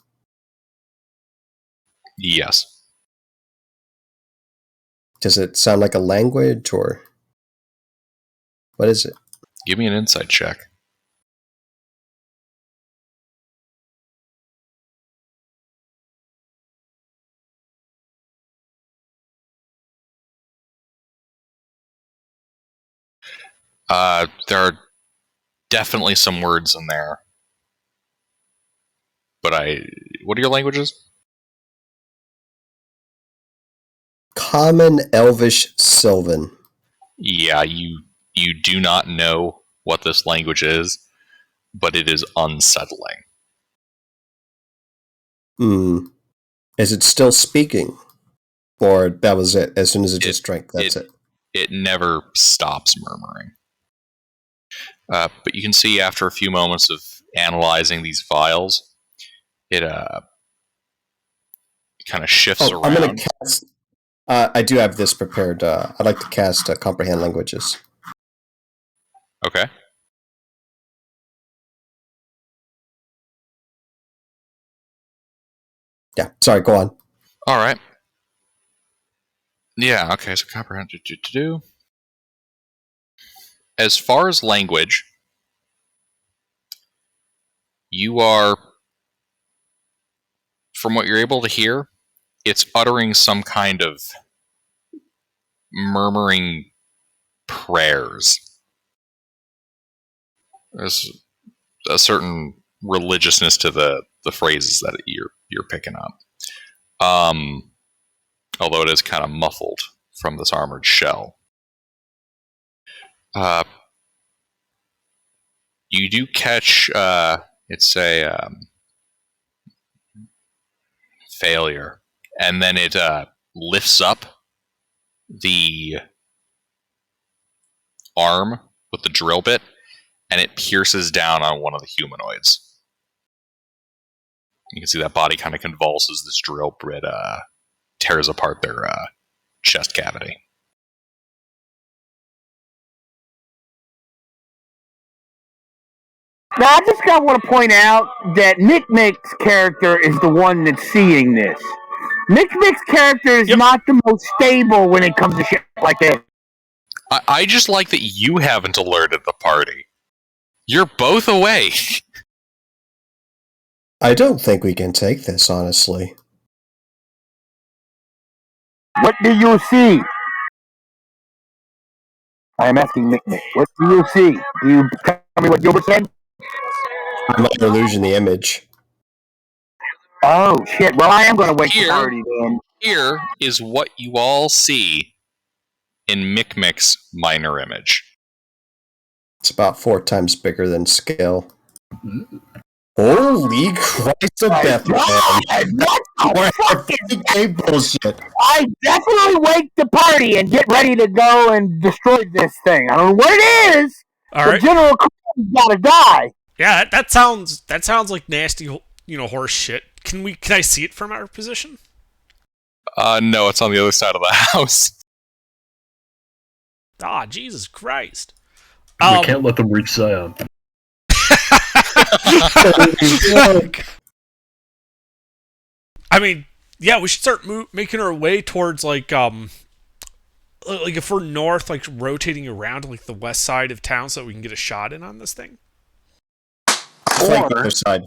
Yes. Does it sound like a language, or what is it? Give me an insight check. There are definitely some words in there. But what are your languages? Common, Elvish, Sylvan. Yeah, you do not know what this language is, but it is unsettling. Is it still speaking? Or that was it? As soon as it just drank, that's it? It never stops murmuring. But you can see after a few moments of analyzing these vials, it kind of shifts around. I'm going to cast... I do have this prepared. I'd like to cast Comprehend Languages. Okay. Yeah, sorry, go on. All right. Yeah, okay, so comprehend. As far as language, you are, from what you're able to hear, it's uttering some kind of murmuring prayers. There's a certain religiousness to the phrases that you're picking up. Although it is kind of muffled from this armored shell. You do catch, it's a failure, and then it lifts up the arm with the drill bit, and it pierces down on one of the humanoids. You can see that body kind of convulses. This drill bit tears apart their chest cavity. Now, I just want to point out that Mick Mick's character is the one that's seeing this. Mick Mick's character is not the most stable when it comes to shit like that. I just like that you haven't alerted the party. You're both away. I don't think we can take this, honestly. What do you see? I am asking Mick Mick. What do you see? Do you tell me what Gilbert said? I'm under illusion the image. Oh, shit. Well, I am going to wake the party then. Here is what you all see in Mick Mick's minor image. It's about 4 times bigger than scale. Holy Christ of Bethlehem. What the fucking bullshit. I definitely wake the party and get ready to go and destroy this thing. I don't know what it is. All right. General Crum's gotta die. Yeah, that sounds like nasty, horse shit. Can I see it from our position? No, it's on the other side of the house. Ah, Jesus Christ. We can't let them reach Zion. I mean, yeah, we should start making our way towards like if we're north, like rotating around like the west side of town so that we can get a shot in on this thing. Flank the other side.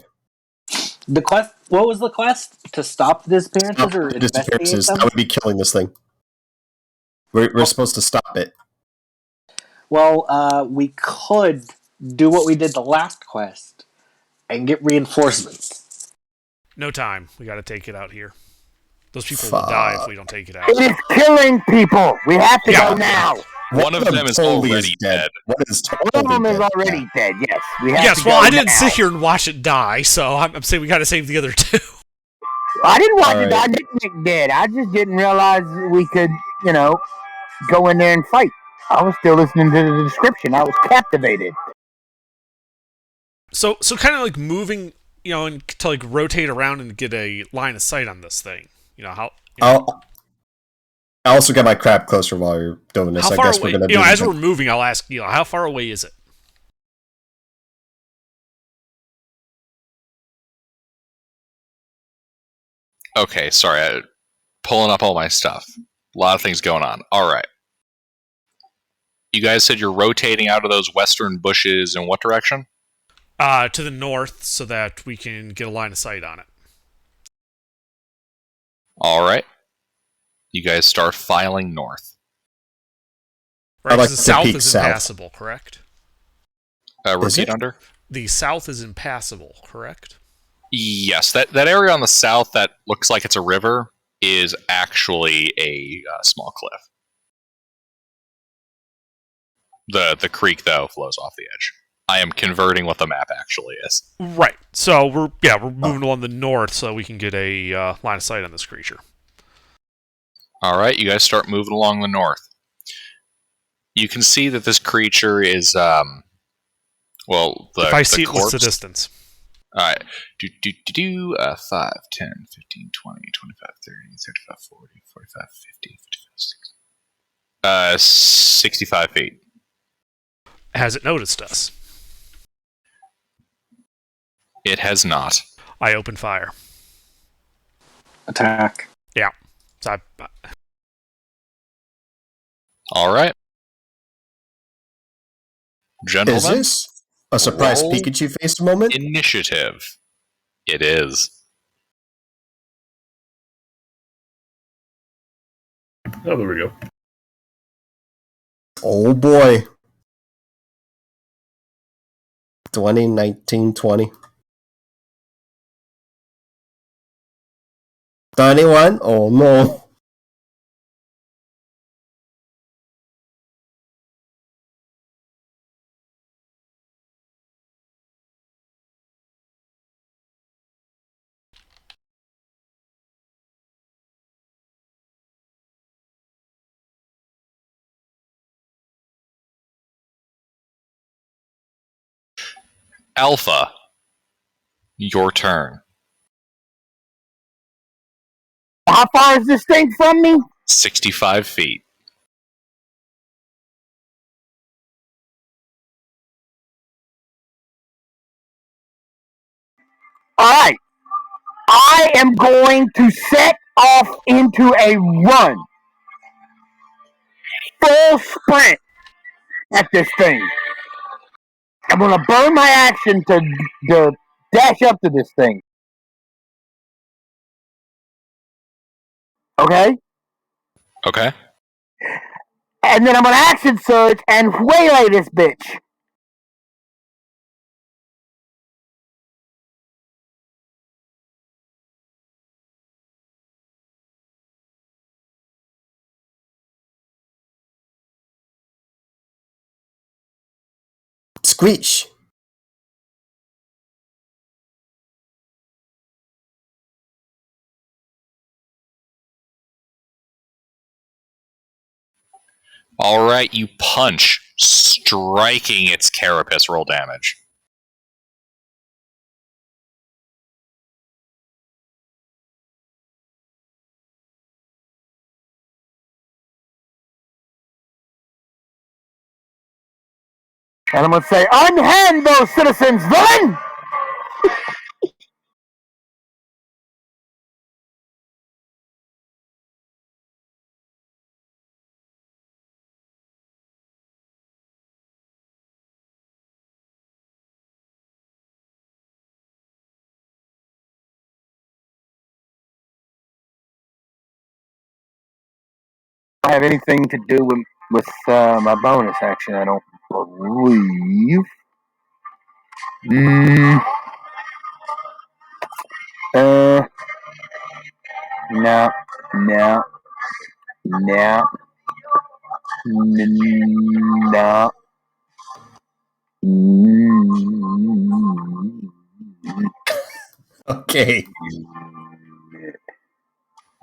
The quest. What was the quest? To stop the disappearances or investigate them? I would be killing this thing. We're supposed to stop it. Well, we could do what we did the last quest and get reinforcements. No time. We got to take it out here. Those people will die if we don't take it out. It is killing people. We have to go now. One of them is already dead. One of them is already dead. Yes, we have yes. to Well, go I didn't now. sit here and watch it die, so I'm saying we got to save the other two. I didn't watch it die. Nick did. I just didn't realize we could, go in there and fight. I was still listening to the description. I was captivated. So kind of like moving, and to like rotate around and get a line of sight on this thing. I also got my crap closer while you're doing this. How I far guess away? we're gonna do As we're moving, I'll ask how far away is it? Okay, sorry, I'm pulling up all my stuff. A lot of things going on. All right. You guys said you're rotating out of those western bushes in what direction? To the north, so that we can get a line of sight on it. All right. You guys start filing north. Right, like the to south peek is south. impassable, correct? Repeat under? The south is impassable, correct? Yes, that area on the south that looks like it's a river is actually a small cliff. The creek, though, flows off the edge. I am converting what the map actually is. Right. So we're moving along the north so we can get a line of sight on this creature. All right, you guys start moving along the north. You can see that this creature is, the if I see it, corpse. what's the distance? All right. 5, 10, 15, 20, 25, 30, 35, 40, 45, 50, 55, 60. 65 feet. Has it noticed us? It has not. I open fire. Attack. Yeah. So All right. Gentlemen. Is this a surprise roll Pikachu face moment? Initiative. It is. Oh, there we go. Oh boy. 2019-20. 21? Oh no. Alpha, your turn. How far is this thing from me? 65 feet. All right. I am going to set off into a run. Full sprint at this thing. I'm going to burn my action to dash up to this thing. Okay? Okay. And then I'm going to action surge and waylay this bitch. Screech. All right, you punch, striking its carapace. Roll damage. And I'm going to say, unhand those citizens, villain! Have anything to do with my bonus action, I don't believe. No, no, no, no. Okay.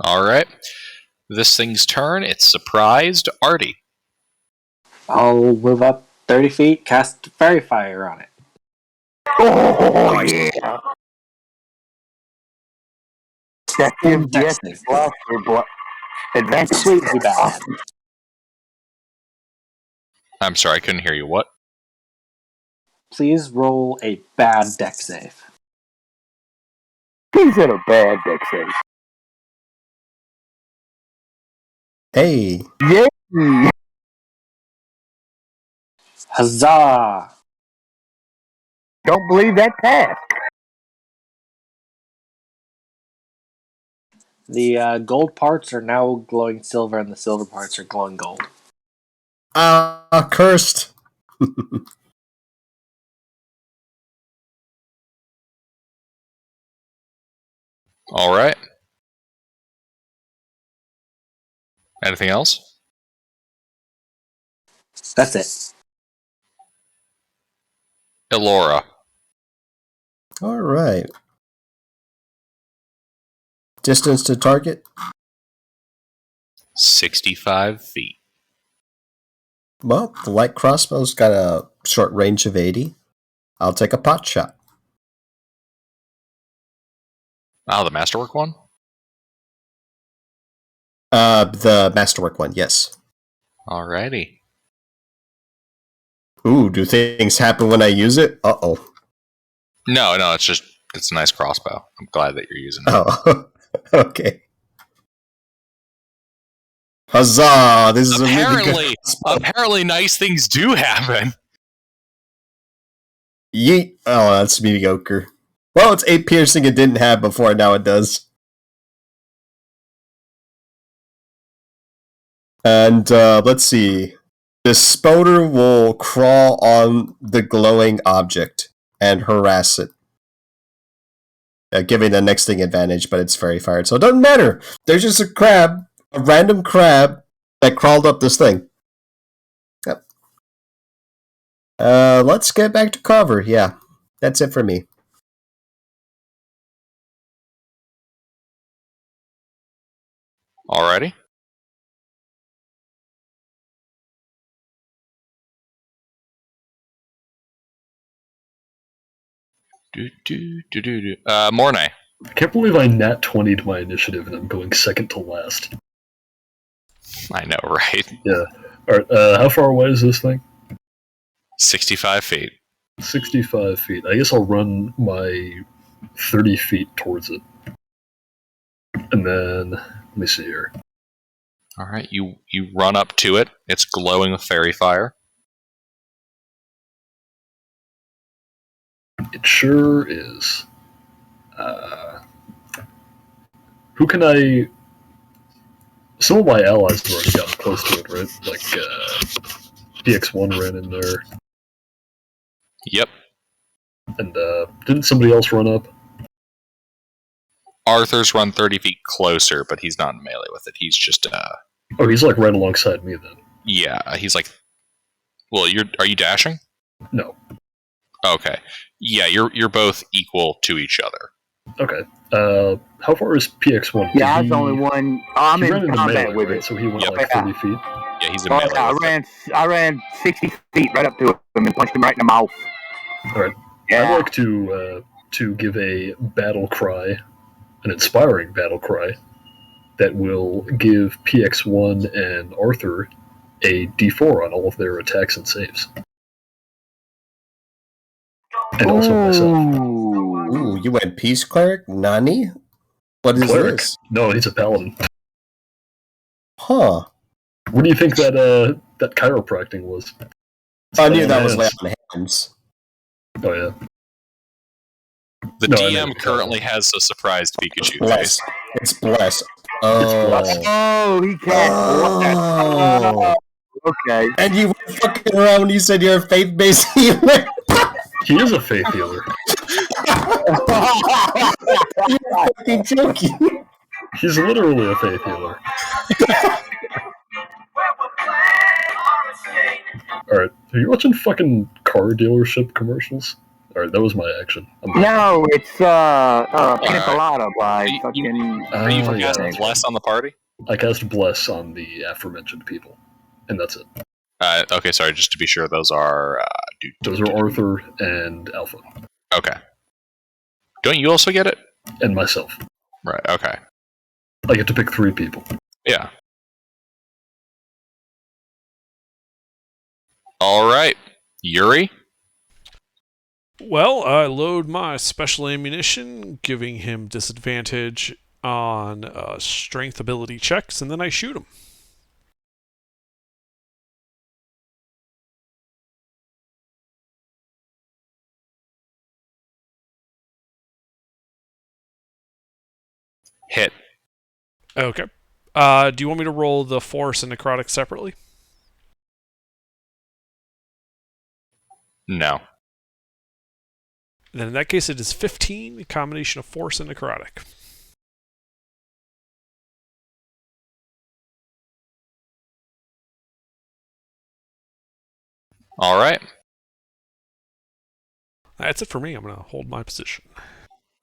All right. This thing's turn. It's surprised. Artie. I'll move up 30 feet, cast Fairy Fire on it. Oh, Nice. yeah. That gives the Dex extra save. blaster advantage. Sweetly bad. I'm sorry, I couldn't hear you. What? Please roll a bad Dex save. He's in a bad deck save. Hey. Yeah. Huzzah! Don't believe that passed. The gold parts are now glowing silver, and the silver parts are glowing gold. Cursed. All right. Anything else? That's it. Elora. All right. Distance to target. 65 feet. Well, the light crossbow's got a short range of 80. I'll take a pot shot. Oh, the masterwork one? The masterwork one, yes. Alrighty. Ooh, do things happen when I use it? Uh-oh. No, it's a nice crossbow. I'm glad that you're using it. Oh, okay. Huzzah! This is a really good crossbow. Apparently nice things do happen. Yeet. Oh, that's mediocre. Well, it's 8 piercing it didn't have before, now it does. And let's see. The spoder will crawl on the glowing object and harass it, giving the next thing advantage, but it's fairy fired, so it doesn't matter. There's just a random crab that crawled up this thing. Yep. Let's get back to cover. Yeah, that's it for me. Alrighty. Mornay. I can't believe I nat 20'd my initiative and I'm going second to last. I know, right? Yeah. Alright, how far away is this thing? 65 feet. 65 feet. I guess I'll run my 30 feet towards it. And then, let me see here. Alright, you run up to it. It's glowing with fairy fire. It sure is. Who can I... Some of my allies have already gotten close to it, right? Like, PX1 ran in there. Yep. And, didn't somebody else run up? Arthur's run 30 feet closer, but he's not in melee with it. He's just, Oh, he's like right alongside me then. yeah, he's like... Well, are you dashing? No. Okay. Yeah, you're both equal to each other. Okay. How far is PX1? Yeah, I was the only one. I'm He ran in into combat melee, with right? it. So he went Yep. like 30 feet. Yeah, he's in Oh, melee yeah, with it. I ran 60 feet right up to him and punched him right in the mouth. Alright. Yeah. I'd like to give a battle cry, an inspiring battle cry, that will give PX1 and Arthur a D4 on all of their attacks and saves. And also myself. Ooh, you went Peace Cleric? Nani? What is Cleric? this? No, he's a paladin. Huh. What do you think that chiropractic was? I knew that was Hands. lay on hands. Oh yeah. The No, I DM know. currently has a surprised Pikachu Bless. face. It's bless. Oh. bless. Oh, he can't. Oh. Okay. And you were fucking around when you said you're a faith-based healer. He is a faith healer. You're fucking joking. He's literally a faith healer. Alright, are you watching fucking car dealership commercials? Alright, that was my action. No, it's Pina Colada by You- fucking. Are you yeah, casting that's Bless on the party? I cast Bless on the aforementioned people. And that's it. Okay, sorry, just to be sure, those are... Those are Arthur and Alpha. Okay. Don't you also get it? And myself. Right, okay. I get to pick 3 people. Yeah. Alright. Yuri? Well, I load my special ammunition, giving him disadvantage on strength ability checks, and then I shoot him. Hit. Okay. Do you want me to roll the force and necrotic separately? No. Then in that case, it is 15, a combination of force and necrotic. Alright. That's it for me. I'm going to hold my position.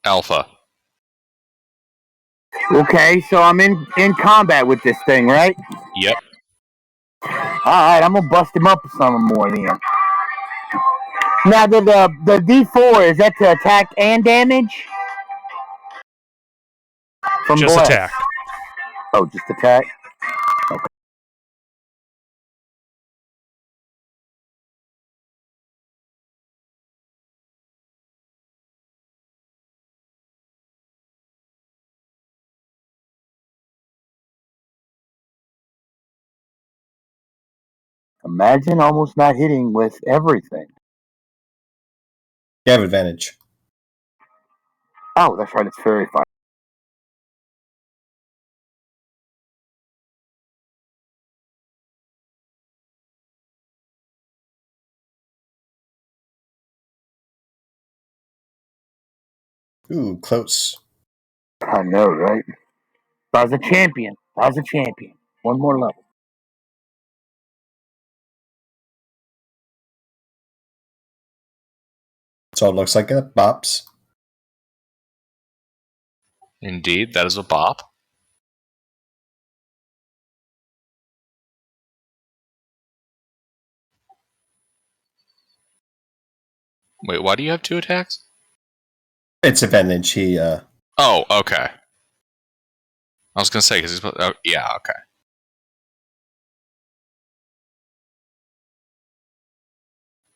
Alpha. Okay, so I'm in combat with this thing, right? Yep. Alright, I'm gonna bust him up some more then. Now the D4, is that to attack and damage? From Just Bless. attack. Oh, just attack? Okay. Imagine almost not hitting with everything. You have advantage. Oh, that's right, it's Fairy Fire. Ooh, close. I know, right? I was a champion. One more level. So it looks like a bops. Indeed, that is a bop. Wait, why do you have 2 attacks? It's advantage. He, Oh, okay. I was gonna say, because he's... Oh, yeah, okay.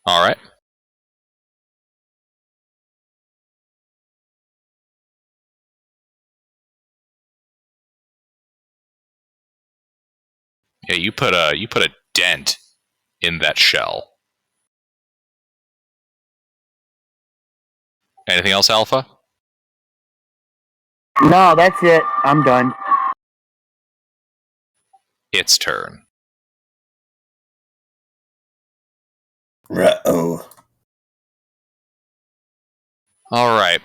Alright. Yeah, you put a dent in that shell. Anything else, Alpha? No, that's it. I'm done. Its turn. uh-oh. Alright.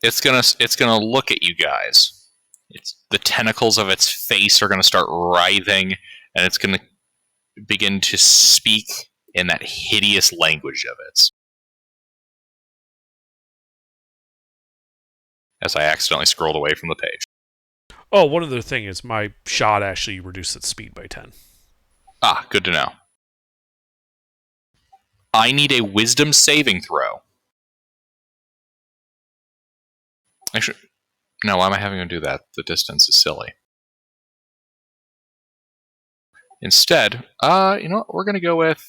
It's gonna look at you guys. The tentacles of its face are gonna start writhing, and it's gonna begin to speak in that hideous language of its. As I accidentally scrolled away from the page. Oh, one other thing is my shot actually reduced its speed by 10. Ah, good to know. I need a wisdom saving throw. Actually, no, why am I having him do that? The distance is silly. Instead, you know what? We're gonna go with...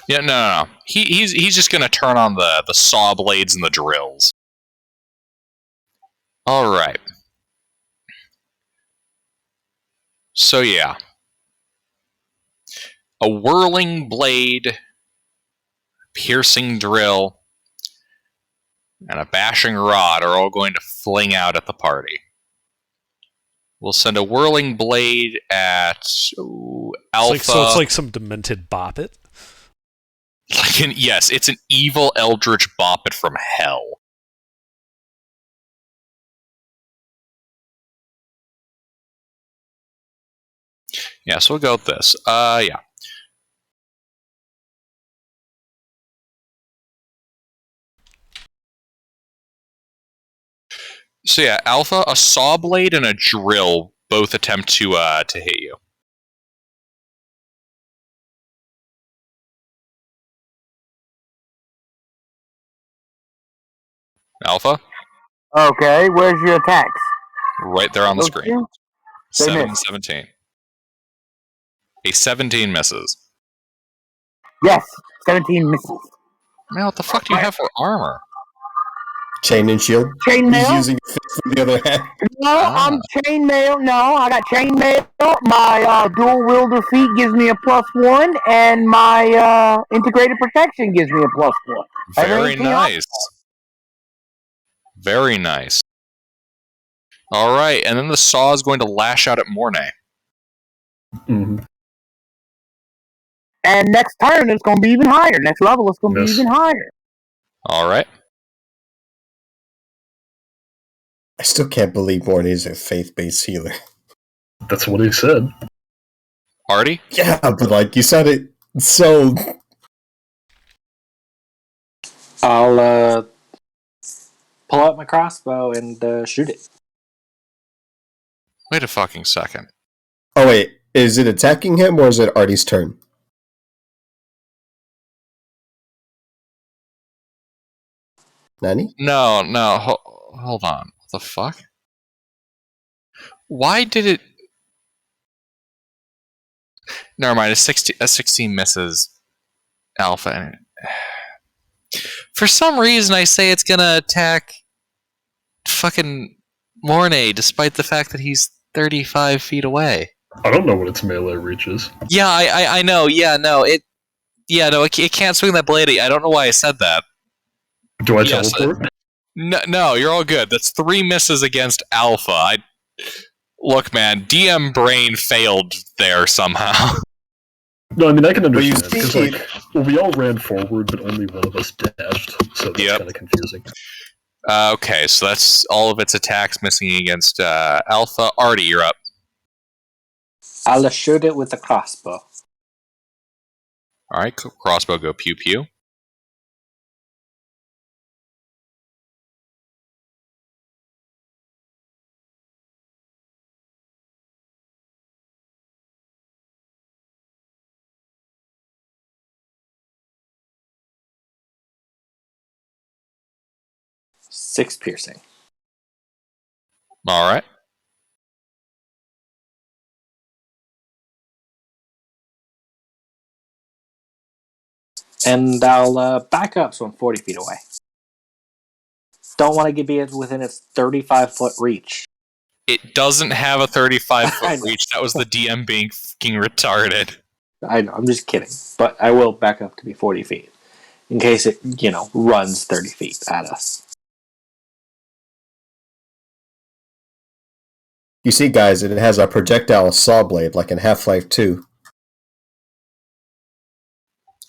Yeah, no. He's just gonna turn on the saw blades and the drills. Alright. So yeah. A whirling blade, piercing drill, and a bashing rod are all going to fling out at the party. We'll send a whirling blade at Alpha. So it's like some demented boppet. Yes, it's an evil eldritch boppet from hell. Yeah, so we'll go with this. Yeah. So yeah, Alpha, a saw blade and a drill both attempt to hit you. Alpha, Okay, where's your attacks? right there on the Those screen. two? 7 and missed. 17. A 17 misses. Yes, 17 misses. Man, what the fuck do you have for armor? Chain and shield. Chainmail? He's using a fist with the other hand. No, I'm chainmail. No, I got chainmail. My dual wielder feat gives me a +1, and my integrated protection gives me a +1. Very nice. Very nice. Alright, and then the saw is going to lash out at Mornay. Mm-hmm. And next turn, it's going to be even higher. Next level, it's going to be Yes. even higher. Alright. I still can't believe Morty is a faith-based healer. That's what he said. Artie? Yeah, but like you said it so. I'll pull out my crossbow and shoot it. Wait a fucking second. Oh wait, is it attacking him or is it Artie's turn? Nani? No, hold on. What the fuck? Why did it... Never mind, a 16 misses Alpha. And for some reason, I say it's gonna attack fucking Mornay, despite the fact that he's 35 feet away. I don't know what its melee reach is. Yeah, I know. Yeah, no, it can't swing that blade. I don't know why I said that. Do I Yes, teleport? No, you're all good. That's 3 misses against Alpha. Look, man, DM brain failed there somehow. No, I mean I can But you understand because see, like Well, we all ran forward, but only one of us dashed, so that's kind of confusing. Okay, so that's all of its attacks missing against Alpha. Artie, you're up. I'll shoot it with a crossbow. All right, crossbow, go pew pew. Six piercing. All right. And I'll back up so I'm 40 feet away. Don't want to be within its 35-foot reach. It doesn't have a 35-foot I know. reach. That was the DM being fucking retarded. I know, I'm just kidding. But I will back up to be 40 feet. In case it, runs 30 feet at us. You see, guys, it has a projectile saw blade like in Half-Life 2.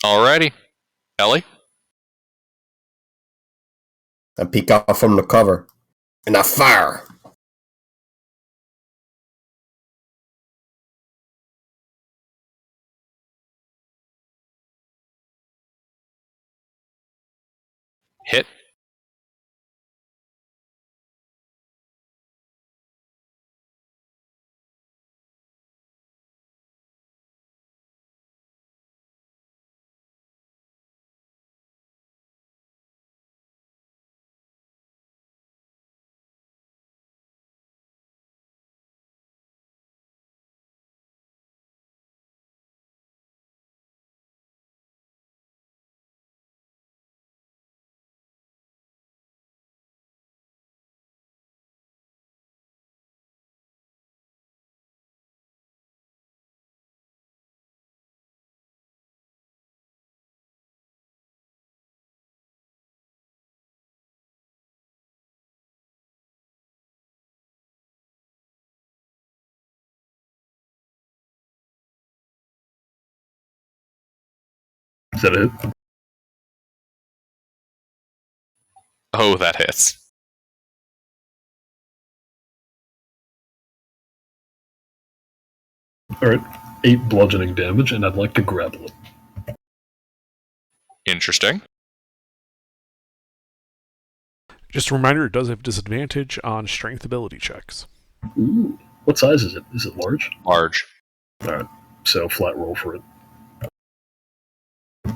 Alrighty. Ellie? I peek out from the cover. And I fire! Hit. Is that it? Oh, that hits. Alright, 8 bludgeoning damage, and I'd like to grapple it. Interesting. Just a reminder, it does have disadvantage on strength ability checks. Ooh. What size is it? Is it large? Large. Alright, so flat roll for it.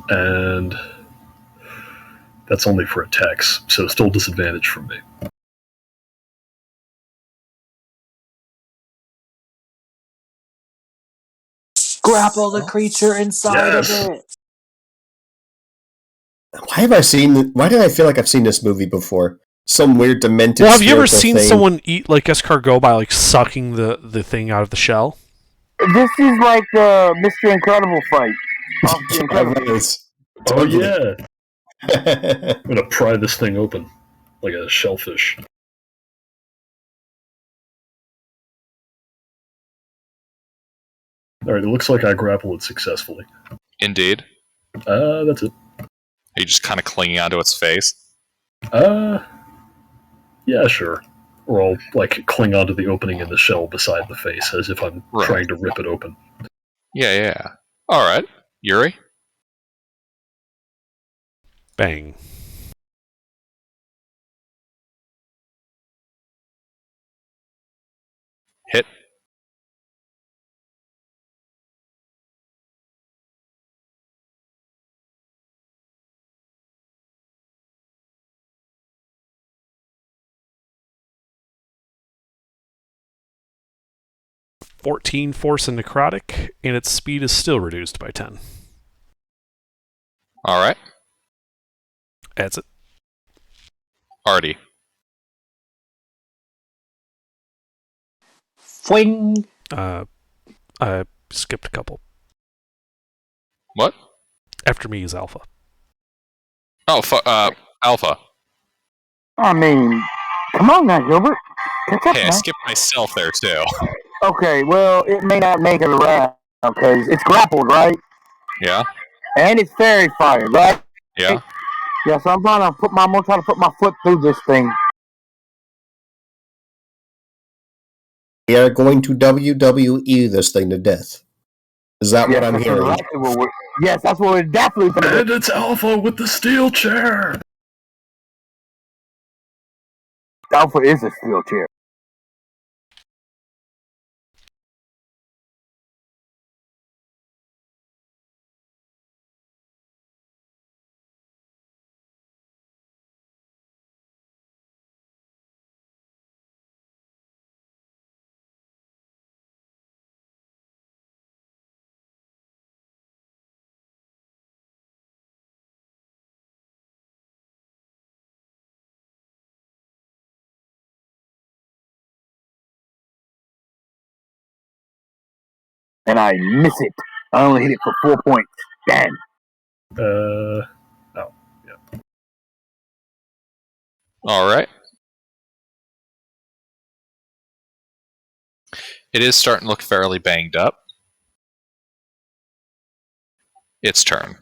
And that's only for attacks, so still disadvantage from me. Grapple the creature inside of it. Why did I feel like I've seen this movie before? Some weird demented. Well, have you ever spherical seen thing. someone eat like escargot by like sucking the thing out of the shell? This is like the Mr. Incredible fight. Off the Incredible. It is. Oh Totally. yeah! I'm gonna pry this thing open, like a shellfish. Alright, it looks like I grapple it successfully. Indeed. That's it. Are you just kind of clinging onto its face? Yeah, sure. Or I'll, cling onto the opening in the shell beside the face, as if I'm trying to rip it open. Yeah. Alright. Yuri? Bang. Hit. $14 force and necrotic, and its speed is still reduced by 10. Alright. That's it. Artie. Fling! I skipped a couple. What? After me is Alpha. Oh, Alpha. I mean, come on now, Gilbert. Catch up Hey, I now. skipped myself there, too. Okay, well, it may not make it around because it's grappled, right? Yeah? And it's fairy fire, right? Yeah. Yeah, so I'm trying to put my foot through this thing. We are going to WWE this thing to death. Is that what I'm that's hearing? exactly yes, that's what we're definitely going to do. And it's Alpha with the steel chair. Alpha is a steel chair. And I miss it. I only hit it for 4 points. Damn. Oh, yeah. All right. It is starting to look fairly banged up. Its turn.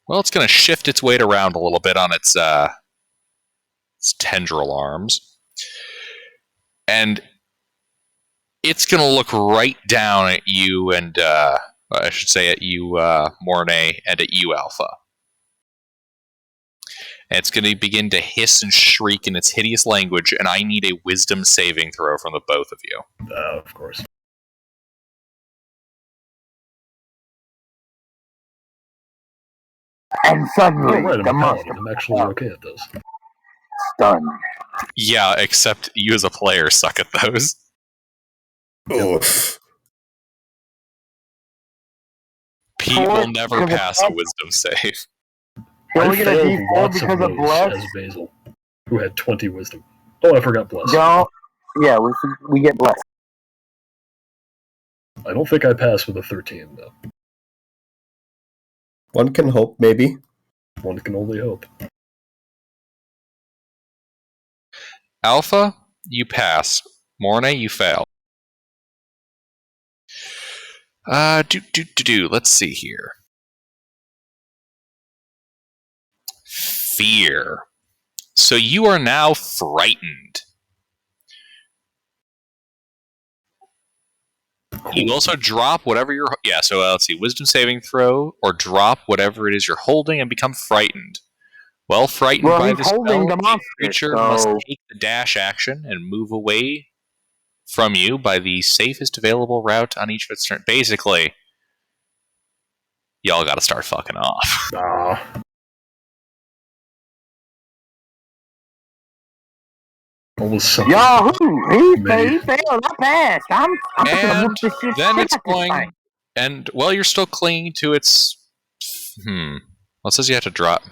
Well, it's going to shift its weight around a little bit on its tendril arms. And it's going to look right down at you and, I should say at you, Mornay, and at you, Alpha. And it's going to begin to hiss and shriek in its hideous language, and I need a wisdom saving throw from the both of you. Of course. And suddenly, Oh, right, I'm the a monster paladin. I'm actually okay at this. stunned. Yeah, except you as a player suck at those. Oof. Pete will Four, never because of pass a that? wisdom save. Can I we get a failed D4 lots because of of those Bless? as Basil, who had 20 wisdom. Oh, I forgot Bless. No. Yeah, we get Bless. I don't think I passed with a 13, though. One can hope, maybe. One can only hope. Alpha, you pass. Mornay, you fail. Let's see here. Fear. So you are now frightened. You also drop whatever you're... Yeah, so let's see. Wisdom saving throw, or drop whatever it is you're holding and become frightened. Well, frightened Well, by he's the holding spell, the the monster, creature so... must take the dash action and move away from you by the safest available route on each of its turn. Basically, y'all gotta start fucking off. Ah. Almost something. Yahoo! He Maybe. failed. I passed. I'm gonna And whoop this shit then shit it's out this going... thing. And, well, you're still clinging to its... Well, it says you have to drop...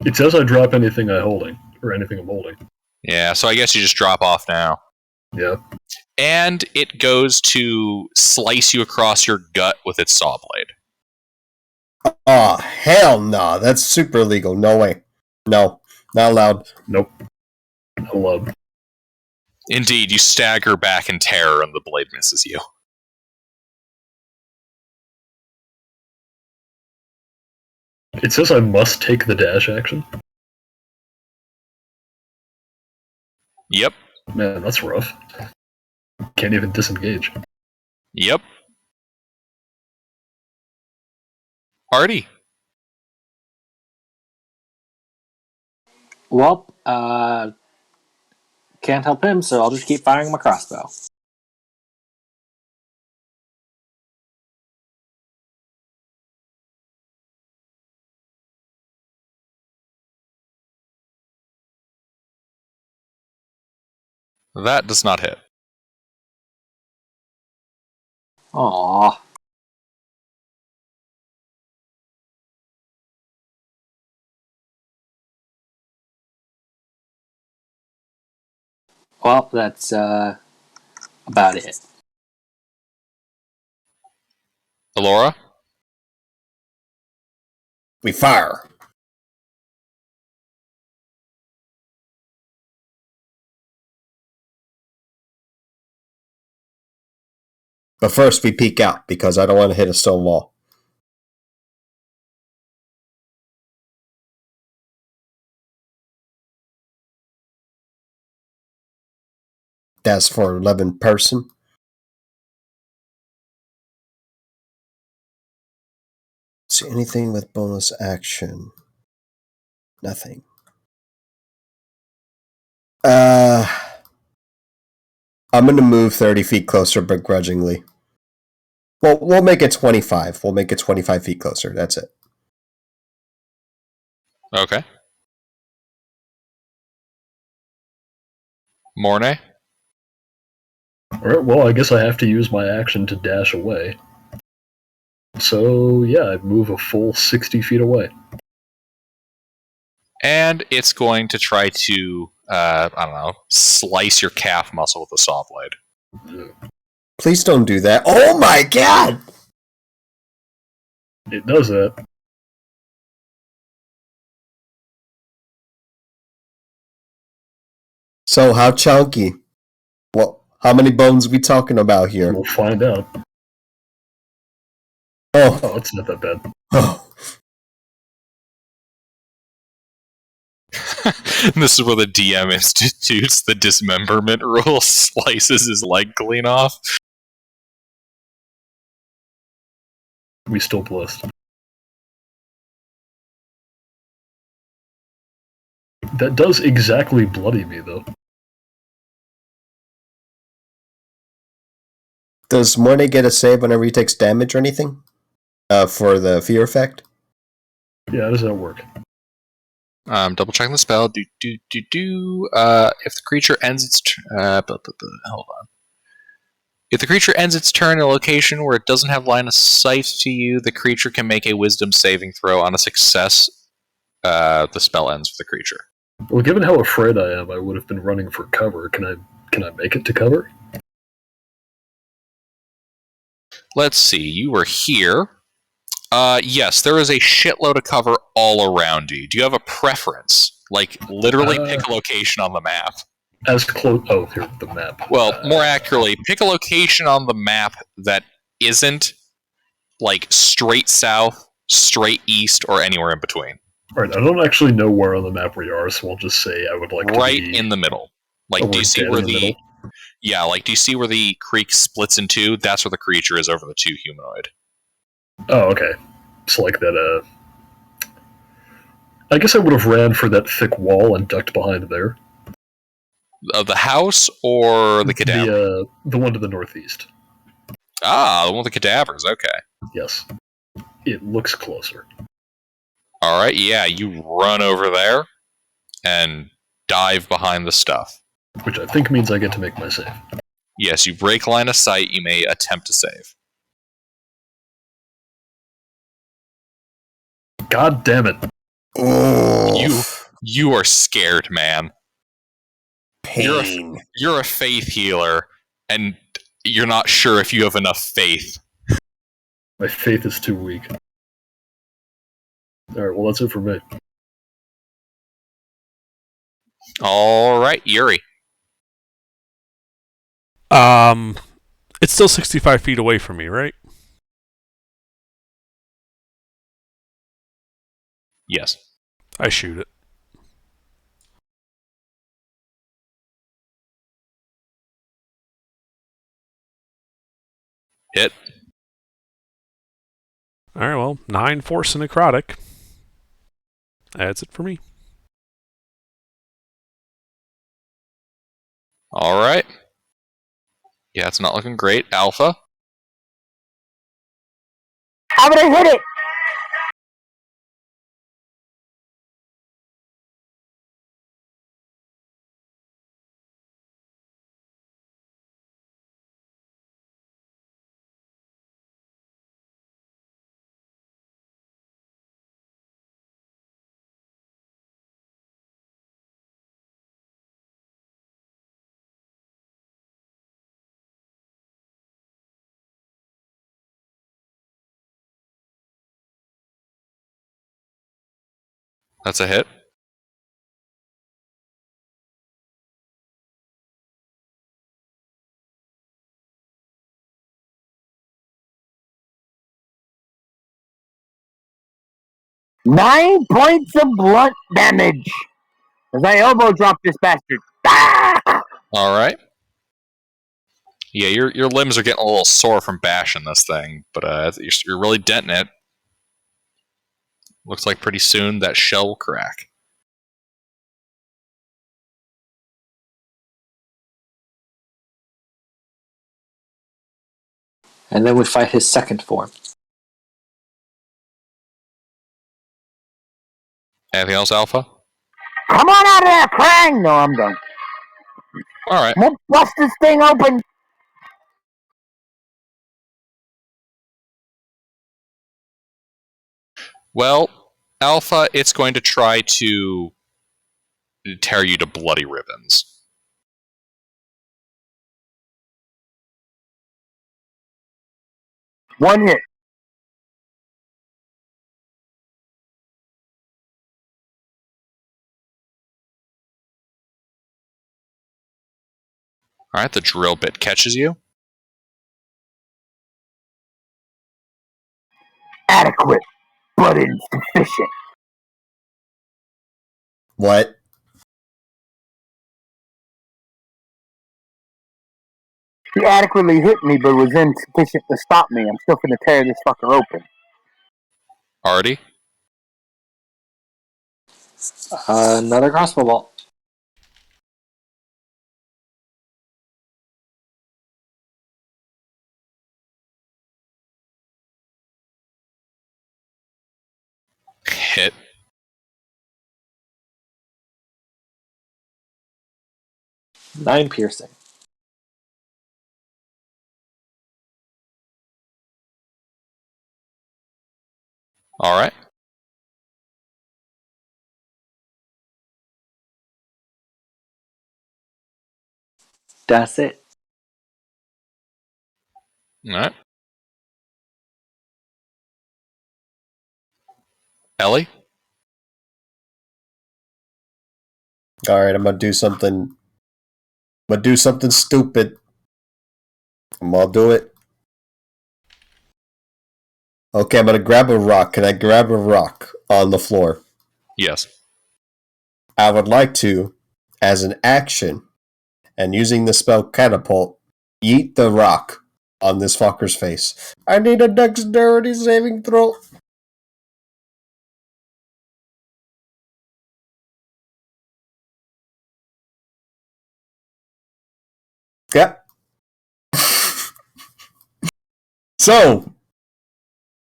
It says I drop anything I'm holding, or anything I'm holding. Yeah, so I guess you just drop off now. Yeah. And it goes to slice you across your gut with its saw blade. Oh, hell no. That's super illegal. No way. No. Not allowed. Nope. Hello. Indeed, you stagger back in terror and the blade misses you. It says I must take the dash action. Yep. Man, that's rough. Can't even disengage. Yep. Artie. Well, can't help him, so I'll just keep firing my crossbow. That does not hit. Aww. Well, that's about it. Alora? We fire. But first, we peek out because I don't want to hit a stone wall. That's for 11 person. See anything with bonus action? Nothing. I'm going to move 30 feet closer begrudgingly. Well, we'll make it 25. We'll make it 25 feet closer. That's it. Okay. Mornay? Alright, well, I guess I have to use my action to dash away. So, yeah, I move a full 60 feet away. And it's going to try to, I don't know, slice your calf muscle with a saw blade. Please don't do that. Oh my god! It does that. So, how chunky? Well, how many bones are we talking about here? We'll find out. Oh, Oh, it's not that bad. oh. This is where the DM institutes the dismemberment rule, slices his leg clean off. We still blessed. That does exactly bloody me, though. Does Mornay get a save whenever he takes damage or anything? For the fear effect? Yeah, how does that work? Double checking the spell. If the creature ends its hold on. If the creature ends its turn in a location where it doesn't have line of sight to you, the creature can make a Wisdom saving throw. On a success, the spell ends for the creature. Well, given how afraid I am, I would have been running for cover. Can I make it to cover? Let's see. You were here. Yes, there is a shitload of cover all around you. Do you have a preference? Like, literally pick a location on the map. As close. Oh, here, the map. Well, more accurately, pick a location on the map that isn't, like, straight south, straight east, or anywhere in between. Alright, I don't actually know where on the map we are, so I'll just say I would like to Right be... in the middle. Like, Oh, do you we're see dead where in the middle? Yeah, like, do you see where the creek splits in two? That's where the creature is over the two humanoid. Oh, okay. So like that, I guess I would have ran for that thick wall and ducked behind there. Of the house or the cadaver? The one to the northeast. Ah, the one with the cadavers, okay. Yes. It looks closer. Alright, yeah, you run over there and dive behind the stuff. Which I think means I get to make my save. Yes, you break line of sight, you may attempt to save. God damn it. You are scared, man. Pain. You're a faith healer, and you're not sure if you have enough faith. My faith is too weak. Alright, well that's it for me. Alright, Yuri. It's still 65 feet away from me, right? Yes. I shoot it. Hit. Alright, well, 9 force and necrotic. That's it for me. Alright. Yeah, it's not looking great. Alpha. How would I hit it? That's a hit. 9 points of blunt damage as I elbow drop this bastard. Ah! All right. Yeah, your limbs are getting a little sore from bashing this thing, but you're really denting it. Looks like pretty soon that shell will crack. And then we fight his second form. Anything else, Alpha? Come on out of there, Krang! No, I'm done. All right. We'll bust this thing open. Well, Alpha, it's going to try to tear you to bloody ribbons. One hit. All right, the drill bit catches you. Adequate, but insufficient. What? He adequately hit me, but was insufficient to stop me. I'm still gonna tear this fucker open. Artie? Another crossbow bolt. Hit. Nine piercing. All right. That's it. All right. Ellie? Alright, I'm gonna do something. I'm gonna do something stupid. I'm gonna do it. Okay, I'm gonna grab a rock. Can I grab a rock on the floor? Yes. I would like to, as an action, and using the spell catapult, yeet the rock on this fucker's face. I need a dexterity saving throw. Yep. So,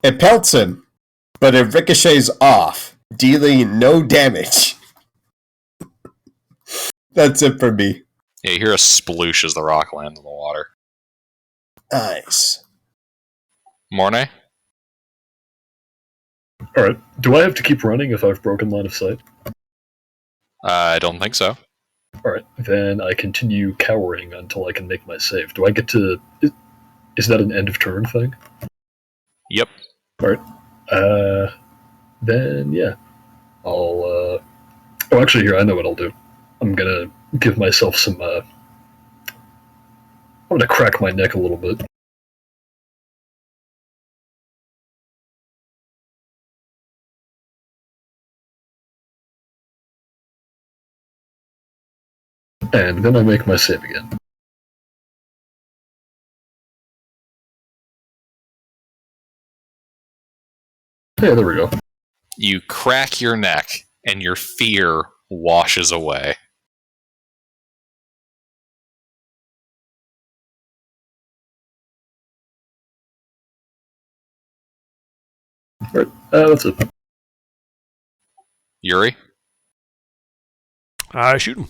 it pelts him, but it ricochets off, dealing no damage. That's it for me. Yeah, you hear a sploosh as the rock lands in the water. Nice. Mornay? Alright, do I have to keep running if I've broken line of sight? I don't think so. Alright, then I continue cowering until I can make my save. Do I get to... Is that an end of turn thing? Yep. Alright. Then, yeah. I'll, Oh, actually, here, I know what I'll do. I'm gonna give myself some, I'm gonna crack my neck a little bit. And then I make my save again. Hey, there we go. You crack your neck, and your fear washes away. Alright, that's it. Yuri? I shoot him.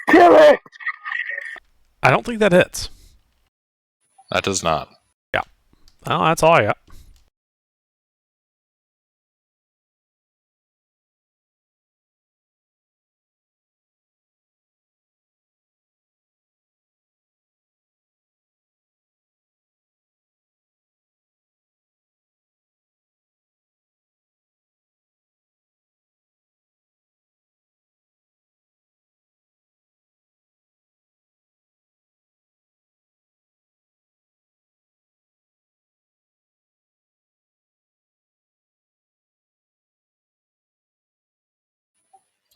Kill it! I don't think that hits. That does not. Well, that's all I got.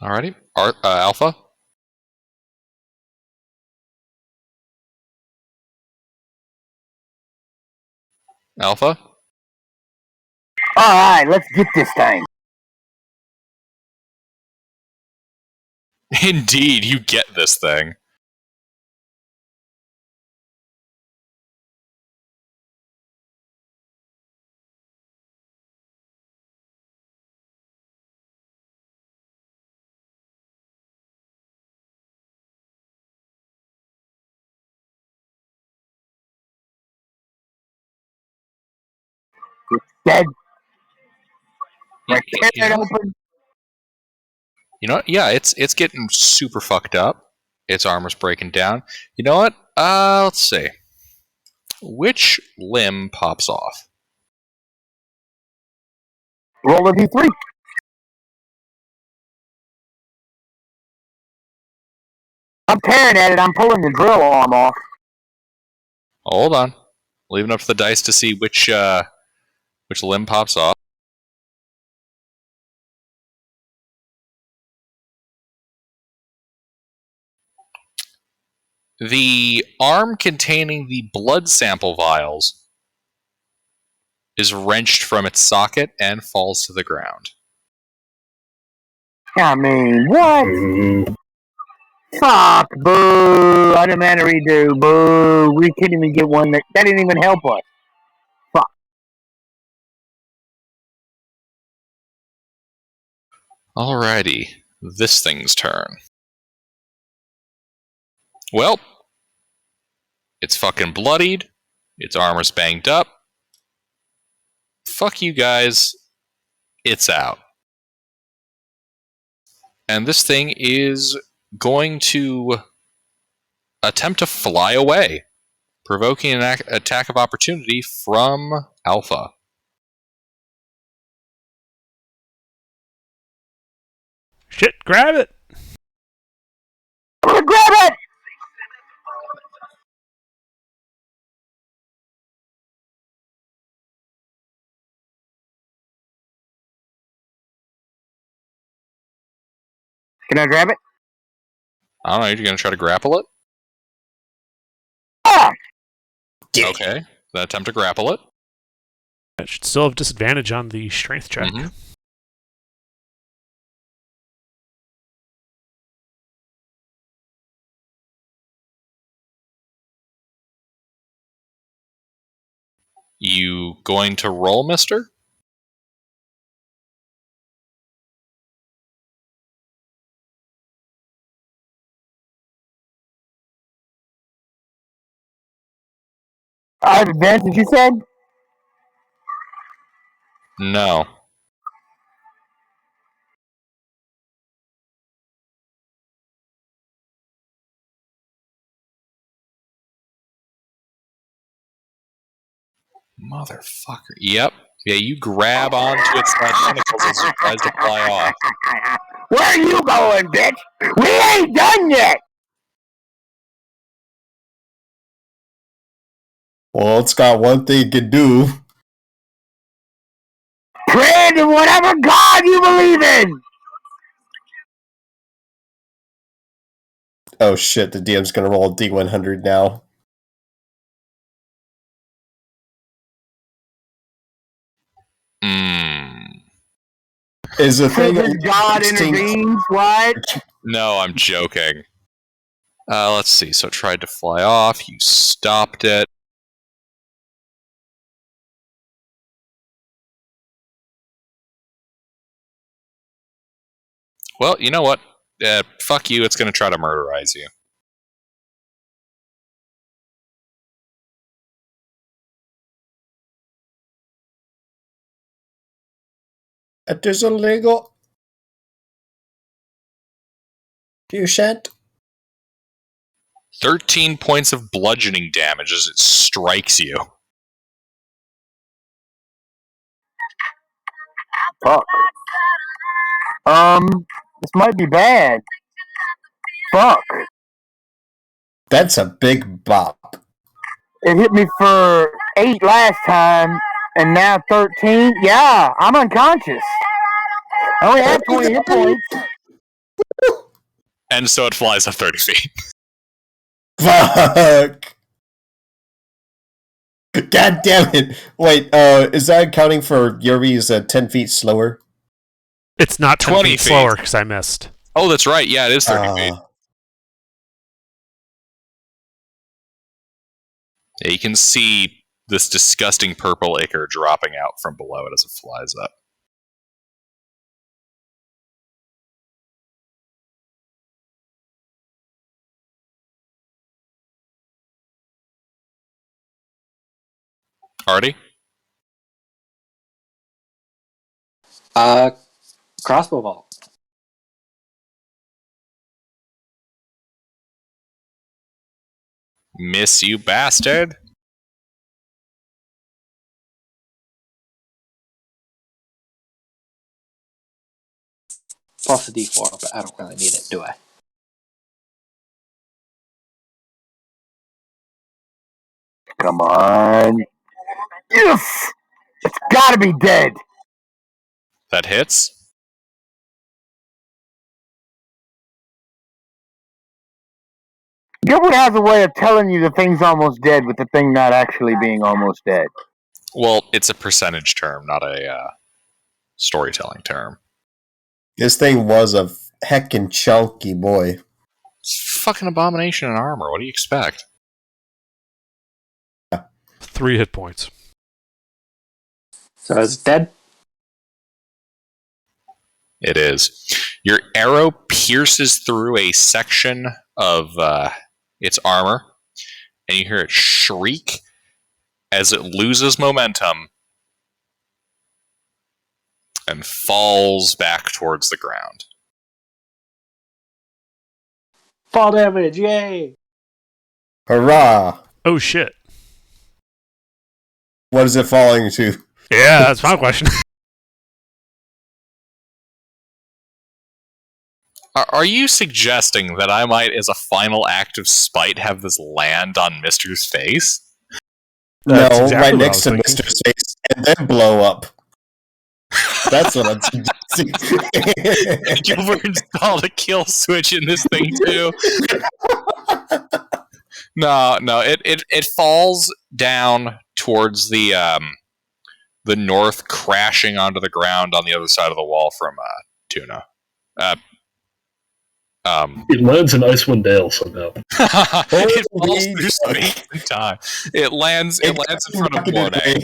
Alrighty. Alpha? Alpha? Alright, let's get this thing. Indeed, you get this thing. Dead. You, Tear you it know, open. you know what? Yeah, it's getting super fucked up. Its armor's breaking down. You know what? Let's see. Which limb pops off? Roll a d3. I'm tearing at it. I'm pulling the drill arm off. Hold on. Leaving up to the dice to see which limb pops off. The arm containing the blood sample vials is wrenched from its socket and falls to the ground. I mean, what? Ooh. Fuck, boo. I demand a redo, boo. We couldn't even get one that didn't even help us. Alrighty, this thing's turn. Well, it's fucking bloodied. Its armor's banged up. Fuck you guys. It's out. And this thing is going to attempt to fly away, provoking an attack of opportunity from Alpha. Shit, grab it! Grab it! Can I grab it? I don't know, you're going to try to grapple it? Ah! Okay, then attempt to grapple it. It should still have disadvantage on the strength check. Mhm. You going to roll, mister? I have advantage, you said? No. Motherfucker. Yep. Yeah, you grab onto its tentacles as it tries to fly off. Where are you going, bitch? We ain't done yet! Well, it's got one thing it can do. Pray to whatever god you believe in! Oh shit, the DM's gonna roll a D100 now. Is the thing This god instinct- intervenes, what? No, I'm joking. Let's see. So it tried to fly off. You stopped it. Well, you know what? Fuck you. It's going to try to murderize you. It is illegal. You shan't. 13 points of bludgeoning damage as it strikes you. Fuck. This might be bad. Fuck. That's a big bop. It hit me for 8 last time, and now 13? Yeah, I'm unconscious. I only have 20 hit points. And so it flies up 30 feet. Fuck! God damn it! Wait, is that accounting for Yuri's 10 feet slower? It's not 10 20 feet feet. slower because I missed. Oh, that's right. Yeah, it is 30 feet. Yeah, you can see this disgusting purple ichor dropping out from below it as it flies up. Artie? Crossbow bolt. Miss you, bastard. Plus a d4, but I don't really need it, do I? Come on. Yes! It's gotta be dead. That hits. Gilbert has a way of telling you the thing's almost dead with the thing not actually being almost dead. Well, it's a percentage term, not a storytelling term. This thing was a heckin' chunky boy. It's fucking abomination in armor. What do you expect? 3 hit points. So is it dead? It is. Your arrow pierces through a section of its armor, and you hear it shriek as it loses momentum and falls back towards the ground. Fall damage, yay! Hurrah! Oh shit. What is it falling to? Yeah, that's my question. Are you suggesting that I might, as a final act of spite, have this land on Mister's face? That's No, exactly right what I next to was thinking. Mr. Face, and then blow up. That's what I'm suggesting. Gilbert installed a kill switch in this thing too. No, it falls down towards the north, crashing onto the ground on the other side of the wall from Tuna. It lands in Icewind Dale somehow. It falls through space and time. It lands in front of Mornay.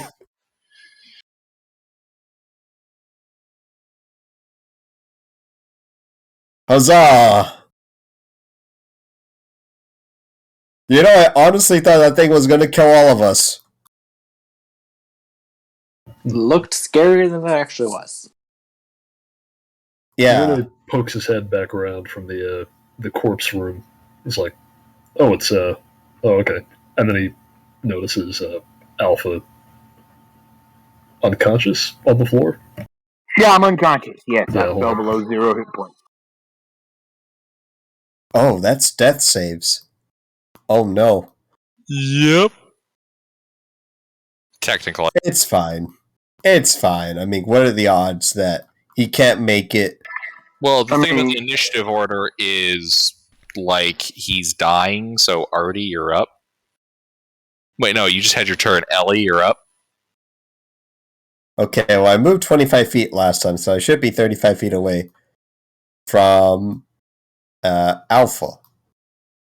Huzzah! You know, I honestly thought that thing was gonna kill all of us. Looked scarier than it actually was. Yeah. Mornay pokes his head back around from the corpse room. He's like, "Oh, it's oh, okay." And then he notices Alpha unconscious on the floor. Yeah, I'm unconscious. Yes, Yeah, I hold fell on. below 0 hit points. Oh, that's death saves. Oh no. Yep. Technically. It's fine. It's fine. I mean, what are the odds that he can't make it? Well, the I thing with mean- the initiative order is, like, he's dying, so Artie, you're up. Wait, no, you just had your turn. Ellie, you're up. Okay, well, I moved 25 feet last time, so I should be 35 feet away from Alpha.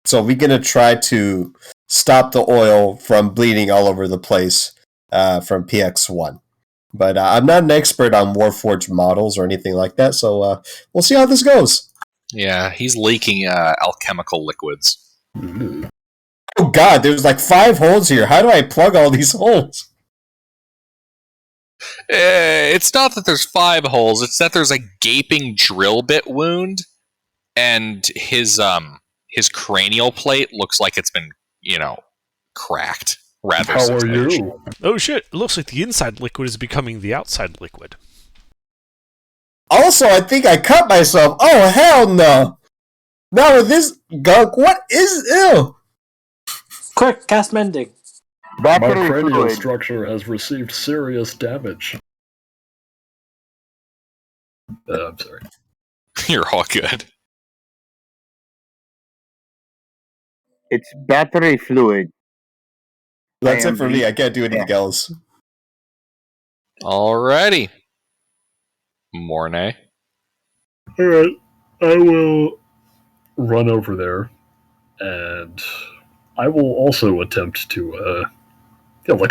So we're going to try to stop the oil from bleeding all over the place from PX1. But I'm not an expert on Warforged models or anything like that, so we'll see how this goes. Yeah, he's leaking alchemical liquids. Oh god, there's like 5 holes here. How do I plug all these holes? It's not that there's 5 holes, it's that there's a gaping drill bit wound, and his cranial plate looks like it's been, cracked. Rather How are substantially. you? Oh shit, it looks like the inside liquid is becoming the outside liquid. Also, I think I cut myself. Oh, hell no. Not with this gunk. What is... Ew. Quick, cast mending. My Battery cranial fluid. structure has received serious damage. I'm sorry. You're all good. It's battery fluid. That's it for me. I can't do anything else. Alrighty. Mornay. Alright, I will run over there, and I will also attempt to,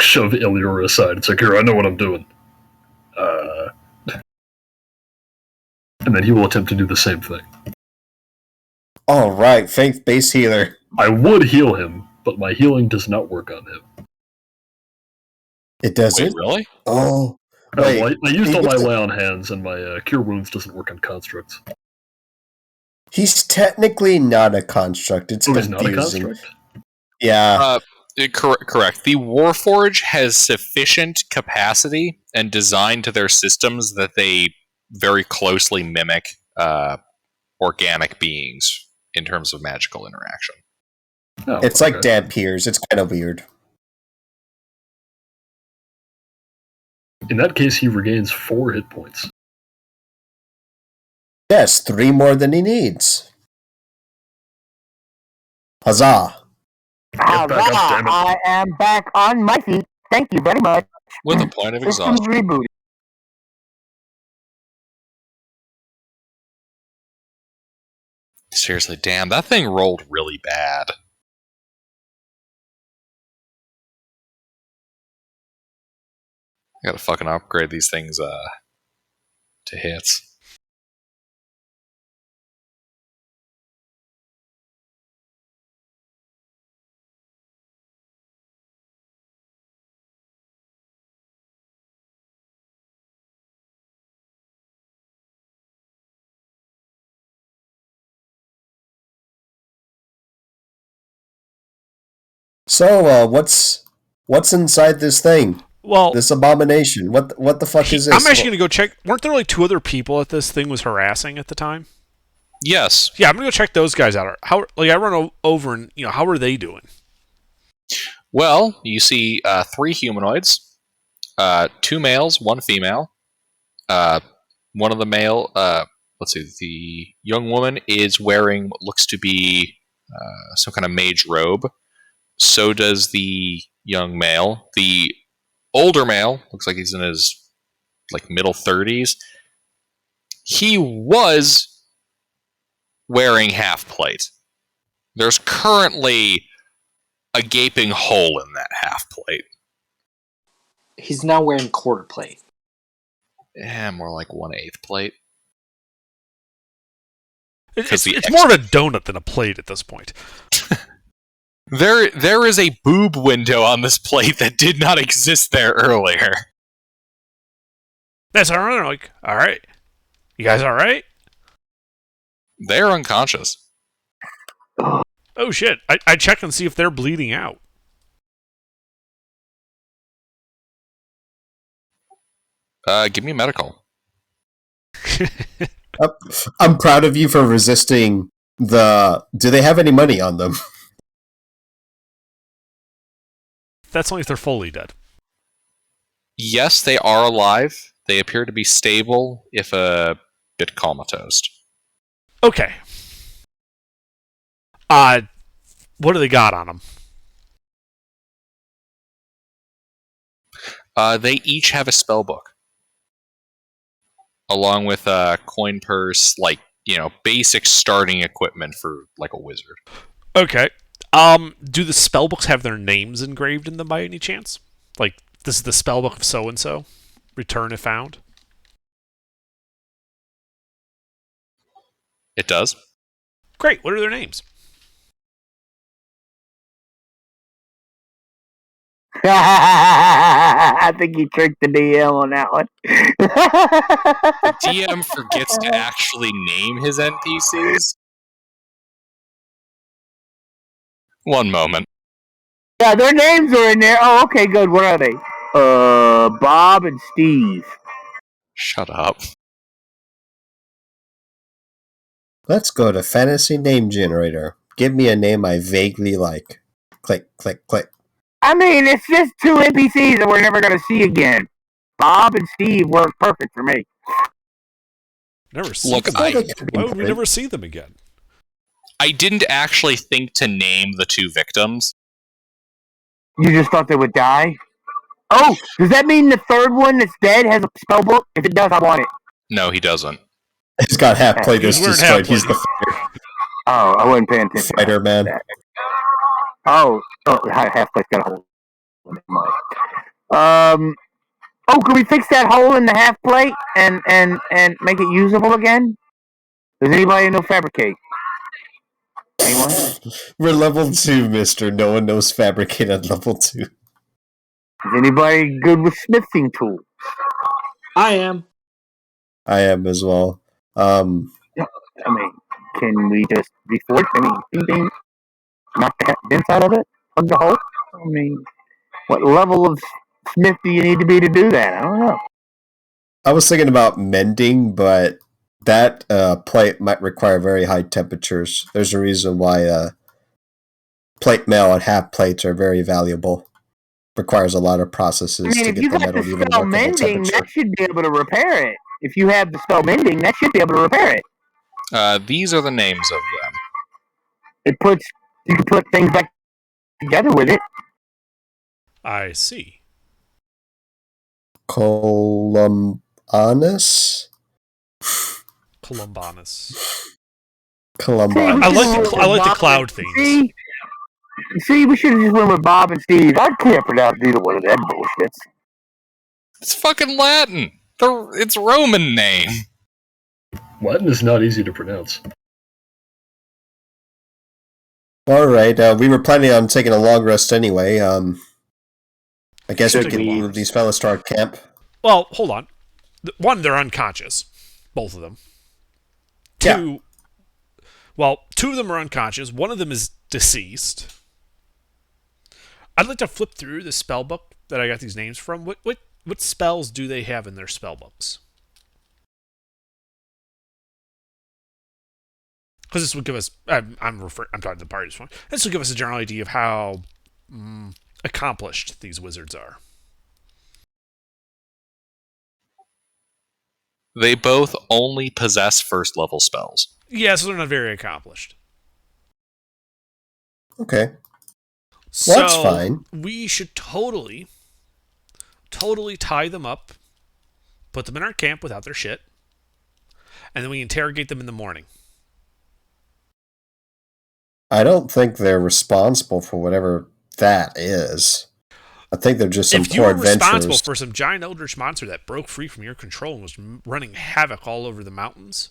shove Iliora aside. It's like, here, I know what I'm doing. And then he will attempt to do the same thing. Alright, faith-based healer. I would heal him, but my healing does not work on him. It doesn't? Wait, really? Oh. Wait, Well, I used all my lay on hands, and my cure wounds doesn't work on constructs. he's technically not a construct. It's He's not a confusing. construct? Yeah. Correct. The Warforge has sufficient capacity and design to their systems that they very closely mimic organic beings in terms of magical interaction. Oh, It's like Dampiers. It's kind of weird. In that case, he regains 4 hit points. Yes, 3 more than he needs. Huzzah. Get back up, damn it. I am back on my feet. Thank you very much. With a point of Systems exhaustion. rebooted. Seriously, damn, that thing rolled really bad. I gotta fucking upgrade these things to hits. So, what's inside this thing? Well, This abomination. What the fuck is this? I'm actually going to go check. Weren't there like 2 other people that this thing was harassing at the time? Yes. Yeah, I'm going to go check those guys out. How? Like, I run over and, how are they doing? Well, you see 3 humanoids, 2 males, 1 female. One of the male, let's see, the young woman is wearing what looks to be some kind of mage robe. So does the young male. The older male looks like he's in his middle 30s. He was wearing half plate. There's currently a gaping hole in that half plate. He's now wearing quarter plate. More like 1/8 plate. It's more of a donut than a plate at this point. There is a boob window on this plate that did not exist there earlier. That's all right. Like, all right, you guys, all right? They're unconscious. Oh shit! I check and see if they're bleeding out. Give me a medical. I'm proud of you for resisting the... Do they have any money on them? That's only if they're fully dead. Yes, they are alive. They appear to be stable, if a bit comatose. Okay. What do they got on them? They each have a spell book, along with a coin purse, basic starting equipment for a wizard. Okay. Do the spell books have their names engraved in them by any chance? Like, this is the spell book of so and so. Return if found. It does. Great. What are their names? I think you tricked the DM on that one. The DM forgets to actually name his NPCs. One moment. Yeah, their names are in there. Oh, okay, good. What are they? Bob and Steve. Shut up. Let's go to Fantasy Name Generator. Give me a name I vaguely like. Click, click, click. I mean, it's just 2 NPCs that we're never going to see again. Bob and Steve work perfect for me. Never see Look, them. Why would we never see them again? I didn't actually think to name the 2 victims. You just thought they would die? Oh, does that mean the third one that's dead has a spell book? If it does, I want it. No, he doesn't. He's got half plate He's that's wearing destroyed. half He's the Oh, I wasn't paying attention. fighter, man. Oh, half plate's got a hole in it. Oh, can we fix that hole in the half plate and make it usable again? Does anybody know fabricate? Anyone? We're level 2, mister. No one knows fabricate at level 2. Is anybody good with smithing tools? I am. I am as well. I mean, can we just be forced? I mean, ding, ding, knock the inside of it? Plug the hole? I mean, what level of smith do you need to be to do that? I don't know. I was thinking about mending, but that plate might require very high temperatures. There's a reason why plate mail and half plates are very valuable. Requires a lot of processes I mean, to if get you the got metal the to even spell workable mending, temperature. that should be able to repair it. If you have the spell mending, that should be able to repair it. These are the names of them. You can put things back together with it. I see. Columbanus? Columbanus. Columbanus. I like the cloud themes. See, we should have just went with Bob and Steve. I can't pronounce either one of that bullshits. It's fucking Latin. It's Roman name. Latin is not easy to pronounce. Alright, we were planning on taking a long rest anyway. I guess we can move these fellas to our camp. Well, hold on. One, they're unconscious. Both of them. Two, well, 2 of them are unconscious. One of them is deceased. I'd like to flip through the spell book that I got these names from. What spells do they have in their spell books? Because this would give us. I'm talking to the party this one. This will give us a general idea of how accomplished these wizards are. They both only possess first level spells. Yeah, so they're not very accomplished. Okay. So Well, that's fine. We should totally tie them up, put them in our camp without their shit, and then we interrogate them in the morning. I don't think they're responsible for whatever that is. I think they're just some If you poor were responsible adventurers. for some giant eldritch monster that broke free from your control and was running havoc all over the mountains,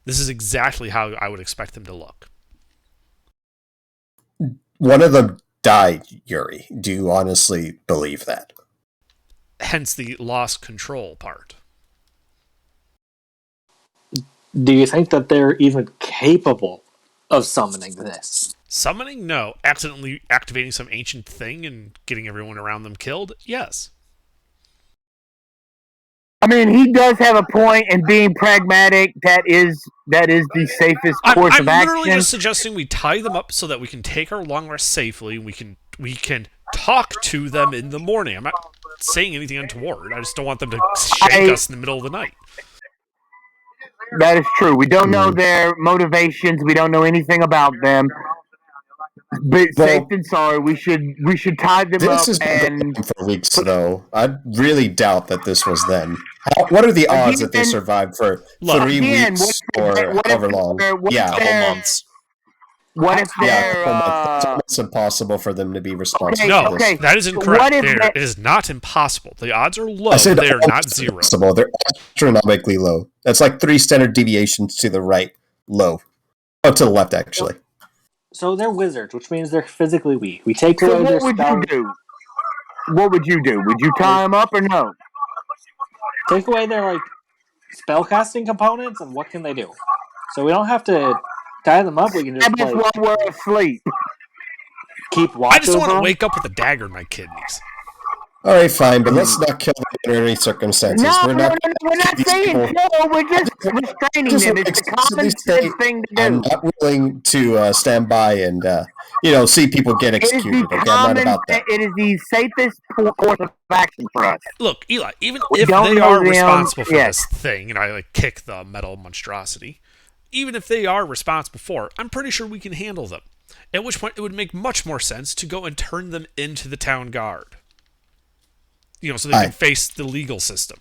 this is exactly how I would expect them to look. One of them died, Yuri. Do you honestly believe that? Hence the lost control part. Do you think that they're even capable of summoning this? Summoning? No. Accidentally activating some ancient thing and getting everyone around them killed? Yes. I mean, he does have a point in being pragmatic. That is the safest course of I'm action. literally just suggesting we tie them up so that we can take our long rest safely. We can talk to them in the morning. I'm not saying anything untoward. I just don't want them to shank us in the middle of the night. That is true. We don't know their motivations. We don't know anything about them. But safe than sorry, we should tie them up This has been and going on for weeks, though. I really doubt that this was them. What are the odds that they survived for 3 weeks or however long? Couple months. What if they're it's almost impossible for them to be responsible. No, for this. that is incorrect. It is not impossible. The odds are low, but they are not zero. Impossible. They're astronomically low. That's like 3 standard deviations to the right, low. Oh, to the left, actually. So they're wizards, which means they're physically weak. We take So away their what would spell. you do? What would you do? Would you tie them up or no? Take away their spellcasting components, and what can they do? So we don't have to tie them up. We can just While we're asleep. keep watch. I just don't want over to them. wake up with a dagger in my kidneys. All right, fine, but let's not kill them under any circumstances. No, we're not saying kill. We're just restraining them. It's the common sense thing to do. I'm not willing to stand by and see people get executed. Okay, I'm not about that. It is the safest course of action for us. Look, Eli, even We if don't they know are them responsible for yet. this thing, and I kick the metal monstrosity, even if they are responsible for it, I'm pretty sure we can handle them. At which point, it would make much more sense to go and turn them into the town guard. So they can face the legal system.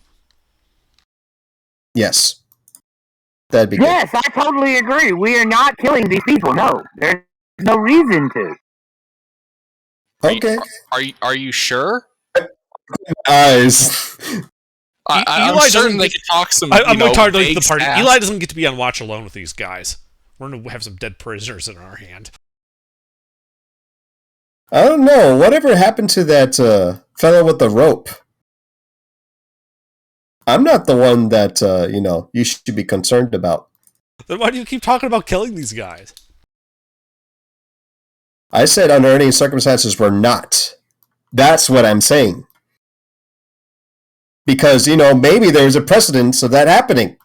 Yes. That'd be good. Yes, I totally agree. We are not killing these people. No, there's no reason to. Okay. Are you sure? Eyes. I'm Eli certain doesn't they get- could talk some. I'm you know, tired of the vague party. sass. Eli doesn't get to be on watch alone with these guys. We're going to have some dead prisoners in our hand. I don't know. Whatever happened to that fellow with the rope? I'm not the one that, you should be concerned about. Then why do you keep talking about killing these guys? I said under any circumstances we're not. That's what I'm saying. Because, maybe there's a precedence of that happening.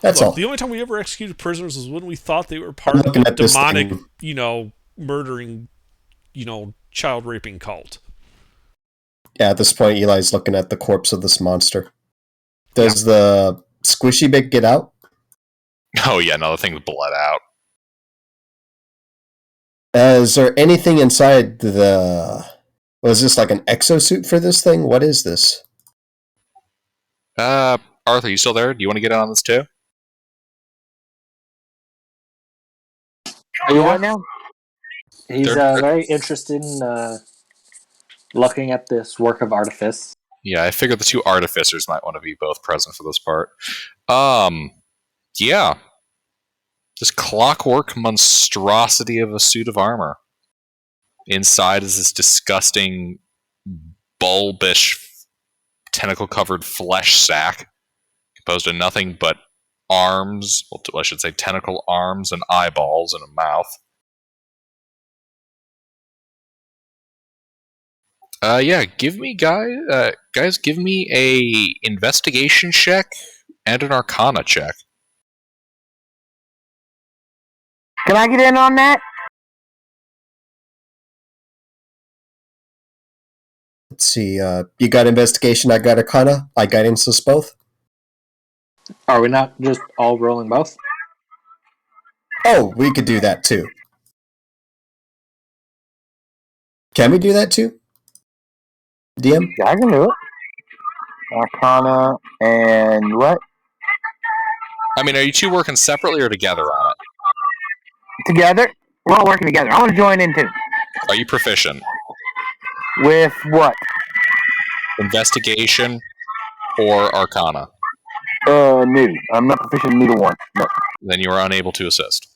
That's all. The only time we ever executed prisoners was when we thought they were part of looking the at this demonic, thing. murdering, child raping cult. Yeah, at this point, Eli's looking at the corpse of this monster. Does the squishy bit get out? Oh yeah, no, the thing's bled out. Is there anything inside the... Was this like an exosuit for this thing? What is this? Arthur, you still there? Do you want to get in on this too? Are you on now? He's They're- very interested in looking at this work of artifice. Yeah, I figured the two artificers might want to be both present for this part. Yeah. This clockwork monstrosity of a suit of armor. Inside is this disgusting, bulbish, tentacle-covered flesh sack, composed of nothing but arms, well, I should say tentacle arms and eyeballs and a mouth. Give me, guys, give me a investigation check and an arcana check. Can I get in on that? Let's see. You got investigation, I got arcana. I guidance us both. Are we not just all rolling both? Oh, we could do that too. Can we do that too? DM? Yeah, I can do it. Arcana and what? I mean, are you two working separately or together on it? Together? We're all working together. I want to join in too. Are you proficient? With what? Investigation or arcana? New. I'm not proficient in neither one. No. Then you are unable to assist.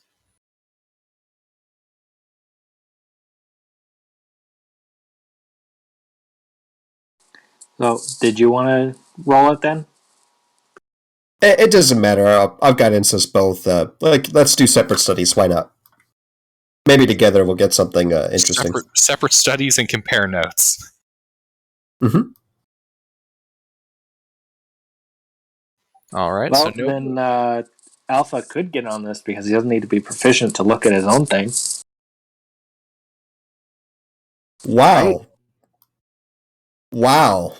So, did you want to roll it then? It doesn't matter. I've guidance us both. Let's do separate studies. Why not? Maybe together we'll get something interesting. Separate studies and compare notes. Mm-hmm. All right. Well, so no, then Alpha could get on this because he doesn't need to be proficient to look at his own thing. Wow. Right. Wow.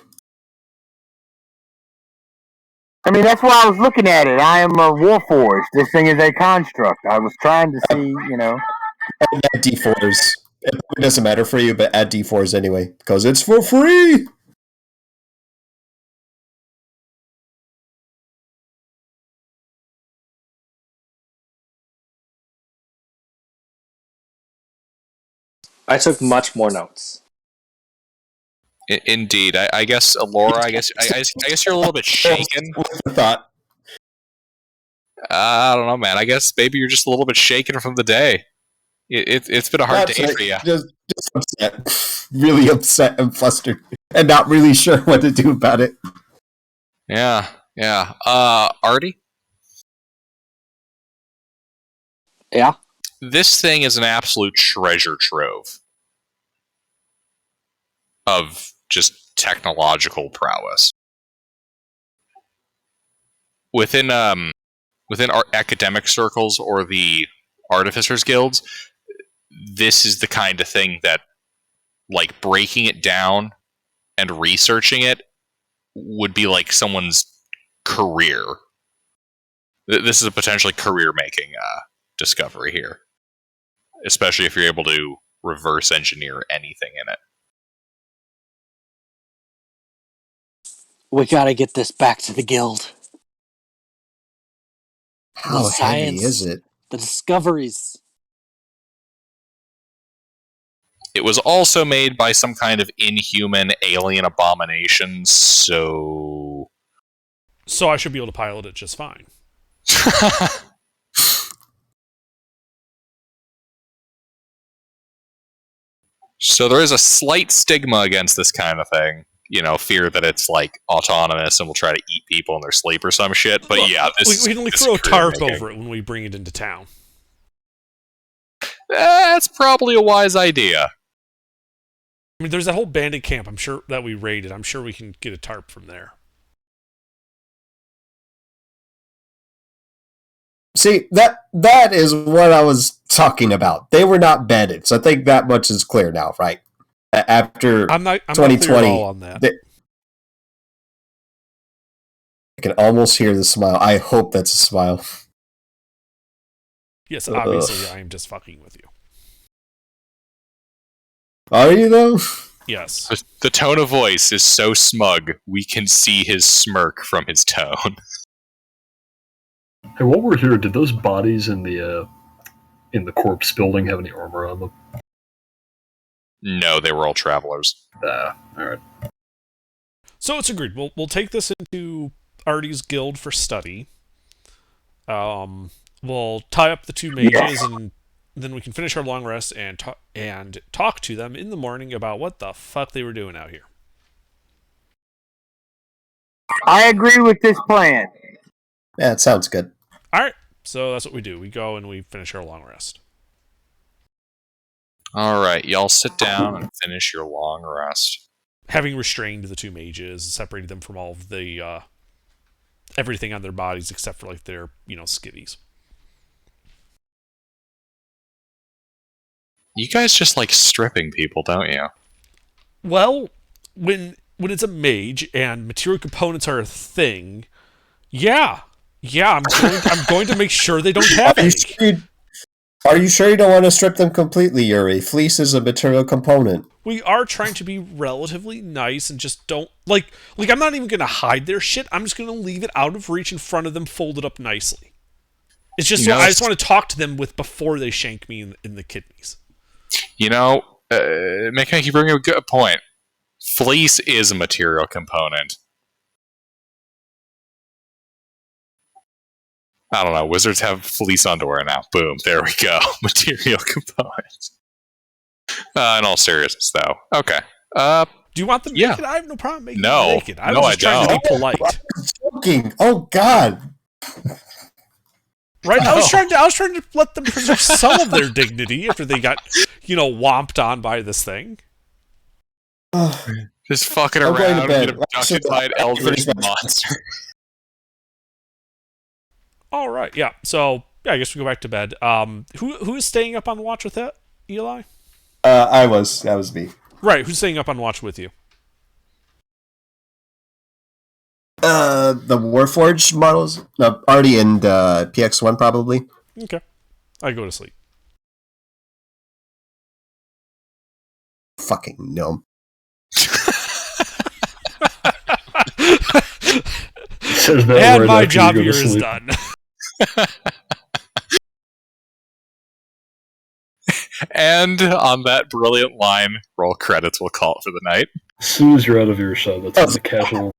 I mean, that's why I was looking at it. I am a Warforged. This thing is a construct. I was trying to see, Add D4s. It doesn't matter for you, but add D4s anyway, because it's for free! I took much more notes. indeed. I guess, Laura. I guess you're a little bit shaken. What's the thought? I don't know, man. I guess maybe you're just a little bit shaken from the day. It's been a hard day for you. Just upset. Really upset and flustered. And not really sure what to do about it. Yeah. Artie? Yeah? This thing is an absolute treasure trove of just technological prowess. Within our academic circles or the artificers guilds, this is the kind of thing that, like, breaking it down and researching it would be like someone's career. This is a potentially career-making discovery here, especially if you're able to reverse engineer anything in it. We gotta get this back to the guild. How heavy is it? The discoveries. It was also made by some kind of inhuman alien abomination, so... So I should be able to pilot it just fine. So there is a slight stigma against this kind of thing. You know, fear that it's like autonomous and will try to eat people in their sleep or some shit. But yeah, we can throw a tarp over it when we bring it into town. That's probably a wise idea. I mean, there's that whole bandit camp. I'm sure that we raided. I'm sure we can get a tarp from there. See, that is what I was talking about. They were not bandits. I think that much is clear now, right? After I'm not 2020, clear at all on that. I can almost hear the smile. I hope that's a smile. Yes, obviously, I am just fucking with you. Are you, though? Yes. The tone of voice is so smug, we can see his smirk from his tone. Hey, while we're here, did those bodies in the corpse building have any armor on them? No, they were all travelers. Alright. So it's agreed. We'll take this into Artie's guild for study. We'll tie up the two mages, and then we can finish our long rest and talk to them in the morning about what the fuck they were doing out here. I agree with this plan. Yeah, it sounds good. All right, so that's what we do. We go and we finish our long rest. Alright, y'all sit down and finish your long rest. Having restrained the two mages, separated them from all of the everything on their bodies except for like their, skivvies. You guys just like stripping people, don't you? Well, when it's a mage and material components are a thing, yeah, I'm going to make sure they don't have any. Are you sure you don't want to strip them completely, Yuri? Fleece is a material component. We are trying to be relatively nice and just don't like I'm not even going to hide their shit. I'm just going to leave it out of reach in front of them, folded up nicely. It's just I just want to talk to them before they shank me in the kidneys. Mickey, you bring up a good point. Fleece is a material component. I don't know. Wizards have fleece underwear now. Boom. There we go. Material component. In all seriousness, though. Okay. Do you want them naked? I have no problem making them naked. I was just trying to be polite. Joking. Oh, God. Right? I was trying to let them preserve some of their dignity after they got, whomped on by this thing. Just fucking around, get abducted by an eldritch monster. All right, yeah. So, I guess we go back to bed. Who is staying up on watch with that, Eli? That was me. Right, who's staying up on watch with you? The Warforged models? No, Artie and PX1 probably. Okay. I go to sleep. Fucking gnome. And my job here is done. And on that brilliant line, roll credits, we'll call it for the night. As soon as you're out of earshot, that's when the casual